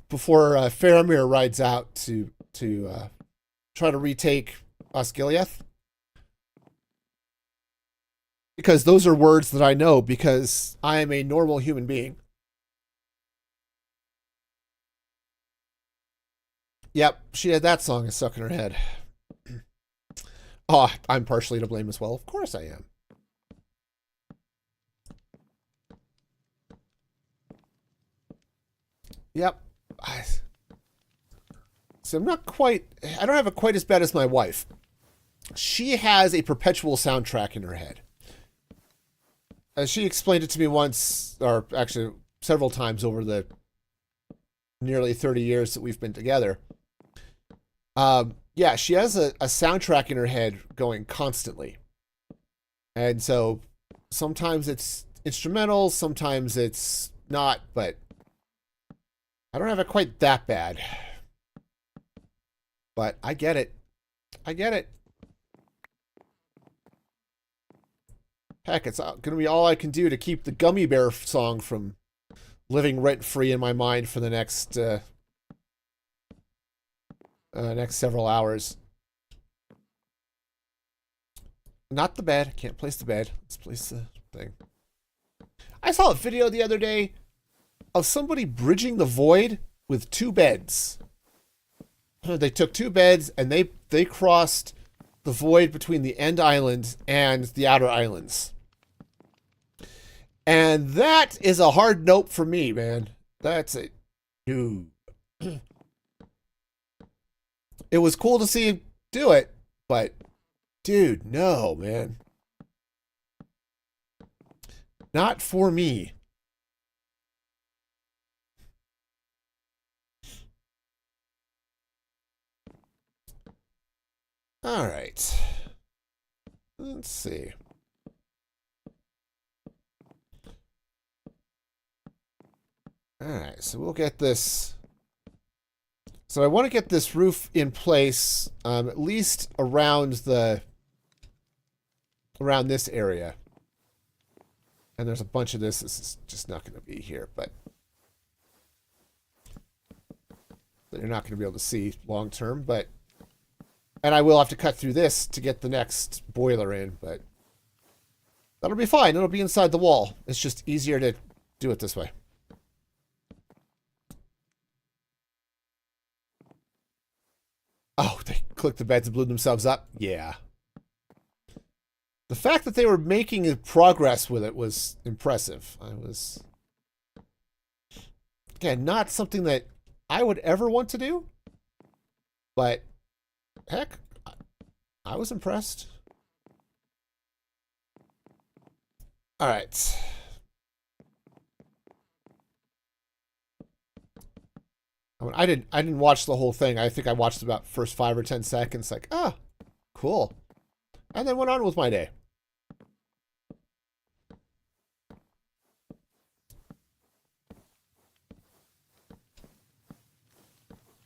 before Faramir rides out to try to retake Osgiliath. Because those are words that I know because I am a normal human being. Yep, she had that song stuck in her head. Oh, I'm partially to blame as well. Of course I am. Yep. So I don't have it quite as bad as my wife. She has a perpetual soundtrack in her head. As she explained it to me once, or actually several times over the nearly 30 years that we've been together. Yeah, she has a soundtrack in her head going constantly. And so sometimes it's instrumental, sometimes it's not, but I don't have it quite that bad. But I get it. I get it. Heck, it's going to be all I can do to keep the Gummy Bear song from living rent-free in my mind for the next several hours. Not the bed. Can't place the bed. Let's place the thing. I saw a video the other day of somebody bridging the void with 2 beds. They took 2 beds and they crossed the void between the end island and the outer islands. And that is a hard note for me, man. That's it. Dude. It was cool to see him do it, but dude, no, man. Not for me. All right. Let's see. All right, so we'll get this. So I want to get this roof in place, at least around this area. And there's a bunch of this. This is just not going to be here, but that you're not going to be able to see long term. But and I will have to cut through this to get the next boiler in, but that'll be fine. It'll be inside the wall. It's just easier to do it this way. Oh, they clicked the beds and blew themselves up? Yeah. The fact that they were making progress with it was impressive. Again, not something that I would ever want to do, but heck, I was impressed. All right. I didn't watch the whole thing. I think I watched about first 5 or 10 seconds. Like, cool, and then went on with my day.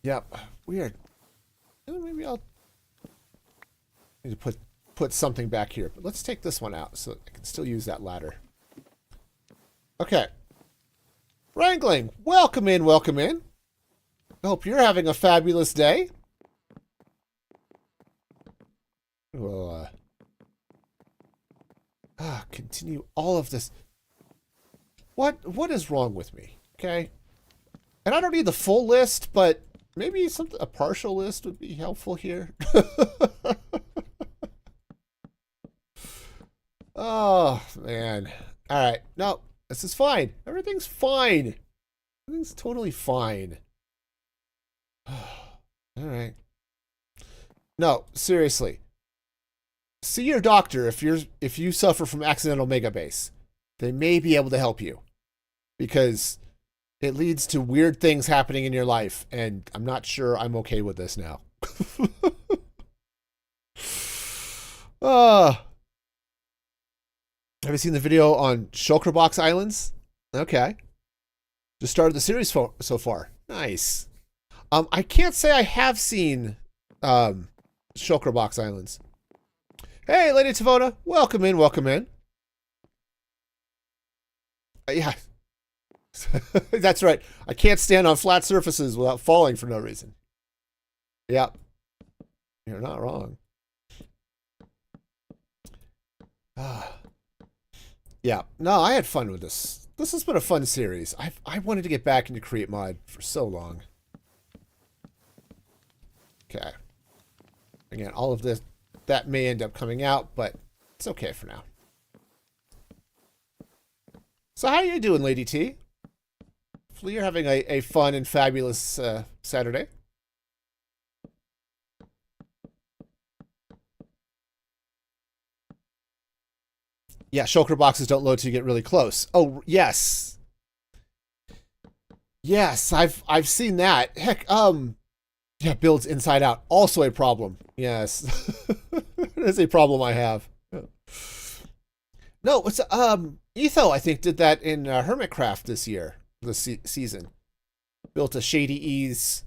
Yep, weird. Maybe I'll need to put something back here. But let's take this one out so I can still use that ladder. Okay. Wrangling, welcome in, welcome in. I hope you're having a fabulous day. We'll continue all of this. What is wrong with me? Okay. And I don't need the full list, but maybe a partial list would be helpful here. Oh, man. All right. No, this is fine. Everything's fine. Everything's totally fine. All right. No, seriously. See your doctor if you suffer from accidental megabase. They may be able to help you because it leads to weird things happening in your life, and I'm not sure I'm okay with this now. Have you seen the video on Shulker Box Islands? Okay. Just started the series so far. Nice. I can't say I have seen Shulker Box Islands. Hey, Lady Tavona. Welcome in, welcome in. Yeah. That's right. I can't stand on flat surfaces without falling for no reason. Yeah. You're not wrong. Yeah. No, I had fun with this. This has been a fun series. I wanted to get back into Create Mod for so long. Okay. Again, all of this, that may end up coming out, but it's okay for now. So how are you doing, Lady T? Hopefully you're having a fun and fabulous Saturday. Yeah, shulker boxes don't load till you get really close. Oh, yes. Yes, I've seen that. Heck, yeah, builds inside out. Also a problem. Yes. It is a problem I have. No, it's Etho, I think, did that in Hermitcraft this year, this season. Built a Shady Ease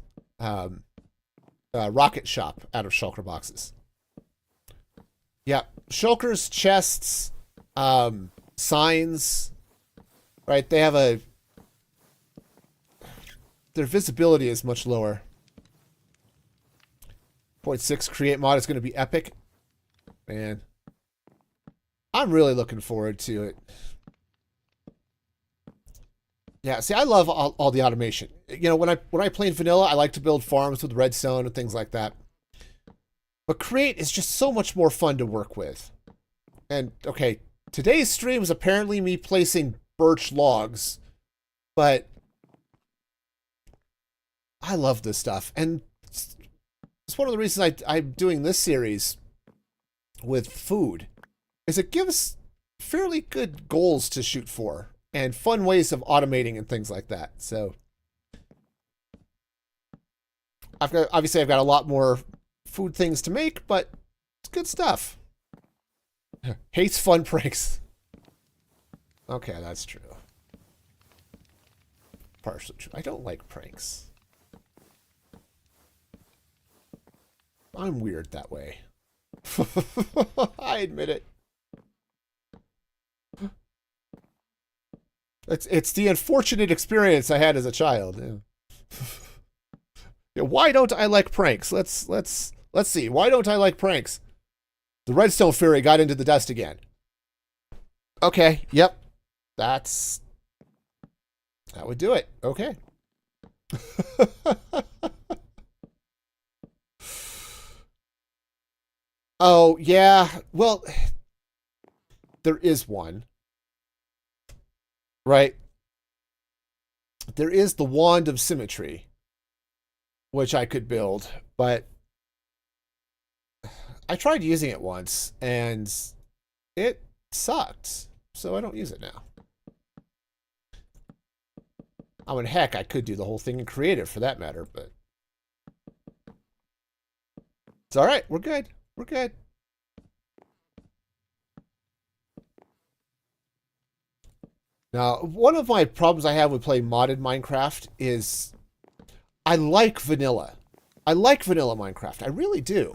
rocket shop out of shulker boxes. Yeah, shulkers, chests, signs, right? They have their visibility is much lower. 0.6 create mod is going to be epic. Man, I'm really looking forward to it. Yeah, see, I love all the automation. You know, when I play in vanilla, I like to build farms with redstone and things like that. But create is just so much more fun to work with. And okay, today's stream is apparently me placing birch logs, but I love this stuff. And it's one of the reasons I'm doing this series with food, is it gives fairly good goals to shoot for and fun ways of automating and things like that. So obviously I've got a lot more food things to make, but it's good stuff. Hates fun pranks. Okay, that's true. Partially true. I don't like pranks. I'm weird that way. I admit it. It's the unfortunate experience I had as a child. Yeah. Yeah, why don't I like pranks? Let's see. Why don't I like pranks? The redstone fairy got into the dust again. Okay, yep. That would do it. Okay. Oh, yeah. Well, there is one. Right? There is the Wand of Symmetry, which I could build, but I tried using it once, and it sucked, so I don't use it now. I mean, heck, I could do the whole thing in creative for that matter, but it's all right. We're good. We're good. Now, one of my problems I have with playing modded Minecraft is I like vanilla. I like vanilla Minecraft. I really do.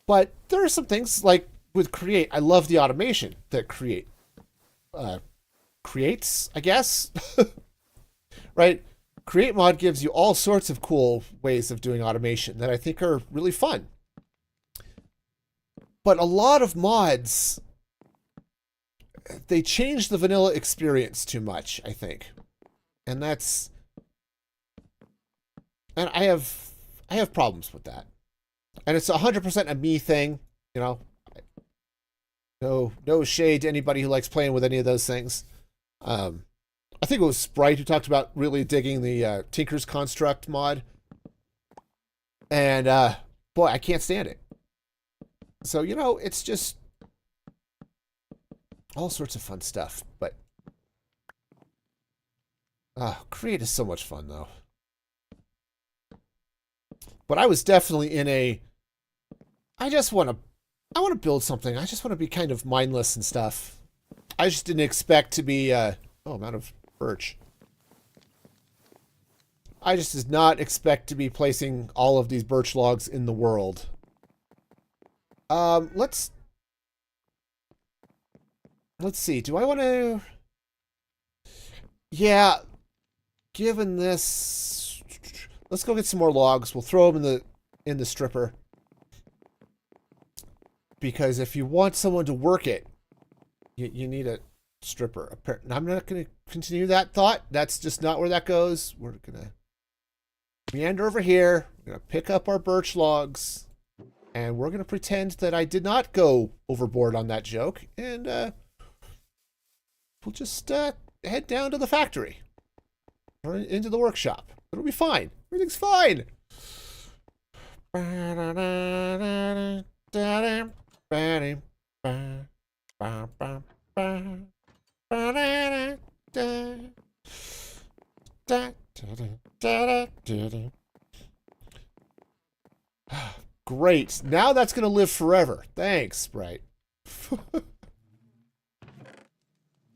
But there are some things like with Create. I love the automation that Create creates, I guess. Right? Create mod gives you all sorts of cool ways of doing automation that I think are really fun. But a lot of mods, they change the vanilla experience too much, I think. And that's... And I have problems with that. And it's 100% a me thing, you know. No shade to anybody who likes playing with any of those things. I think it was Sprite who talked about really digging the Tinker's Construct mod. And, boy, I can't stand it. So, you know, it's just all sorts of fun stuff. But, Create is so much fun, though. But I was definitely in a... I want to build something. I just want to be kind of mindless and stuff. I just didn't expect to be... oh, I'm out of birch. I just did not expect to be placing all of these birch logs in the world. Let's see. Do I want to... Yeah. Given this... Let's go get some more logs. We'll throw them in the stripper. Because if you want someone to work it, you need a stripper. I'm not going to continue that thought. That's just not where that goes. We're going to meander over here. We're going to pick up our birch logs. And we're going to pretend that I did not go overboard on that joke. And we'll just head down to the factory. Or into the workshop. It'll be fine. Everything's fine. Great. Now that's going to live forever. Thanks, Sprite.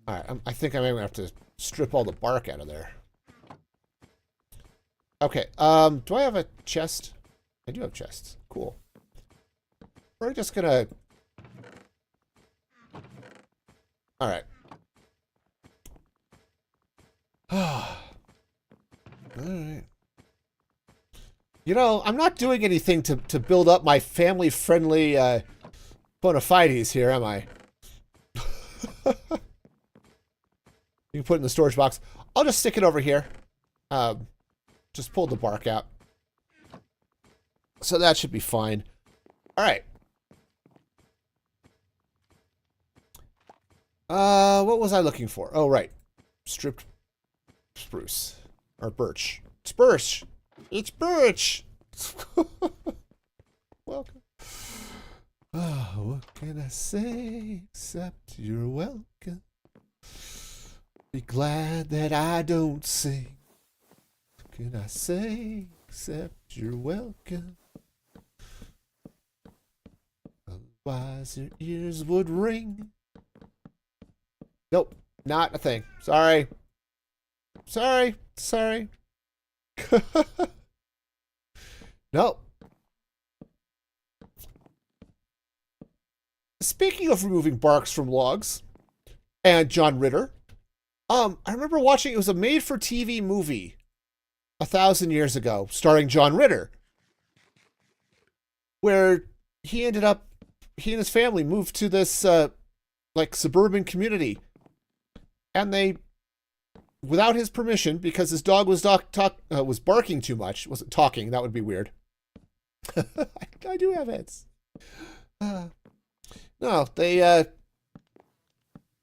Alright, I think I'm going to have to strip all the bark out of there. Okay, do I have a chest? I do have chests. Cool. We're just going to... Alright. Alright. You know, I'm not doing anything to build up my family-friendly bona fides here, am I? You can put it in the storage box. I'll just stick it over here. Just pull the bark out. So that should be fine. All right. What was I looking for? Oh, right. Stripped spruce. Or birch. It's birch. It's birch. Welcome. Oh, what can I say except you're welcome? Be glad that I don't sing. What can I say except you're welcome? Otherwise your ears would ring. Nope, not a thing. Sorry. Sorry. Nope. Speaking of removing barks from logs, and John Ritter, I remember watching, it was a made-for-TV movie 1,000 years ago, starring John Ritter, where he and his family moved to this, like, suburban community, and they, without his permission, because his dog was was barking too much, wasn't talking, that would be weird. I do have heads. No, they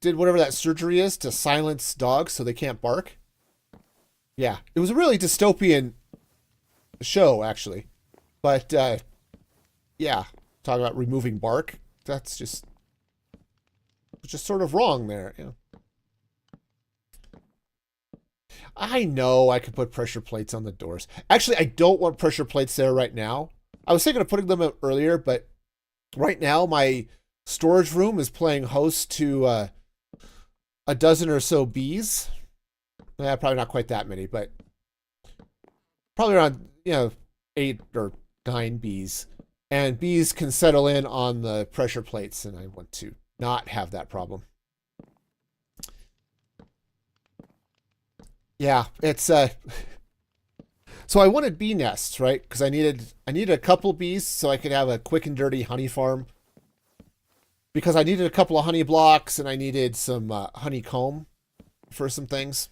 did whatever that surgery is to silence dogs so they can't bark. Yeah, it was a really dystopian show, actually. But, yeah, talking about removing bark, that's just sort of wrong there. You know. I know I could put pressure plates on the doors. Actually, I don't want pressure plates there right now. I was thinking of putting them up earlier, but right now my storage room is playing host to a dozen or so bees. Probably not quite that many, but probably around, 8 or 9 bees, and bees can settle in on the pressure plates, and I want to not have that problem. Yeah, it's so I wanted bee nests, right? Because I needed a couple bees so I could have a quick and dirty honey farm. Because I needed a couple of honey blocks and I needed some honeycomb for some things,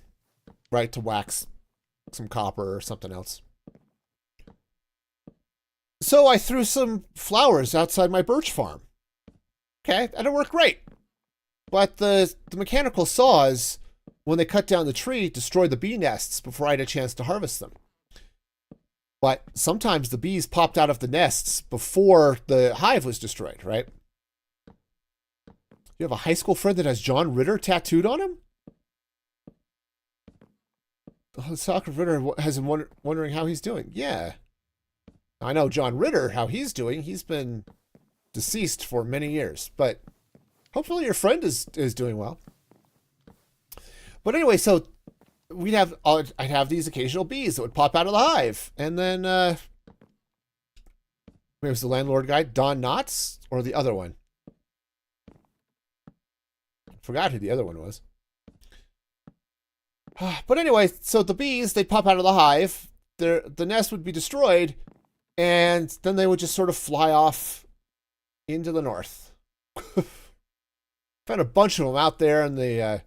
right? To wax some copper or something else. So I threw some flowers outside my birch farm. Okay, and it worked great. But the mechanical saws, when they cut down the tree, destroyed the bee nests before I had a chance to harvest them. But sometimes the bees popped out of the nests before the hive was destroyed, right? You have a high school friend that has John Ritter tattooed on him? Oh, Soccer Ritter has him wondering how he's doing. Yeah. I know John Ritter, how he's doing. He's been deceased for many years. But hopefully your friend is doing well. But anyway, so I'd have these occasional bees that would pop out of the hive. And then, it was the landlord guy, Don Knotts, or the other one? Forgot who the other one was. But anyway, so the bees, they'd pop out of the hive, the nest would be destroyed, and then they would just sort of fly off into the north. Found a bunch of them out there in the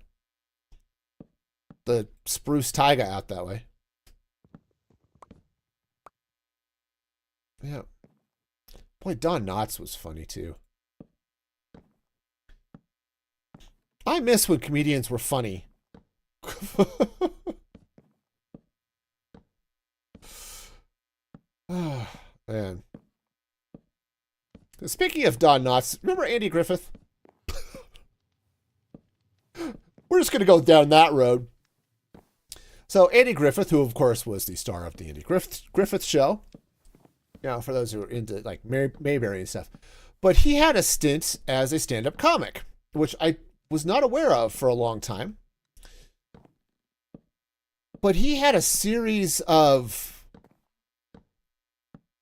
spruce taiga out that way. Yeah. Boy, Don Knotts was funny too. I miss when comedians were funny. Oh, man. Speaking of Don Knotts, remember Andy Griffith? We're just going to go down that road. So Andy Griffith, who of course was the star of the Andy Griffith Show, for those who are into like Mayberry and stuff, but he had a stint as a stand-up comic, which I was not aware of for a long time. But he had a series of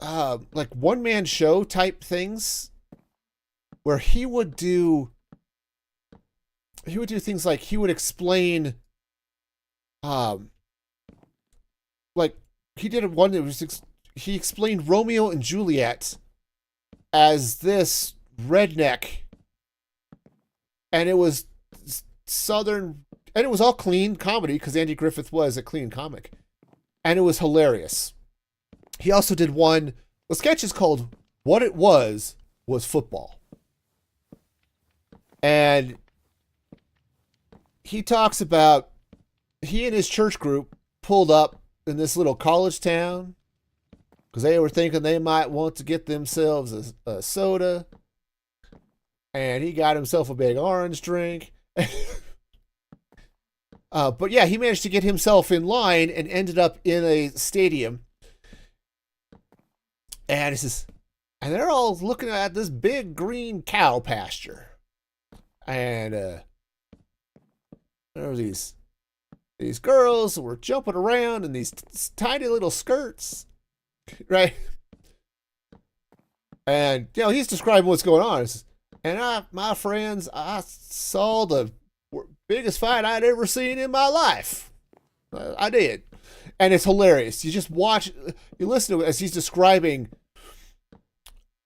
like one-man show type things where he would do things like he would explain like he did one that was he explained Romeo and Juliet as this redneck, and it was Southern, and it was all clean comedy because Andy Griffith was a clean comic, and it was hilarious. He also did one, the sketch is called What It Was Football. And he talks about he and his church group pulled up in this little college town because they were thinking they might want to get themselves a soda. And he got himself a big orange drink. But yeah, he managed to get himself in line and ended up in a stadium. And it's just, and they're all looking at this big green cow pasture. And there were these girls who were jumping around in these tiny little skirts, right? And he's describing what's going on. And my friends, I saw the biggest fight I'd ever seen in my life. I did. And it's hilarious. You just watch, you listen to it as he's describing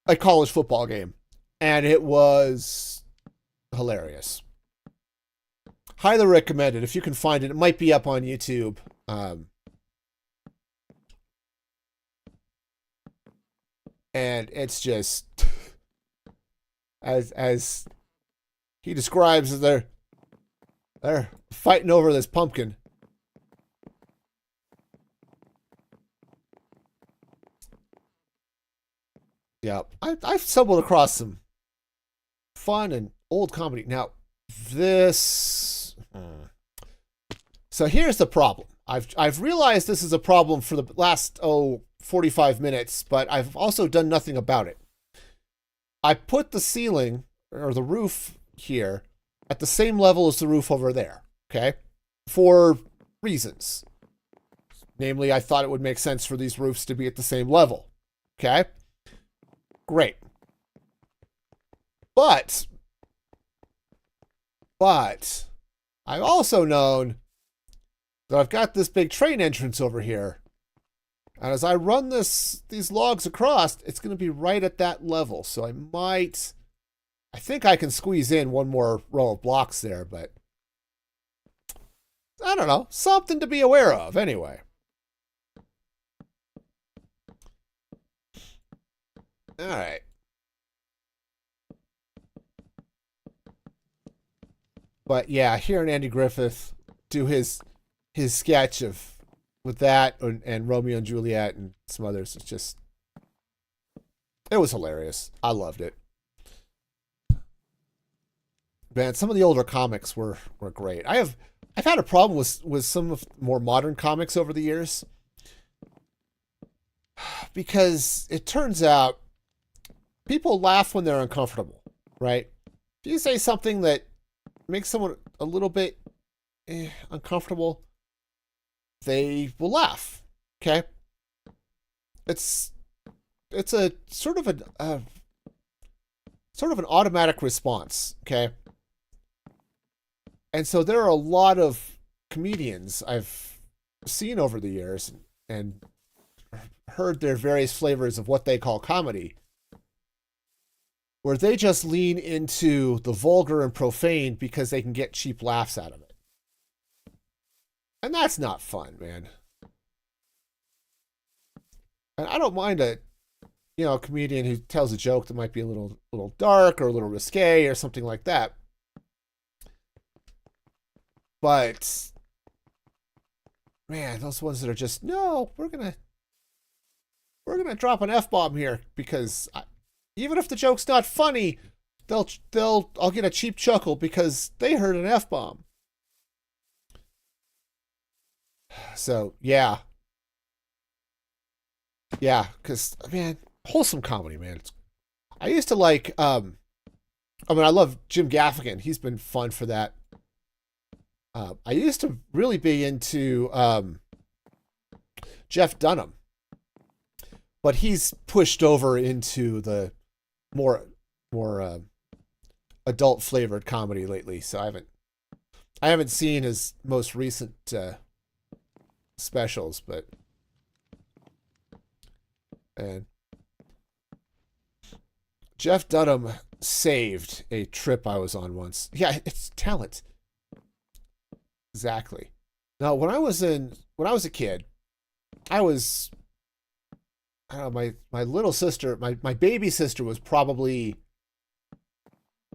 a college football game. And it was hilarious. Highly recommend it if you can find it. It might be up on YouTube. And it's just, as he describes, they're fighting over this pumpkin. Yeah, I've stumbled across some fun and old comedy. Now, so here's the problem. I've realized this is a problem for the last 45 minutes, but I've also done nothing about it. I put the ceiling or the roof here at the same level as the roof over there, okay? For reasons. Namely, I thought it would make sense for these roofs to be at the same level. Okay? Great. But I've also known that I've got this big train entrance over here. And as I run these logs across, it's going to be right at that level. So I think I can squeeze in one more row of blocks there, but I don't know. Something to be aware of anyway. All right. But yeah, hearing Andy Griffith do his sketch of with that and Romeo and Juliet and some others, it was hilarious. I loved it. Man, some of the older comics were great. I've had a problem with some of more modern comics over the years because it turns out people laugh when they're uncomfortable, right? If you say something that makes someone a little bit uncomfortable, they will laugh. Okay, it's a sort of an automatic response. Okay, and so there are a lot of comedians I've seen over the years and heard their various flavors of what they call comedy, where they just lean into the vulgar and profane because they can get cheap laughs out of it. And that's not fun, man. And I don't mind a comedian who tells a joke that might be a little dark or a little risque or something like that. But man, those ones that are just, no, we're gonna drop an F-bomb here because even if the joke's not funny, I'll get a cheap chuckle because they heard an F-bomb. So yeah, because man, wholesome comedy, man. I used to like. I love Jim Gaffigan. He's been fun for that. I used to really be into Jeff Dunham, but he's pushed over into the more adult flavored comedy lately. So I haven't seen his most recent specials, but and Jeff Dunham saved a trip I was on once. Yeah, it's talent. Exactly. Now, when I was a kid, I don't know, my little sister, my baby sister was probably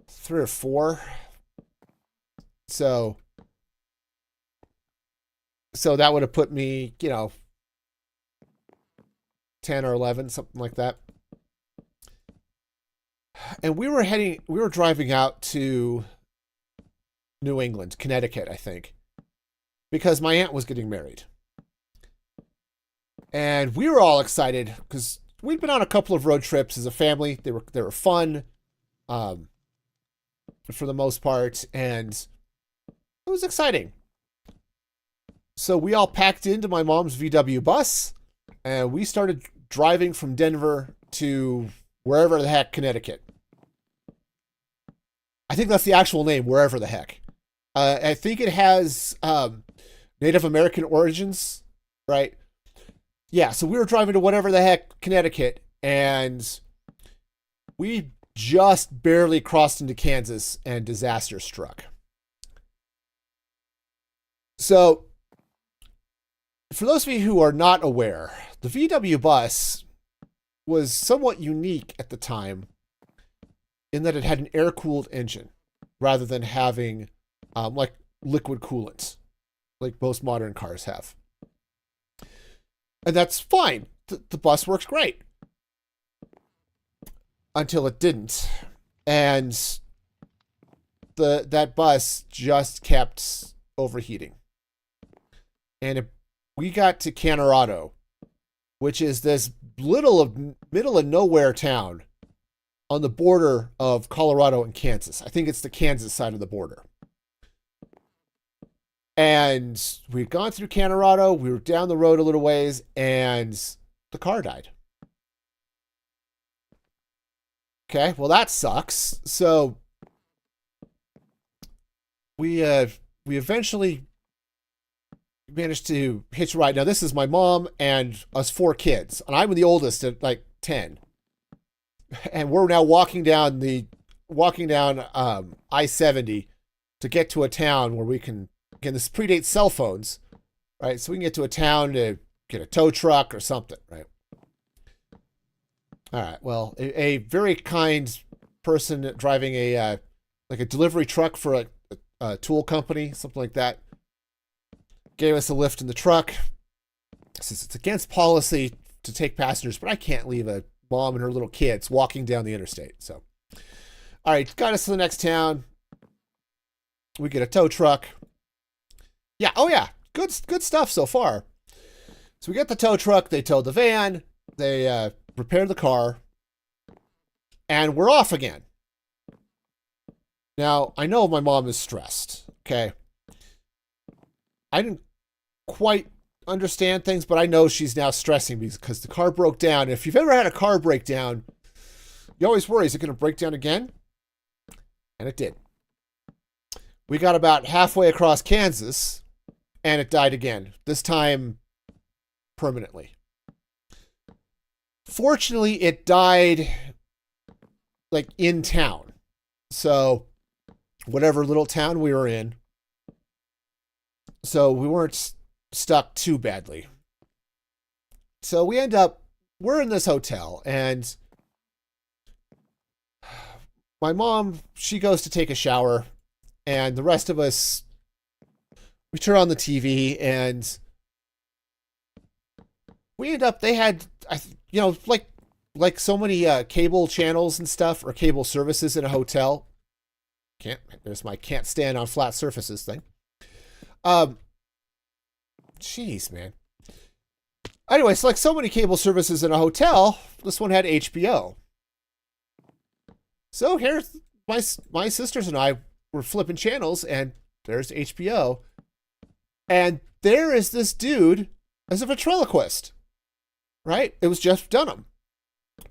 3 or 4. So that would have put me, 10 or 11, something like that. And we were driving out to New England, Connecticut, I think, because my aunt was getting married. And we were all excited because we'd been on a couple of road trips as a family. They were fun, for the most part, and it was exciting. So we all packed into my mom's VW bus, and we started driving from Denver to wherever the heck, Connecticut. I think that's the actual name, wherever the heck. I think it has Native American origins, right? Yeah, so we were driving to whatever the heck, Connecticut, and we just barely crossed into Kansas and disaster struck. So, for those of you who are not aware, the VW bus was somewhat unique at the time in that it had an air-cooled engine rather than having like liquid coolant, like most modern cars have. And that's fine. The bus works great. Until it didn't. And that bus just kept overheating. And we got to Colorado, which is this middle of nowhere town on the border of Colorado and Kansas. I think it's the Kansas side of the border. And we'd gone through Colorado. We were down the road a little ways, and the car died. Okay, well that sucks. So we eventually managed to hitch a ride. Now this is my mom and us 4 kids, and I'm the oldest at like 10. And we're now walking down I-70 to get to a town where we can. Again, this predates cell phones, right? So we can get to a town to get a tow truck or something, right? All right. Well, a very kind person driving a like a delivery truck for a tool company, something like that, gave us a lift in the truck. Says it's against policy to take passengers, but I can't leave a mom and her little kids walking down the interstate. So, all right, got us to the next town. We get a tow truck. Yeah, oh yeah, good stuff so far. So we get the tow truck, they towed the van, they repaired the car, and we're off again. Now, I know my mom is stressed, okay? I didn't quite understand things, but I know she's now stressing because the car broke down. If you've ever had a car break down, you always worry, is it going to break down again? And it did. We got about halfway across Kansas, and it died again, this time permanently. Fortunately, it died like in town. So whatever little town we were in. So we weren't stuck too badly. So we're in this hotel, and my mom, she goes to take a shower, and the rest of us, we turn on the TV, and we end up, they had, like so many cable channels and stuff, or cable services in a hotel. There's my can't stand on flat surfaces thing. Jeez, man. Anyway, it's like so many cable services in a hotel. This one had HBO. So here's my sisters and I were flipping channels, and there's HBO. And there is this dude as a ventriloquist, right? It was Jeff Dunham.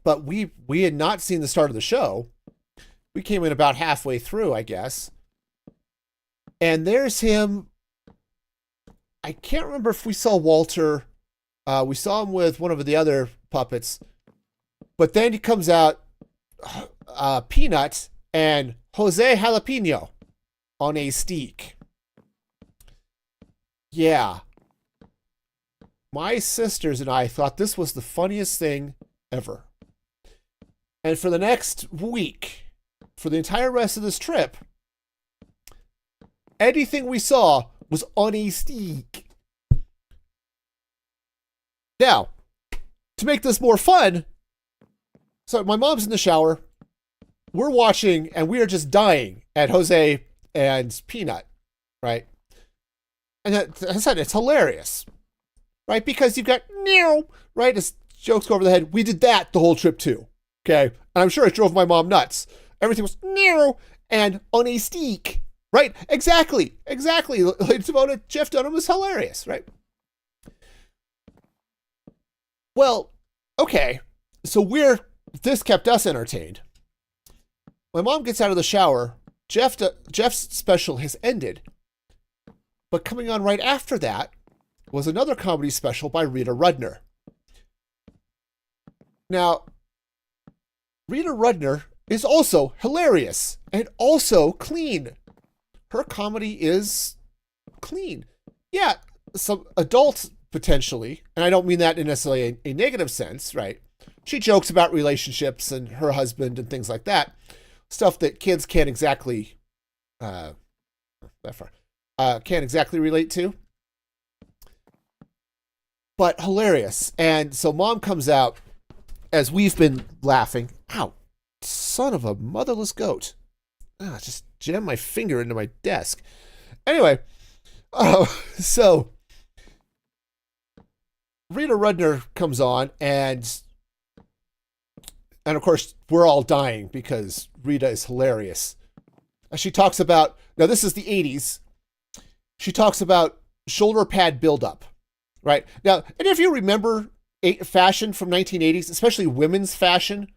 But we had not seen the start of the show. We came in about halfway through, I guess. And there's him. I can't remember if we saw Walter. We saw him with one of the other puppets. But then he comes out, Peanut and Jose Jalapeno on a steak. Yeah. My sisters and I thought this was the funniest thing ever. And for the next week, for the entire rest of this trip, anything we saw was on a steak. Now, to make this more fun, so my mom's in the shower, we're watching, and we are just dying at Jose and Peanut, right? And as I said, it's hilarious, right? Because you've got, right, as jokes go over the head. We did that the whole trip too, okay? And I'm sure it drove my mom nuts. Everything was, and on a steak, right? Exactly. It's about Jeff Dunham was hilarious, right? Well, okay, so this kept us entertained. My mom gets out of the shower. Jeff's special has ended. But coming on right after that was another comedy special by Rita Rudner. Now, Rita Rudner is also hilarious and also clean. Her comedy is clean. Yeah, some adult potentially, and I don't mean that in necessarily a negative sense, right? She jokes about relationships and her husband and things like that. Stuff that kids can't exactly relate to. But hilarious. And so mom comes out as we've been laughing. Ow, son of a motherless goat. Just jammed my finger into my desk. Anyway, so Rita Rudner comes on, and of course, we're all dying because Rita is hilarious. She talks about, now this is the 80s, she talks about shoulder pad buildup, right? Now, and if you remember fashion from 1980s, especially women's fashion,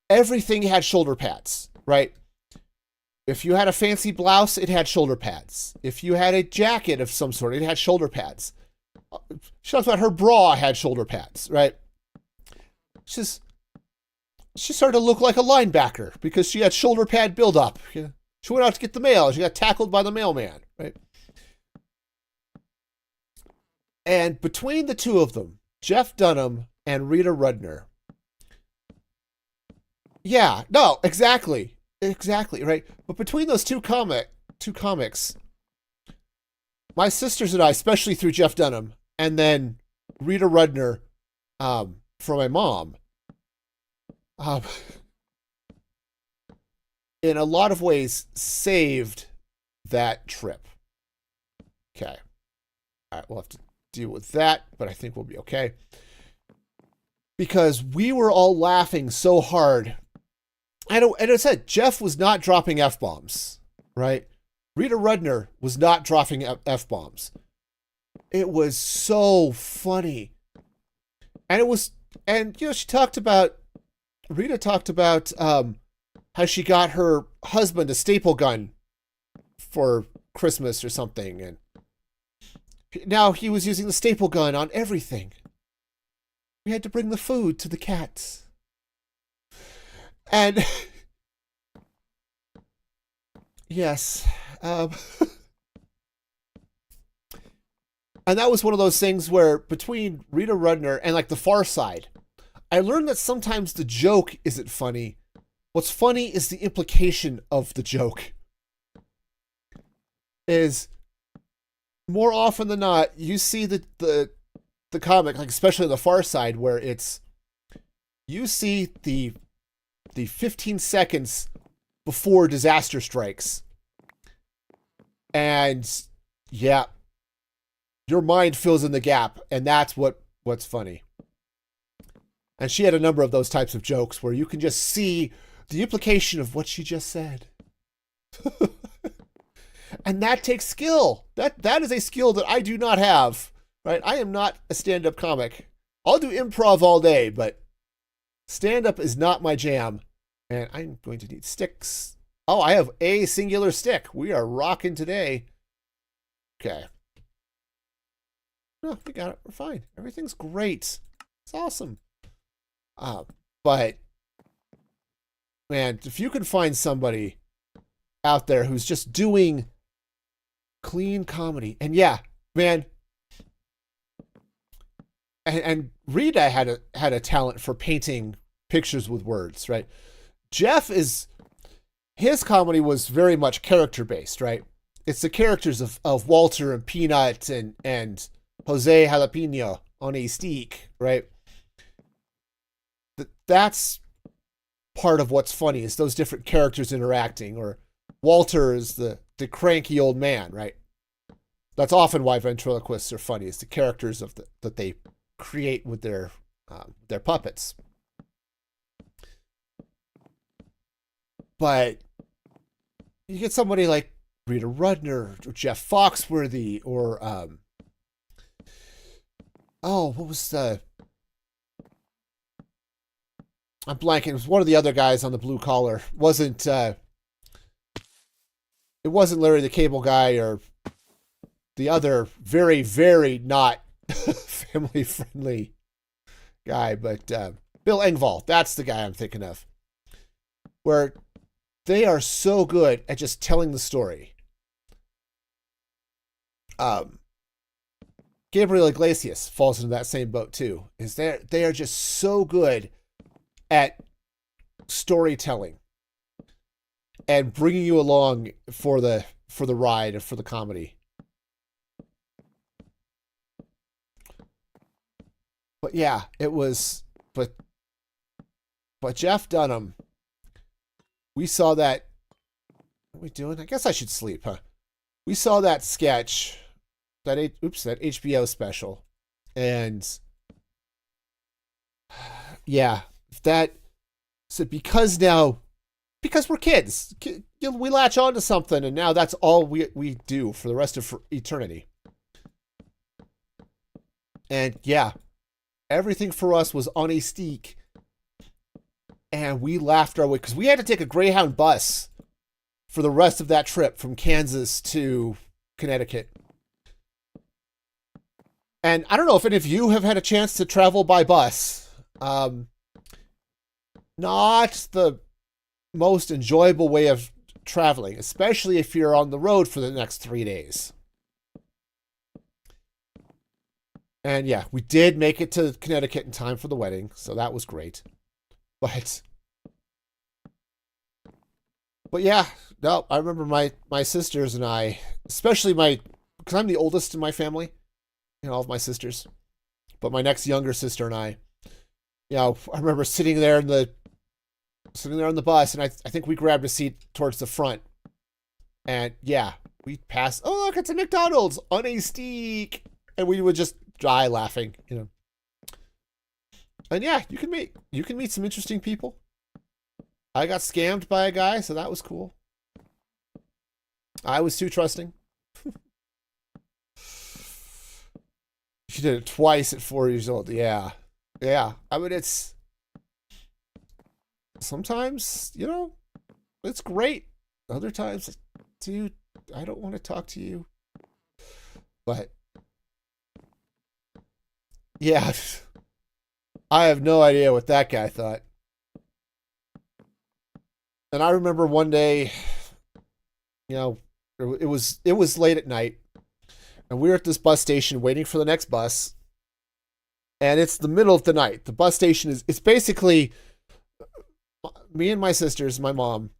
everything had shoulder pads, right? If you had a fancy blouse, it had shoulder pads. If you had a jacket of some sort, it had shoulder pads. She talks about her bra had shoulder pads, right? She started to look like a linebacker because she had shoulder pad buildup. She went out to get the mail. She got tackled by the mailman, right? And between the two of them, Jeff Dunham and Rita Rudner. Yeah, no, exactly, right. But between those two comics, my sisters and I, especially through Jeff Dunham, and then Rita Rudner, from my mom, in a lot of ways saved that trip. Okay. All right, we'll have to deal with that, but I think we'll be okay. Because we were all laughing so hard. And I said, Jeff was not dropping F-bombs, right? Rita Rudner was not dropping F-bombs. It was so funny. And Rita talked about how she got her husband a staple gun for Christmas or something. And now he was using the staple gun on everything. We had to bring the food to the cats. And yes. And that was one of those things where between Rita Rudner and like the Far Side, I learned that sometimes the joke isn't funny. What's funny is the implication of the joke. Is more often than not, you see the comic, like especially the Far Side, where you see the 15 seconds before disaster strikes. And yeah, your mind fills in the gap, and that's what's funny. And she had a number of those types of jokes where you can just see the implication of what she just said. And that takes skill. That is a skill that I do not have, right? I am not a stand-up comic. I'll do improv all day, but stand-up is not my jam. And I'm going to need sticks. Oh, I have a singular stick. We are rocking today. Okay. No, we got it. We're fine. Everything's great. It's awesome. But, man, if you can find somebody out there who's just doing clean comedy, and yeah, man, and Rita had a talent for painting pictures with words, right? His comedy was very much character based, right? It's the characters of Walter and Peanut and Jose Jalapeno on a stick, right? That's part of what's funny is those different characters interacting, or Walter is the cranky old man, right? That's often why ventriloquists are funny, is the characters that they create with their puppets. But you get somebody like Rita Rudner or Jeff Foxworthy or what was the? I'm blanking. It was one of the other guys on the Blue Collar. It wasn't Larry the Cable Guy or the other very, very not family friendly guy, but Bill Engvall. That's the guy I'm thinking of. Where they are so good at just telling the story. Gabriel Iglesias falls into that same boat too. They are just so good at storytelling and bringing you along for the ride and for the comedy. But yeah, it was. But Jeff Dunham. We saw that. What are we doing? I guess I should sleep, huh? We saw that sketch, that HBO special, and yeah, so because now because we're kids. We latch on to something, and now that's all we do for the rest of eternity. And yeah, everything for us was on a steak. And we laughed our way, because we had to take a Greyhound bus for the rest of that trip from Kansas to Connecticut. And I don't know if any of you have had a chance to travel by bus. Not the most enjoyable way of traveling, especially if you're on the road for the next 3 days. And yeah, we did make it to Connecticut in time for the wedding, so that was great. But yeah, no, I remember my sisters and I, especially because I'm the oldest in my family, all of my sisters, but my next younger sister and I, I remember sitting there on the bus, and I think we grabbed a seat towards the front, and yeah, we passed. Oh, look, it's a McDonald's on a steak, and we would just die laughing, And yeah, you can meet some interesting people. I got scammed by a guy, so that was cool. I was too trusting. She did it twice at 4 years old. Yeah. I mean, it's sometimes, it's great. Other times, dude, I don't want to talk to you. But yeah, I have no idea what that guy thought. And I remember one day, it was late at night, and we were at this bus station waiting for the next bus. And it's the middle of the night. The bus station it's basically me and my sisters, my mom,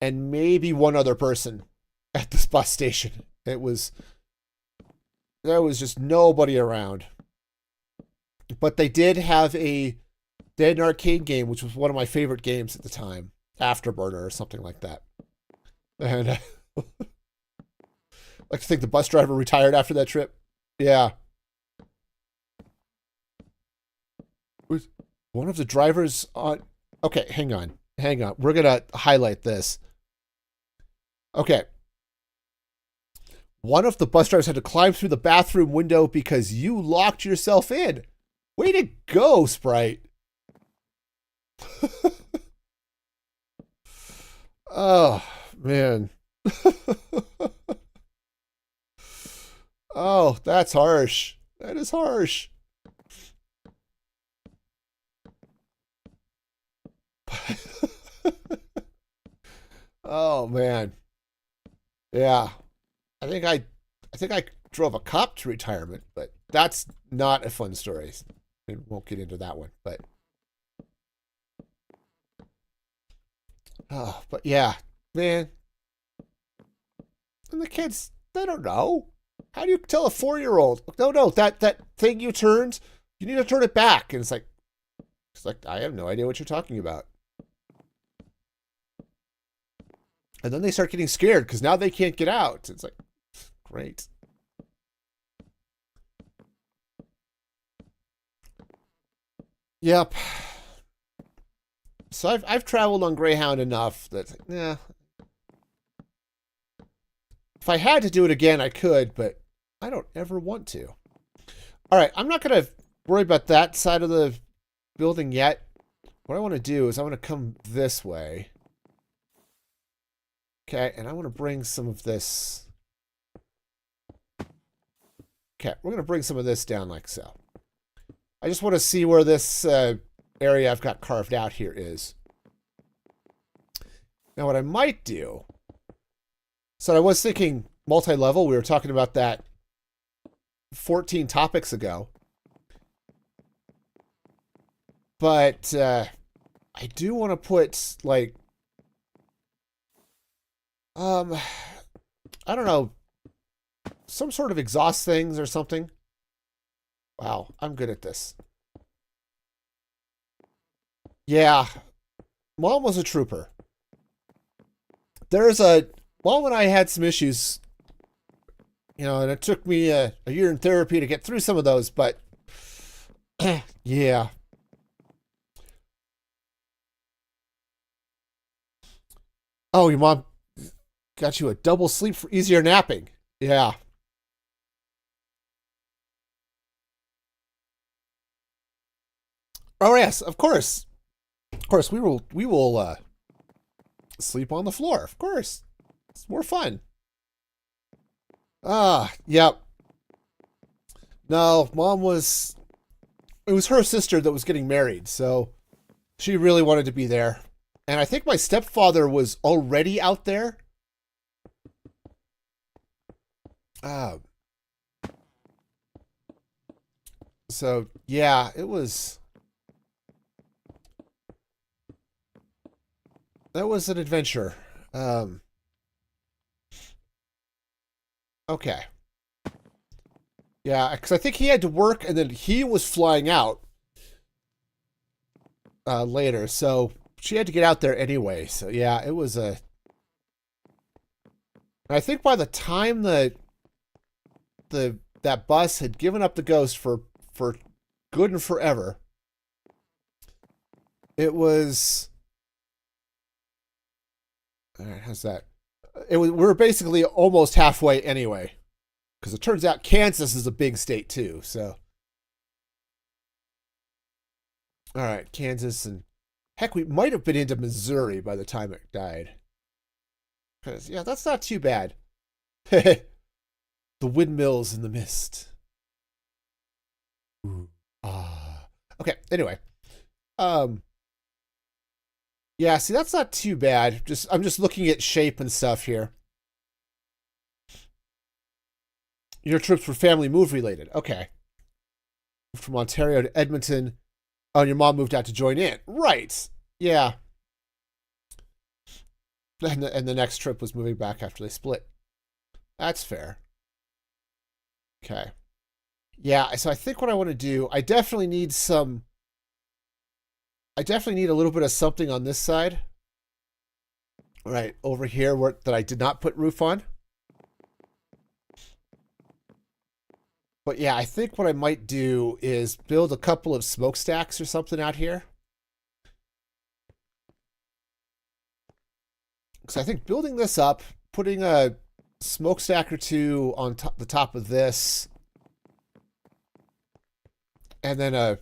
and maybe one other person at this bus station. There was just nobody around. But they did have an arcade game, which was one of my favorite games at the time, Afterburner or something like that. And I like to think the bus driver retired after that trip. Yeah. One of the drivers on... Okay, hang on. We're going to highlight this. Okay. One of the bus drivers had to climb through the bathroom window because you locked yourself in. Way to go, Sprite. Oh, man. Oh, that's harsh. That is harsh. Oh, man. Yeah. I think I drove a cop to retirement, but that's not a fun story. We won't get into that one, but but yeah, man. And the kids, they don't know. How do you tell a 4-year-old? No, that thing you turned, you need to turn it back. And it's like I have no idea what you're talking about. And then they start getting scared because now they can't get out. It's like, great. Yep. So I've traveled on Greyhound enough that, yeah. If I had to do it again, I could, but I don't ever want to. All right, I'm not going to worry about that side of the building yet. What I want to do is I want to come this way. Okay, and I want to bring some of this. Okay, we're going to bring some of this down like so. I just want to see where this area I've got carved out here is. Now, what I might do... So I was thinking multi-level. We were talking about that 14 topics ago. But I do want to put, like... I don't know, some sort of exhaust things or something. Wow, I'm good at this. Yeah, Mom was a trooper. Mom and I had some issues, and it took me a year in therapy to get through some of those, but yeah. Oh, your mom got you a double sleep for easier napping. Yeah. Oh yes, of course. Of course, we will sleep on the floor. Of course. It's more fun. Yep. No, mom was it was her sister that was getting married, so she really wanted to be there. And I think my stepfather was already out there. Uh, so yeah, it was that was an adventure. Um, okay. Yeah, because I think he had to work and then he was flying out later, so she had to get out there anyway. So yeah, it was a. I think by the time the that bus had given up the ghost for good and forever, it was. All right, how's that? It was. We were basically almost halfway anyway, because it turns out Kansas is a big state too. So, all right, Kansas and heck, we might have been into Missouri by the time it died. Because yeah, that's not too bad. The windmills in the mist. Ooh. Ah. Okay. Anyway, um, yeah. See, that's not too bad. Just I'm just looking at shape and stuff here. Your trips were family move related. Okay. From Ontario to Edmonton. Oh, and your mom moved out to join in. Right. Yeah. And the next trip was moving back after they split. That's fair. Okay. Yeah, so I think what I want to do, I definitely need a little bit of something on this side. Right, over here where that I did not put roof on. But yeah, I think what I might do is build a couple of smokestacks or something out here. Because I think building this up, putting a smokestack or two on the top of this, and then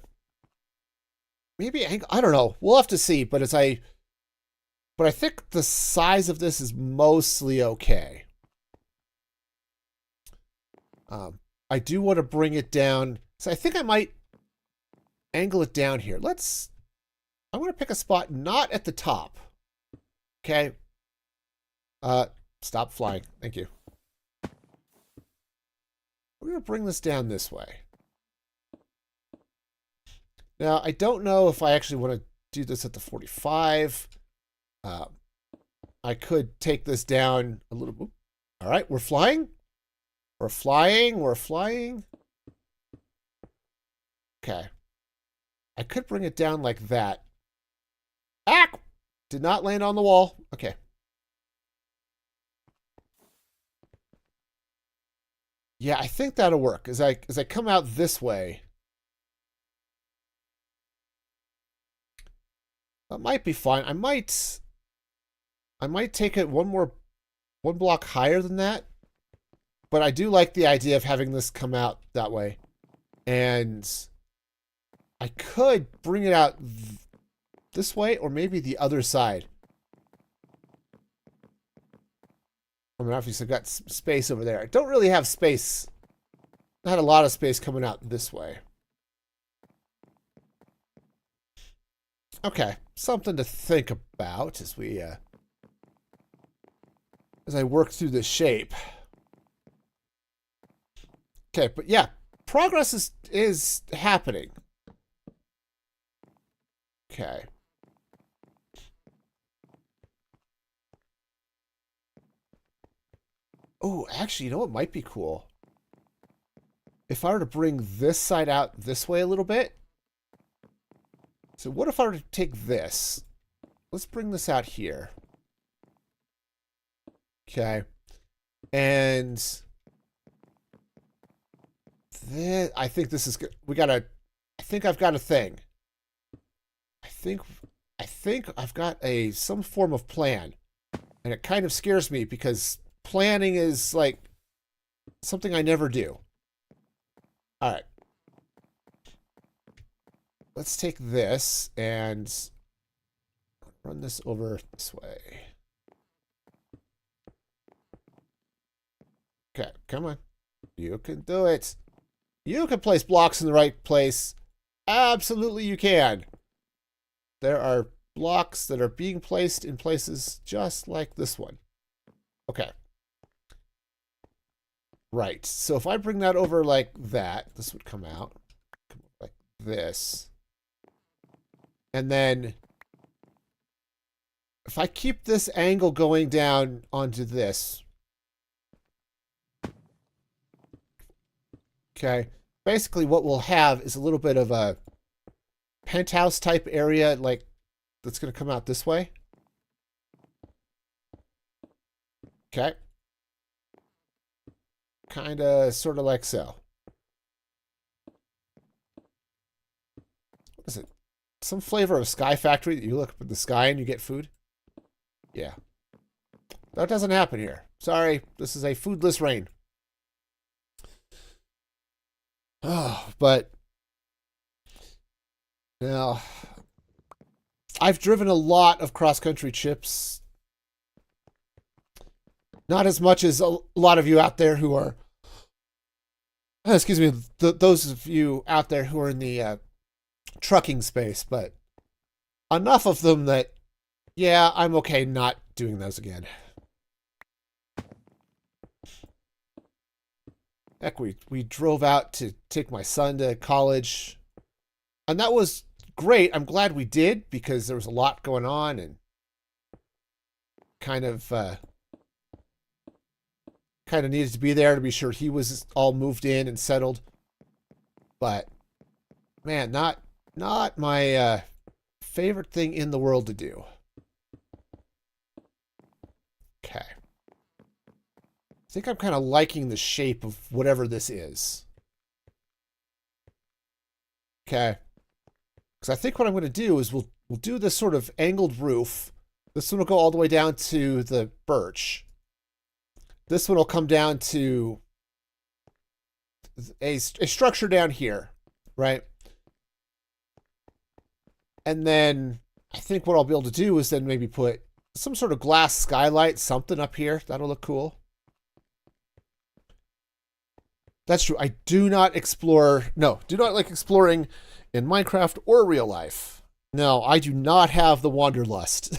maybe I don't know. We'll have to see. But I think the size of this is mostly okay. I do want to bring it down. So I think I might angle it down here. I want to pick a spot not at the top. Okay. Stop flying. Thank you. We're going to bring this down this way. Now, I don't know if I actually want to do this at the 45. I could take this down a little bit. All right, we're flying. We're flying. We're flying. Okay. I could bring it down like that. Ah! Did not land on the wall. Okay. Yeah, I think that'll work. As I come out this way, that might be fine. I might take it one block higher than that. But I do like the idea of having this come out that way. And I could bring it out this way or maybe the other side. I mean, obviously I've got space over there. I don't really have space. Not a lot of space coming out this way. Okay, something to think about as I work through the shape. Okay, but yeah, progress is happening. Okay. Oh, actually, you know what might be cool? If I were to bring this side out this way a little bit. So what if I were to take this? Let's bring this out here. Okay. And then I think this is good. I think I've got a thing. I think I've got some form of plan. And it kind of scares me because planning is like something I never do. All right. Let's take this and run this over this way. Okay, come on. You can do it. You can place blocks in the right place. Absolutely you can. There are blocks that are being placed in places just like this one. Okay. Right. So if I bring that over like that, this would come out. Like this. And then if I keep this angle going down onto this. Okay. Basically what we'll have is a little bit of a penthouse type area, like that's going to come out this way. Okay. Kind of, sort of like so. What is it? Some flavor of Sky Factory that you look up at the sky and you get food? Yeah. That doesn't happen here. Sorry, this is a foodless rain. Oh, but now I've driven a lot of cross-country trips. Not as much as a lot of you out there who are, excuse me, those of you out there who are in the trucking space, but enough of them that, yeah, I'm okay not doing those again. Heck, we drove out to take my son to college, and that was great. I'm glad we did because there was a lot going on and kind of needed to be there to be sure he was all moved in and settled. But man, not my favorite thing in the world to do. Okay. I think I'm kind of liking the shape of whatever this is. Okay. Because I think what I'm going to do is we'll do this sort of angled roof. This one will go all the way down to the birch. This one will come down to a structure down here, right? And then I think what I'll be able to do is then maybe put some sort of glass skylight, something up here. That'll look cool. That's true. I do not like exploring in Minecraft or real life. No, I do not have the wanderlust.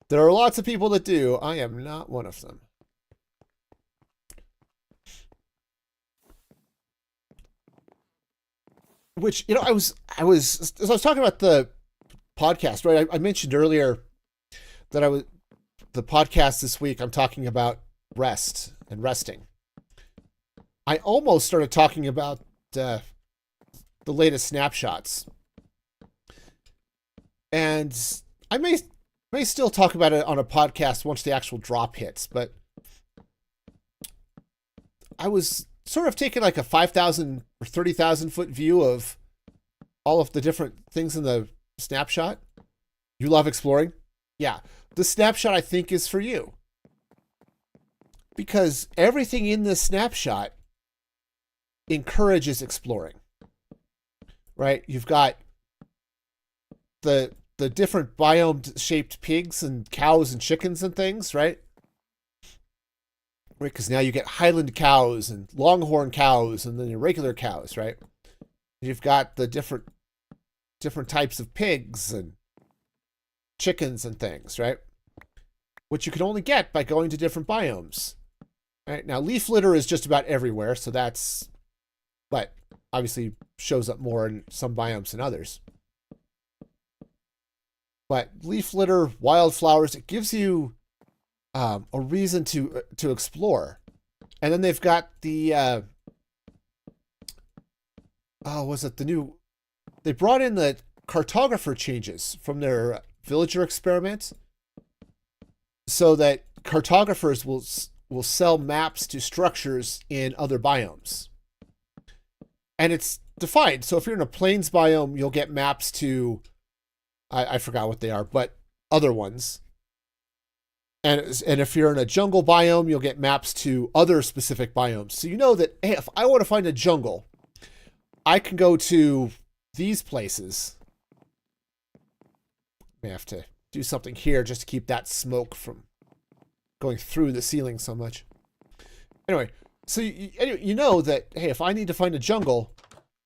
There are lots of people that do. I am not one of them. Which, you know, as I was talking about the podcast, right? I mentioned earlier that the podcast this week, I'm talking about rest and resting. I almost started talking about the latest snapshots. And I may still talk about it on a podcast once the actual drop hits, but I was sort of taking like a 5,000 or 30,000 foot view of all of the different things in the snapshot. You love exploring? Yeah. The snapshot, I think, is for you. Because everything in this snapshot encourages exploring. Right? You've got the different biome-shaped pigs and cows and chickens and things, right? Right, because now you get Highland cows and Longhorn cows and then your regular cows, right? You've got the different types of pigs and chickens and things, right? Which you can only get by going to different biomes. Right? Now, leaf litter is just about everywhere, so but obviously shows up more in some biomes than others. But leaf litter, wildflowers, it gives you a reason to explore. And then they've got the they brought in the cartographer changes from their villager experiment so that cartographers will sell maps to structures in other biomes. And it's defined. So if you're in a plains biome, you'll get maps to I forgot what they are, but other ones. And if you're in a jungle biome, you'll get maps to other specific biomes. So you know that, hey, if I want to find a jungle, I can go to these places. I have to do something here just to keep that smoke from going through the ceiling so much. Anyway, so you know that, hey, if I need to find a jungle,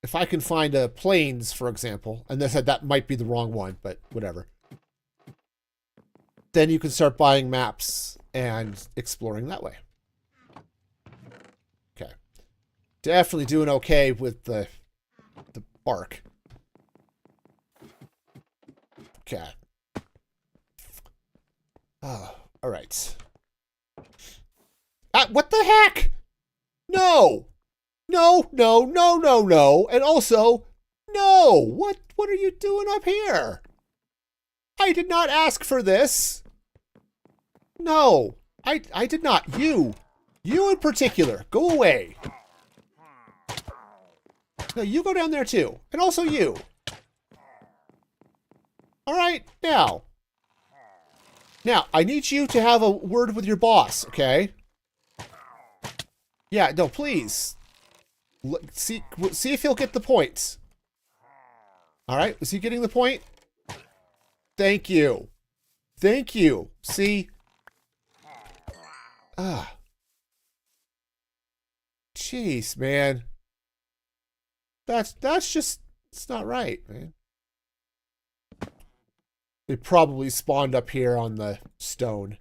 if I can find a plains, for example, and they said that might be the wrong one, but whatever. Then you can start buying maps and exploring that way. Okay. Definitely doing okay with the bark. Okay. Oh, all right. What the heck? No. No, no, no, no, no. And also, no. What are you doing up here? I did not ask for this. No, I did not. You in particular, go away. No, you go down there too. And also you. All right, now, I need you to have a word with your boss, okay? Yeah, no, please. See if he'll get the points. All right, is he getting the point? Thank you. Thank you. See? Jeez, man. That's just, it's not right, man. They probably spawned up here on the stone.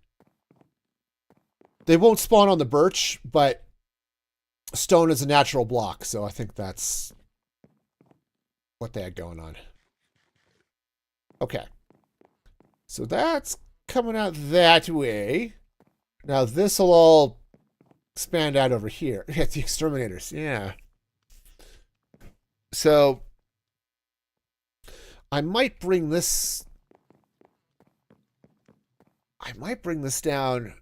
They won't spawn on the birch, but stone is a natural block, so I think that's what they had going on. Okay. So that's coming out that way. Now this will all expand out over here. Yeah, the exterminators. Yeah. So I might bring this down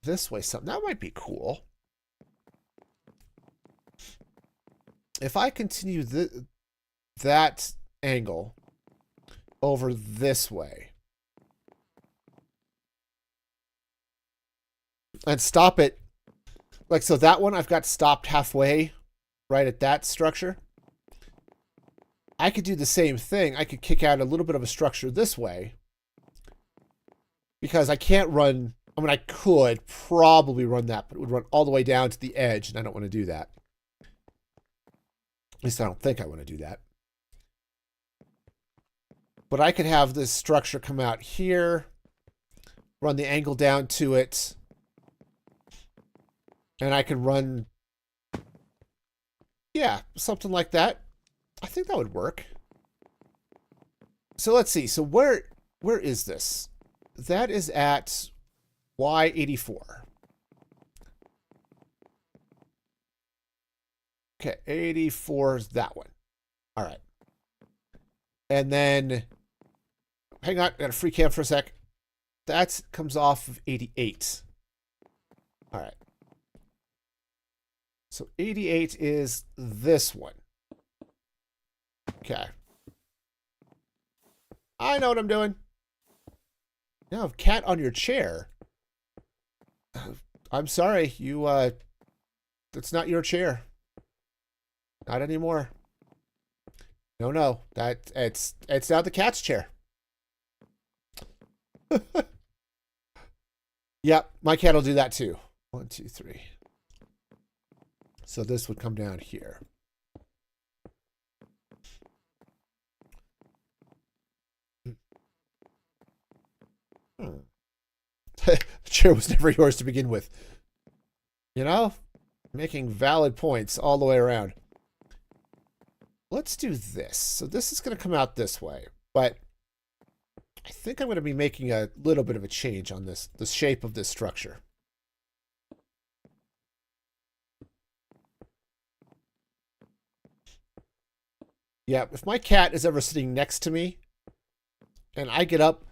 this way. Something that might be cool. If I continue that angle over this way and stop it, like, so that one I've got stopped halfway right at that structure. I could do the same thing. I could kick out a little bit of a structure this way because I can't run. I mean, I could probably run that, but it would run all the way down to the edge, and I don't want to do that. At least I don't think I want to do that. But I could have this structure come out here, run the angle down to it, and I could run, yeah, something like that. I think that would work. So let's see. So where is this? That is at Y84. Okay, 84 is that one. All right. And then, hang on, I got a free cam for a sec. That comes off of 88. All right. So 88 is this one. Okay. I know what I'm doing. Now, cat on your chair. I'm sorry, you, that's not your chair. Not anymore. No, it's now the cat's chair. Yep, my cat will do that too. 1, 2, 3. So this would come down here. The chair was never yours to begin with. You know, making valid points all the way around. Let's do this. So this is going to come out this way, but I think I'm going to be making a little bit of a change on this, the shape of this structure. Yeah, if my cat is ever sitting next to me and I get up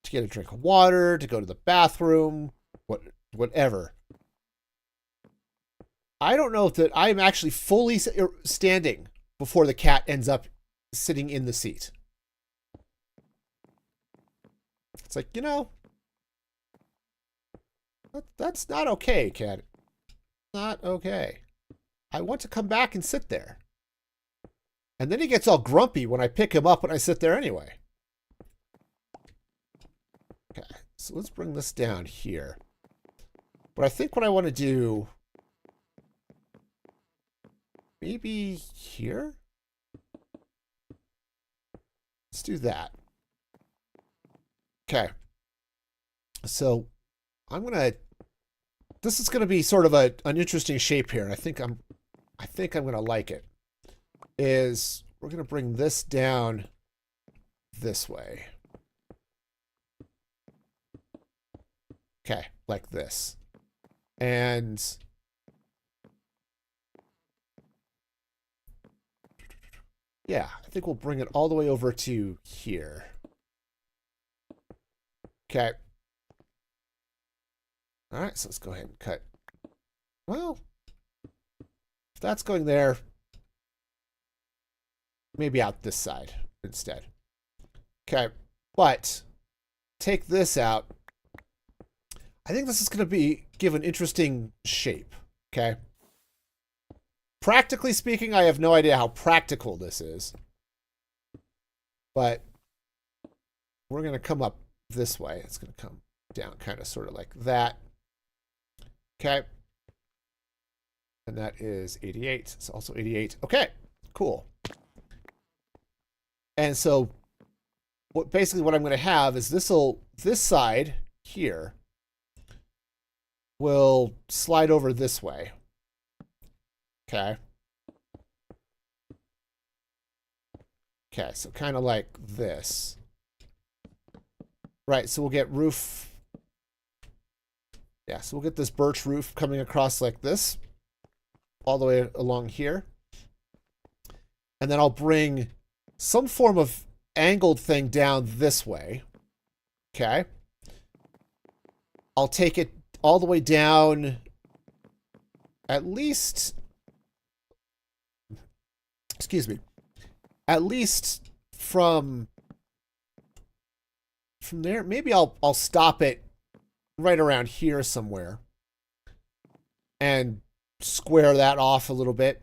to get a drink of water, to go to the bathroom, whatever, I don't know that I'm actually fully standing before the cat ends up sitting in the seat. It's like, you know, That's not okay, cat. Not okay. I want to come back and sit there. And then he gets all grumpy when I pick him up and I sit there anyway. Okay, so let's bring this down here. But I think what I want to do... maybe here? Let's do that. Okay. So I'm gonna... this is gonna be sort of an interesting shape here, and I think I'm gonna like it. Is we're gonna bring this down this way. Okay, like this. And yeah, I think we'll bring it all the way over to here. Okay. All right, so let's go ahead and cut. Well, if that's going there, maybe out this side instead. Okay, but take this out. I think this is going to give an interesting shape, okay? Practically speaking, I have no idea how practical this is. But we're going to come up this way. It's going to come down kind of sort of like that. Okay. And that is 88. It's also 88. Okay, cool. And so basically what I'm going to have is this side here will slide over this way. Okay. Okay, so kind of like this. Right, so we'll get roof. Yeah, so we'll get this birch roof coming across like this, all the way along here. And then I'll bring some form of angled thing down this way. Okay. I'll take it all the way down at least, excuse me, at least from there. Maybe I'll stop it right around here somewhere and square that off a little bit.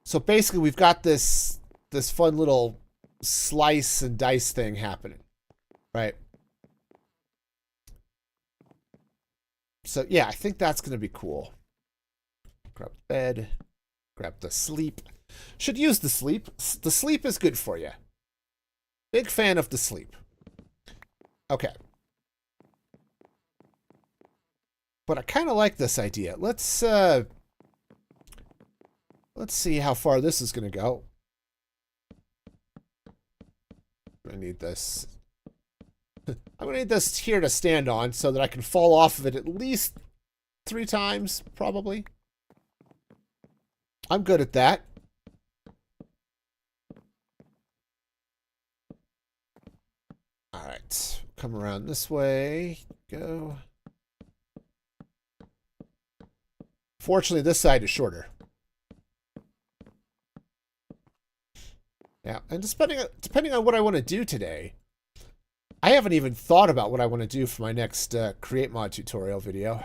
So basically we've got this fun little slice and dice thing happening, right? So yeah, I think that's going to be cool. Grab the bed, grab the sleep. Should use the sleep. The sleep is good for you. Big fan of the sleep. Okay. But I kind of like this idea. Let's see how far this is going to go. I need this. I'm going to need this here to stand on so that I can fall off of it at least 3 times, probably. I'm good at that. All right. Come around this way. Go. Fortunately, this side is shorter. Yeah, and depending on what I want to do today, I haven't even thought about what I want to do for my next Create Mod tutorial video.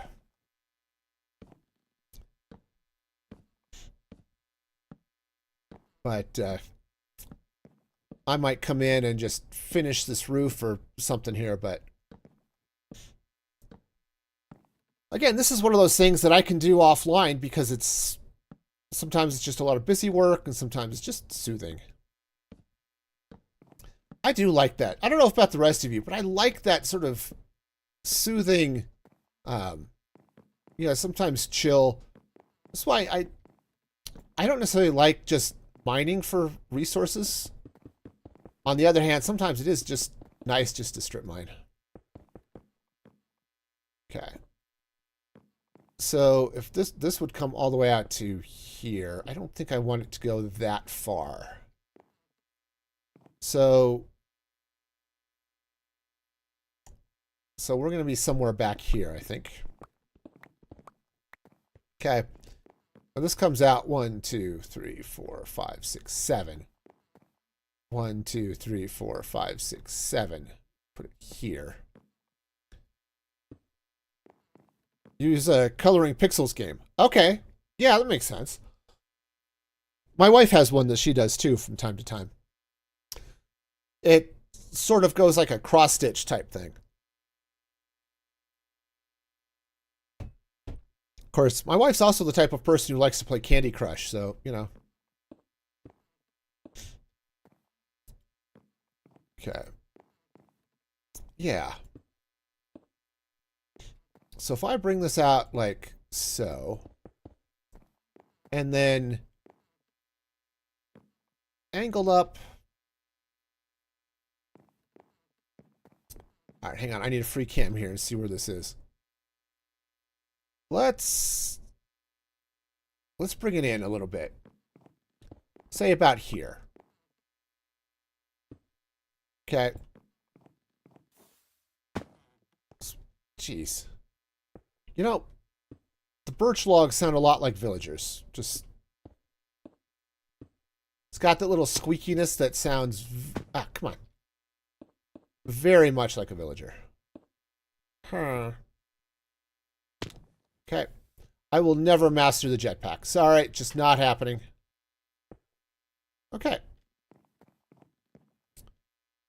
But I might come in and just finish this roof or something here, but again, this is one of those things that I can do offline because sometimes it's just a lot of busy work and sometimes it's just soothing. I do like that. I don't know about the rest of you, but I like that sort of soothing, sometimes chill. That's why I don't necessarily like just mining for resources. On the other hand, sometimes it is just nice just to strip mine. Okay. So if this would come all the way out to here, I don't think I want it to go that far. So we're going to be somewhere back here, I think. Okay. Now this comes out 1, 2, 3, 4, 5, 6, 7. 1, 2, 3, 4, 5, 6, 7. Put it here. Use a coloring pixels game. Okay. Yeah, that makes sense. My wife has one that she does too from time to time. It sort of goes like a cross stitch type thing. Of course, my wife's also the type of person who likes to play Candy Crush, so, you know. Okay. Yeah. So if I bring this out like so, and then angle up. All right, hang on. I need a free cam here and see where this is. Let's bring it in a little bit. Say about here. Okay. Jeez. You know, the birch logs sound a lot like villagers. Just, it's got that little squeakiness that sounds, come on. Very much like a villager. Huh. Okay. I will never master the jetpack. Sorry, just not happening. Okay.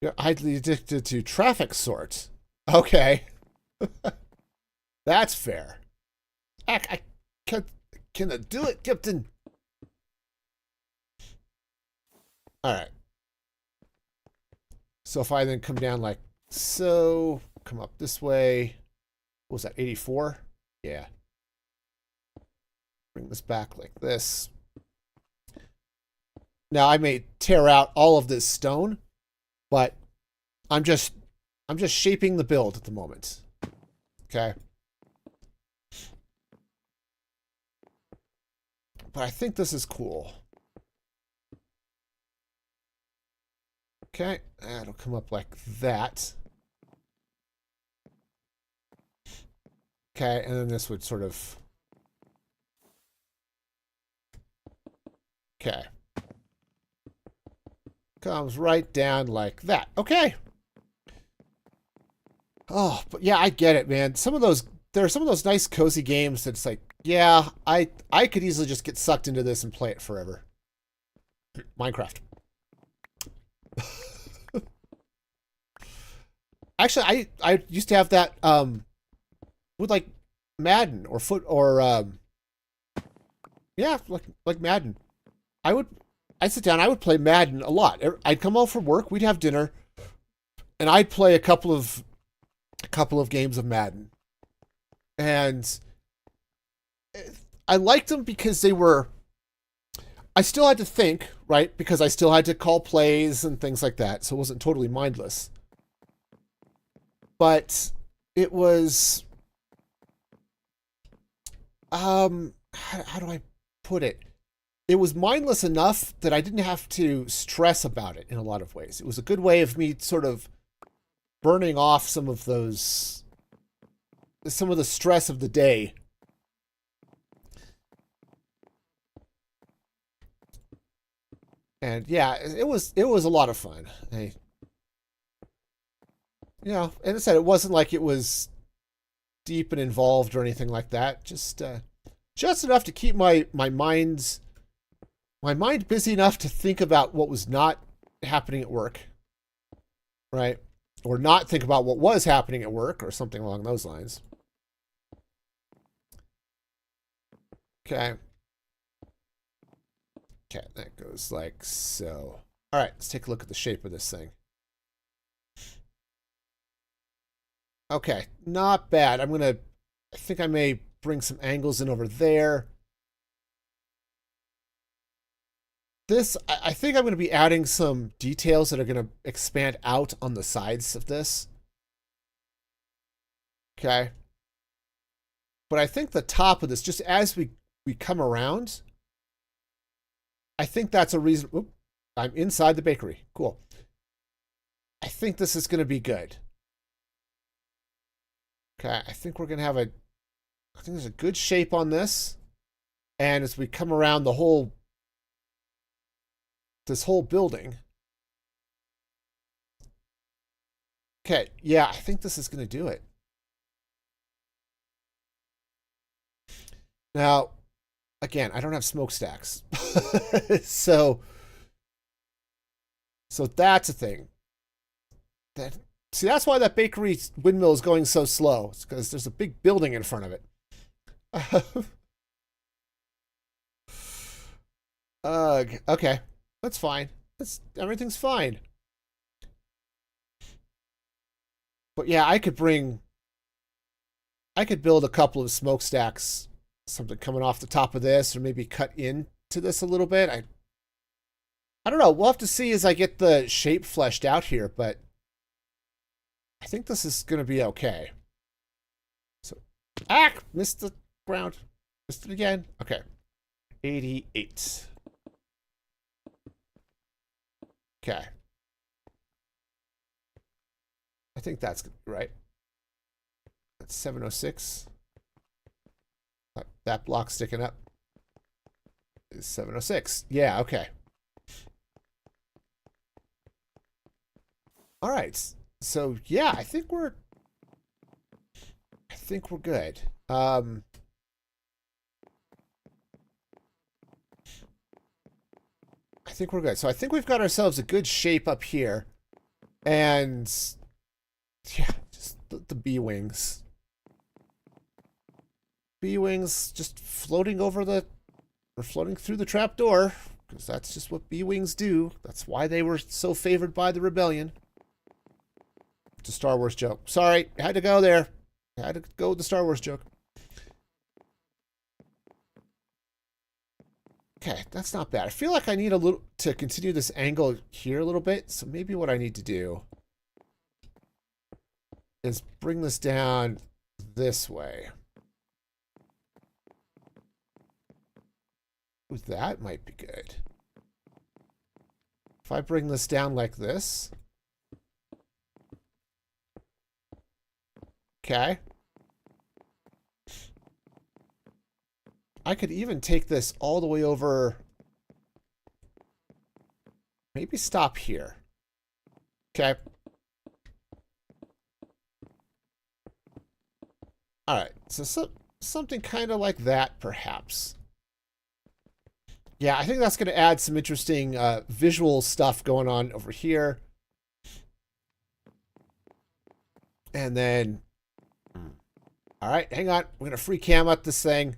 You're highly addicted to traffic sort. Okay. That's fair. I can I do it, Captain? All right. So if I then come down like so, come up this way. What was that, 84? Yeah. Bring this back like this. Now I may tear out all of this stone, but I'm just shaping the build at the moment. Okay. But I think this is cool. Okay, it'll come up like that. Okay, and then this would sort of... Okay. Comes right down like that. Okay. Oh, but yeah, I get it, man. There are some of those nice cozy games that's like, yeah, I could easily just get sucked into this and play it forever. Minecraft. Actually, I used to have that with like Madden or yeah, like Madden. I'd sit down, I would play Madden a lot. I'd come home from work, we'd have dinner, and I'd play a couple of games of Madden. And I liked them because I still had to think, right? Because I still had to call plays and things like that, so it wasn't totally mindless. But it was, how do I put it? It was mindless enough that I didn't have to stress about it in a lot of ways. It was a good way of me sort of burning off some of the stress of the day. And yeah, it was a lot of fun. You know, and I said it wasn't like it was deep and involved or anything like that. Just enough to keep my mind busy enough to think about what was not happening at work, right? Or not think about what was happening at work or something along those lines. Okay. Okay, that goes like so. All right, let's take a look at the shape of this thing. Okay, not bad. I think I may bring some angles in over there. I think I'm going to be adding some details that are going to expand out on the sides of this. Okay. But I think the top of this, just as we come around, I think that's a reason. Oop, I'm inside the bakery. Cool. I think this is going to be good. Okay, I think we're going to have I think there's a good shape on this. And as we come around this whole building. Okay, yeah, I think this is going to do it. Now, again, I don't have smokestacks. so that's a thing. That See, that's why that bakery windmill is going so slow. It's because there's a big building in front of it. Okay. That's fine. Everything's fine. But yeah, I could build a couple of smokestacks, something coming off the top of this, or maybe cut into this a little bit. I don't know. We'll have to see as I get the shape fleshed out here, but I think this is going to be okay. So, missed the ground. Missed it again. Okay. 88. Okay. I think that's right. That's 706. That block sticking up is 706. Yeah, okay. All right. So, yeah, I think we're good. I think we're good. So I think we've got ourselves a good shape up here. And yeah, just the bee wings. Bee wings just floating through the trapdoor, because that's just what bee wings do. That's why they were so favored by the rebellion. It's a Star Wars joke. Sorry, I had to go there. I had to go with the Star Wars joke. Okay, that's not bad. I feel like I need a little to continue this angle here a little bit. So maybe what I need to do is bring this down this way. Ooh, that might be good. If I bring this down like this. Okay. I could even take this all the way over. Maybe stop here. Okay. All right. So something kind of like that, perhaps. Yeah, I think that's going to add some interesting visual stuff going on over here. And then, all right, hang on. We're going to free cam up this thing.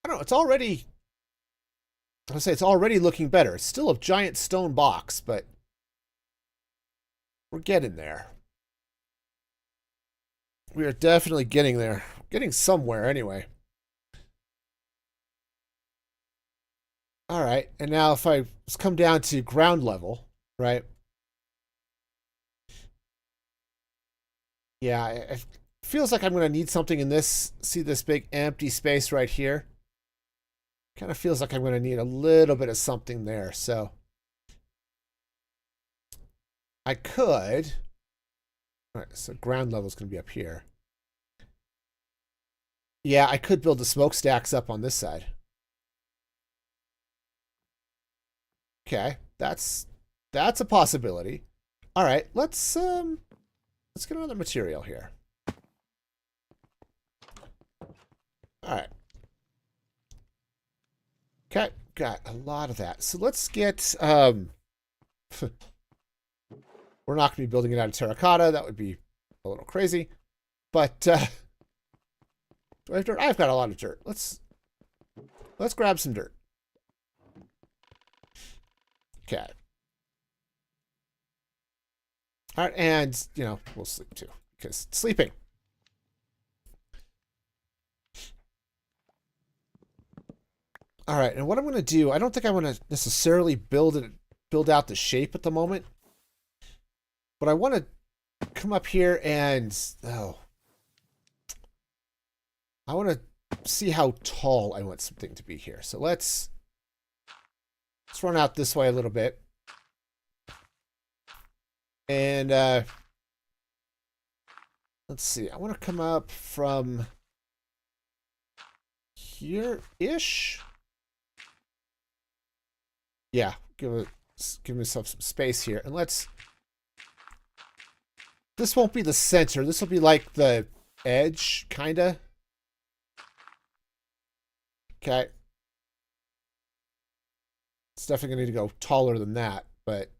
I don't know. It's already looking better. It's still a giant stone box, but we're getting there. We are definitely getting there. Getting somewhere anyway. All right, and now if I come down to ground level, right? Yeah, it feels like I'm going to need something in this. See this big empty space right here? Kind of feels like I'm going to need a little bit of something there. So I could. All right, so ground level is going to be up here. Yeah, I could build the smokestacks up on this side. Okay, that's a possibility. All right, let's get another material here. All right. Okay, got a lot of that. So let's get we're not going to be building it out of terracotta. That would be a little crazy. But do I have dirt? I've got a lot of dirt. Let's grab some dirt. Okay. All right, and, we'll sleep too, because sleeping. All right, and what I'm going to do, I don't think I want to necessarily build out the shape at the moment, but I want to come up here and, I want to see how tall I want something to be here. So let's run out this way a little bit. And let's see. I want to come up from here-ish. Yeah, give myself some space here. And this won't be the center. This will be like the edge, kind of. Okay. It's definitely going to need to go taller than that, but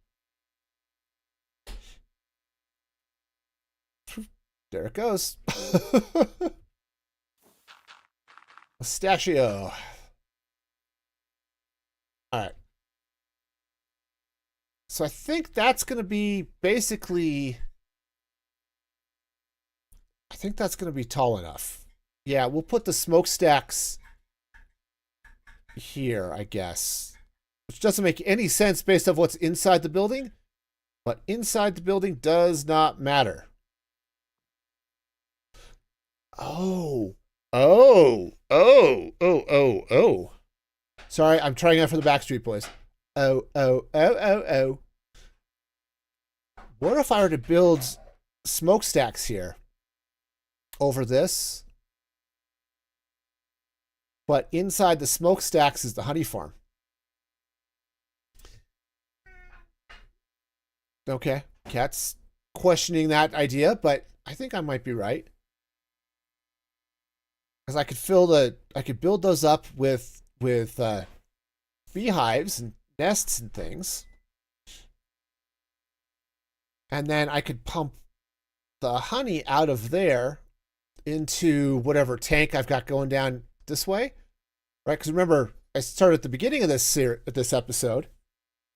there it goes. Pistachio. All right. So I think that's going to be basically, I think that's going to be tall enough. Yeah, we'll put the smokestacks here, I guess. Which doesn't make any sense based on what's inside the building. But inside the building does not matter. Oh. Oh. Sorry, I'm trying out for the Backstreet Boys. Oh. What if I were to build smokestacks here over this? But inside the smokestacks is the honey farm. Okay, Cat's questioning that idea, but I think I might be right. Because I could build those up with beehives and nests and things. And then I could pump the honey out of there into whatever tank I've got going down this way, right? Because remember, I started at the beginning of this episode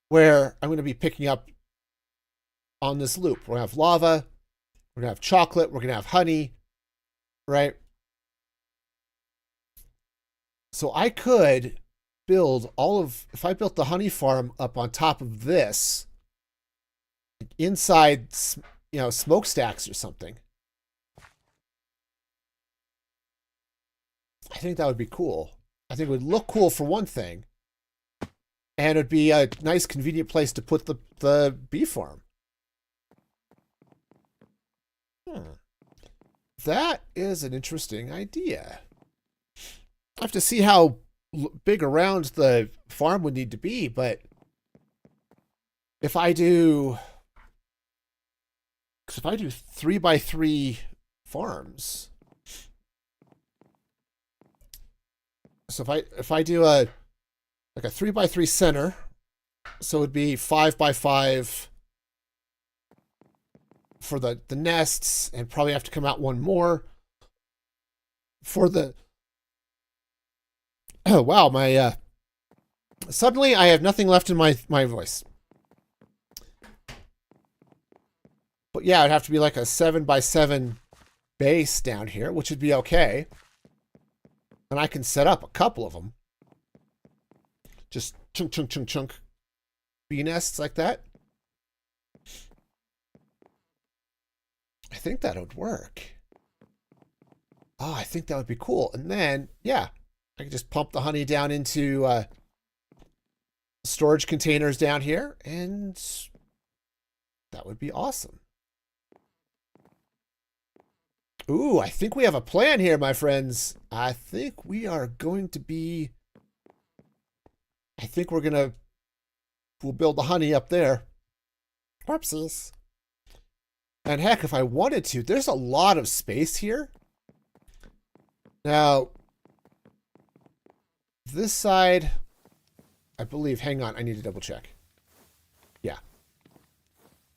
where I'm going to be picking up on this loop. We're going to have lava, we're going to have chocolate, we're going to have honey, right? So I could build if I built the honey farm up on top of this, inside, smokestacks or something. I think that would be cool. I think it would look cool for one thing. And it'd be a nice, convenient place to put the bee farm. That is an interesting idea. I have to see how big around the farm would need to be, but if I do 3x3 farms, so if I do a 3x3 center, so it would be 5x5 for the nests, and probably have to come out one more for the. Oh wow, my suddenly I have nothing left in my voice. But yeah, it'd have to be like a 7x7 base down here, which would be okay. And I can set up a couple of them. Just chunk bee nests like that. I think that would work. Oh, I think that would be cool. And then, yeah, I could just pump the honey down into storage containers down here, and that would be awesome. Ooh, I think we have a plan here, my friends. I think we are going to be... I think we'll build the honey up there. Whoopsies. And heck, if I wanted to, there's a lot of space here. Now, this side, I believe, hang on, I need to double check. Yeah.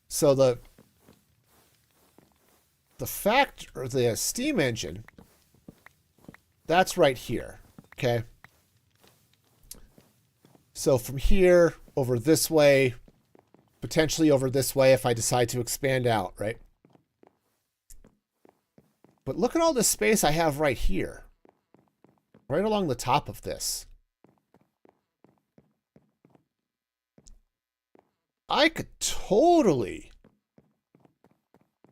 So the steam engine, that's right here, okay? So from here over this way, potentially over this way if I decide to expand out, right? But look at all this space I have right here, right along the top of this. I could totally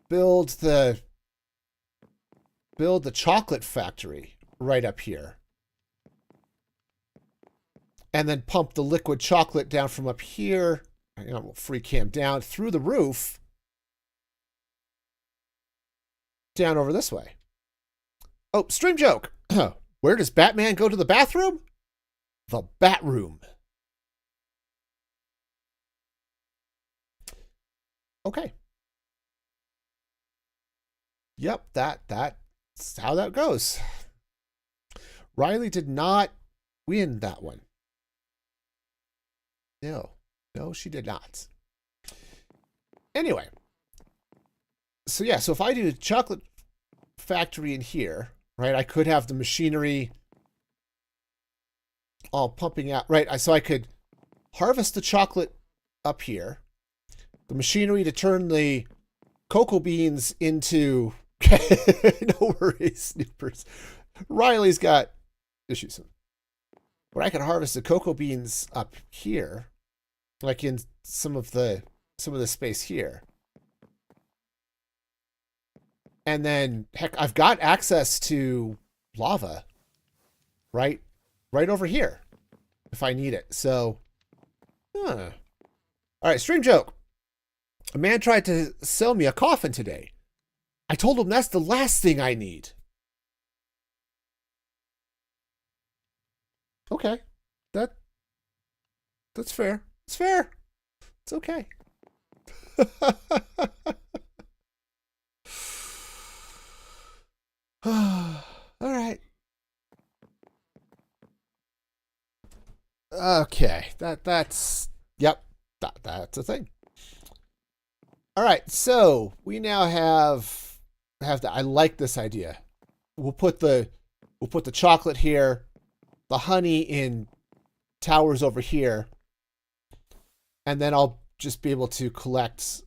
build the chocolate factory right up here. And then pump the liquid chocolate down from up here. We'll free cam down through the roof. Down over this way. Oh, stream joke. Where does Batman go to the bathroom? The Bat Room. Okay. Yep, that's how that goes. Riley did not win that one? No. No, she did not. Anyway. So yeah, so if I do a chocolate factory in here, right, I could have the machinery all pumping out, right? So I could harvest the chocolate up here, the machinery to turn the cocoa beans into... No worries, snoopers. Riley's got issues. But I could harvest the cocoa beans up here, like in some of the space here. And then, heck, I've got access to lava, right over here, if I need it. So, all right, stream joke. A man tried to sell me a coffin today. I told him that's the last thing I need. Okay, that's fair. It's fair. It's okay. All right. Okay. That's yep. That's a thing. All right. So we now have that. I like this idea. We'll put the chocolate here, the honey in towers over here, and then I'll just be able to collect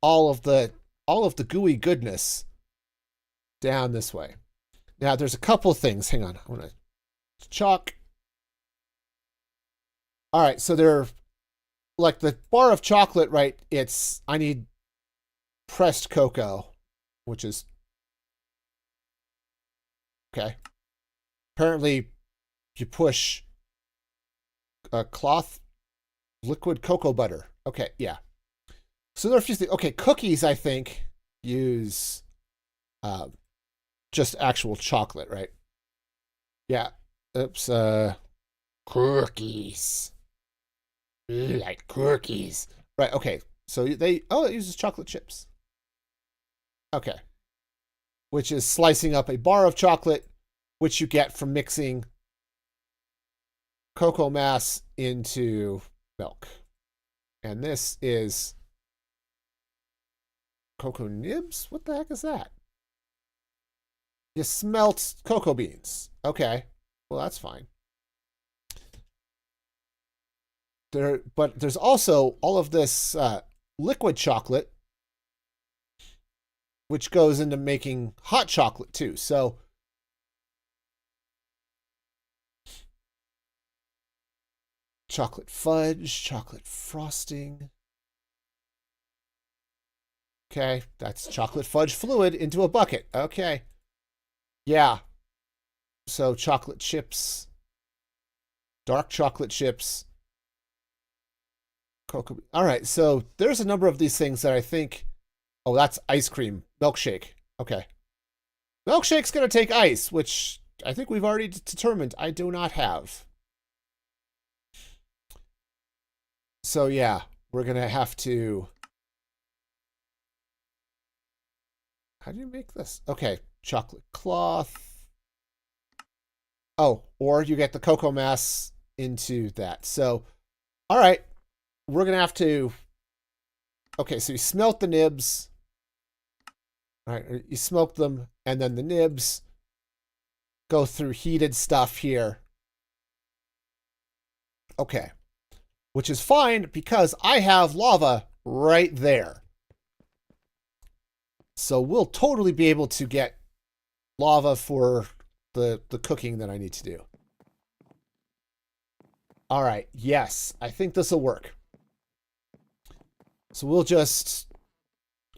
all of the gooey goodness down this way. Now there's a couple of things. Hang on. I'm gonna chalk. All right, so they're like the bar of chocolate, right? I need pressed cocoa, which is okay. Apparently you push a cloth liquid cocoa butter. Okay, yeah. So there are a few things. Okay, cookies, I think, use just actual chocolate, right? Yeah. Oops. Cookies. Like cookies. Right, okay. So it uses chocolate chips. Okay. Which is slicing up a bar of chocolate, which you get from mixing cocoa mass into milk. And this is cocoa nibs? What the heck is that? You smelt cocoa beans. Okay. Well, that's fine. But there's also all of this liquid chocolate, which goes into making hot chocolate too. So chocolate fudge, chocolate frosting. Okay, that's chocolate fudge fluid into a bucket. Okay. Yeah. So chocolate chips, dark chocolate chips, cocoa. All right, so there's a number of these things that I think... Oh, that's ice cream. Milkshake. Okay. Milkshake's going to take ice, which I think we've already determined I do not have. So yeah, we're going to have to... How do you make this? Okay, chocolate cloth. Oh, or you get the cocoa mass into that. So, all right, we're going to have to... Okay, so you smelt the nibs. All right, you smoke them, and then the nibs go through heated stuff here. Okay, which is fine because I have lava right there. So we'll totally be able to get lava for the cooking that I need to do. All right, yes, I think this will work. So we'll just...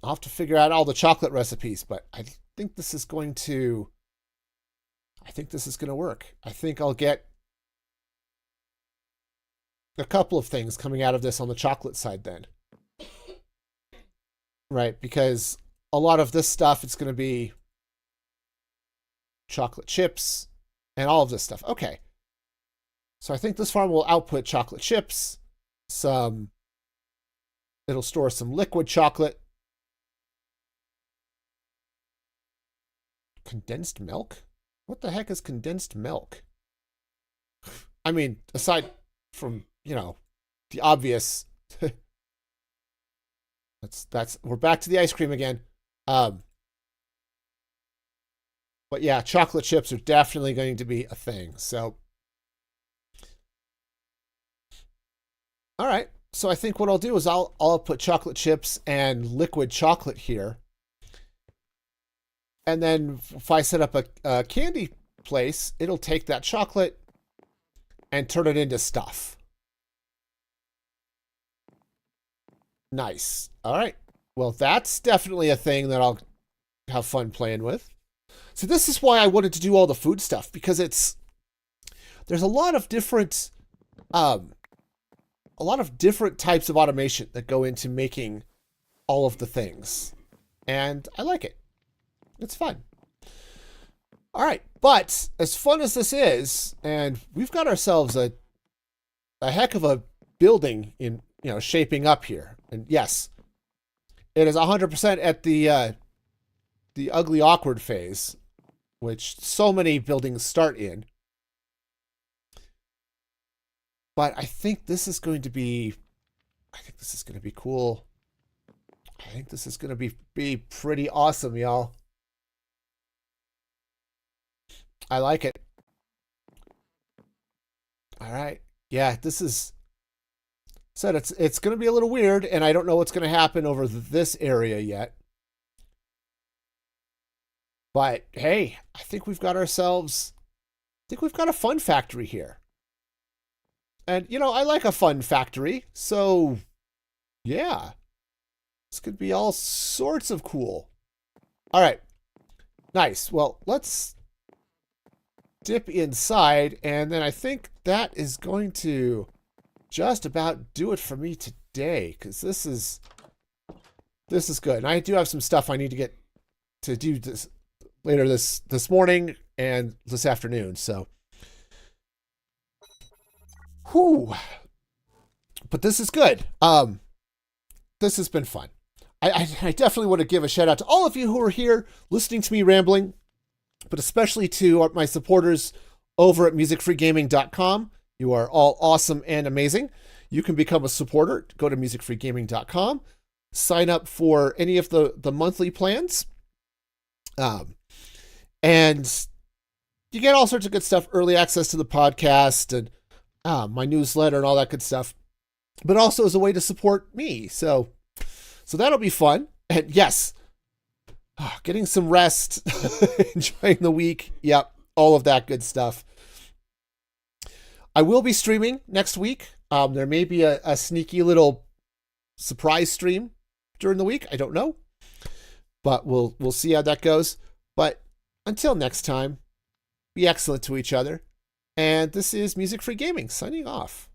I'll have to figure out all the chocolate recipes, but I think this is going to... work. I think I'll get a couple of things coming out of this on the chocolate side then. Right, because a lot of this stuff, it's going to be chocolate chips and all of this stuff. Okay. So I think this farm will output chocolate chips, it'll store some liquid chocolate. Condensed milk? What the heck is condensed milk? I mean, aside from, the obvious, we're back to the ice cream again. Um, but yeah, chocolate chips are definitely going to be a thing. So, all right. So I think what I'll do is I'll put chocolate chips and liquid chocolate here. And then if I set up a candy place, it'll take that chocolate and turn it into stuff. Nice. All right. Well, that's definitely a thing that I'll have fun playing with. So this is why I wanted to do all the food stuff, because there's um a lot of different types of automation that go into making all of the things. And I like it. It's fun. All right, but as fun as this is, and we've got ourselves a heck of a building in shaping up here. And yes, it is 100% at the ugly awkward phase, which so many buildings start in. But I think this is going to be cool. I think this is going to be pretty awesome, y'all. I like it. All right. Yeah, this is said it's going to be a little weird, and I don't know what's going to happen over this area yet. But hey, I think we've got a fun factory here. And I like a fun factory, so yeah. This could be all sorts of cool. All right. Nice. Well, let's dip inside, and then I think that is going to just about do it for me today, because this is good. And I do have some stuff I need to get to do this later this morning and this afternoon. So, whew. But this is good. This has been fun. I definitely want to give a shout out to all of you who are here listening to me rambling, but especially to my supporters over at musicfreegaming.com. You are all awesome and amazing. You can become a supporter. Go to musicfreegaming.com. Sign up for any of the monthly plans. And you get all sorts of good stuff, early access to the podcast and my newsletter and all that good stuff, but also as a way to support me. So that'll be fun. And yes, getting some rest, enjoying the week. Yep, all of that good stuff. I will be streaming next week. There may be a sneaky little surprise stream during the week. I don't know, but we'll see how that goes. But until next time, be excellent to each other. And this is Music Free Gaming signing off.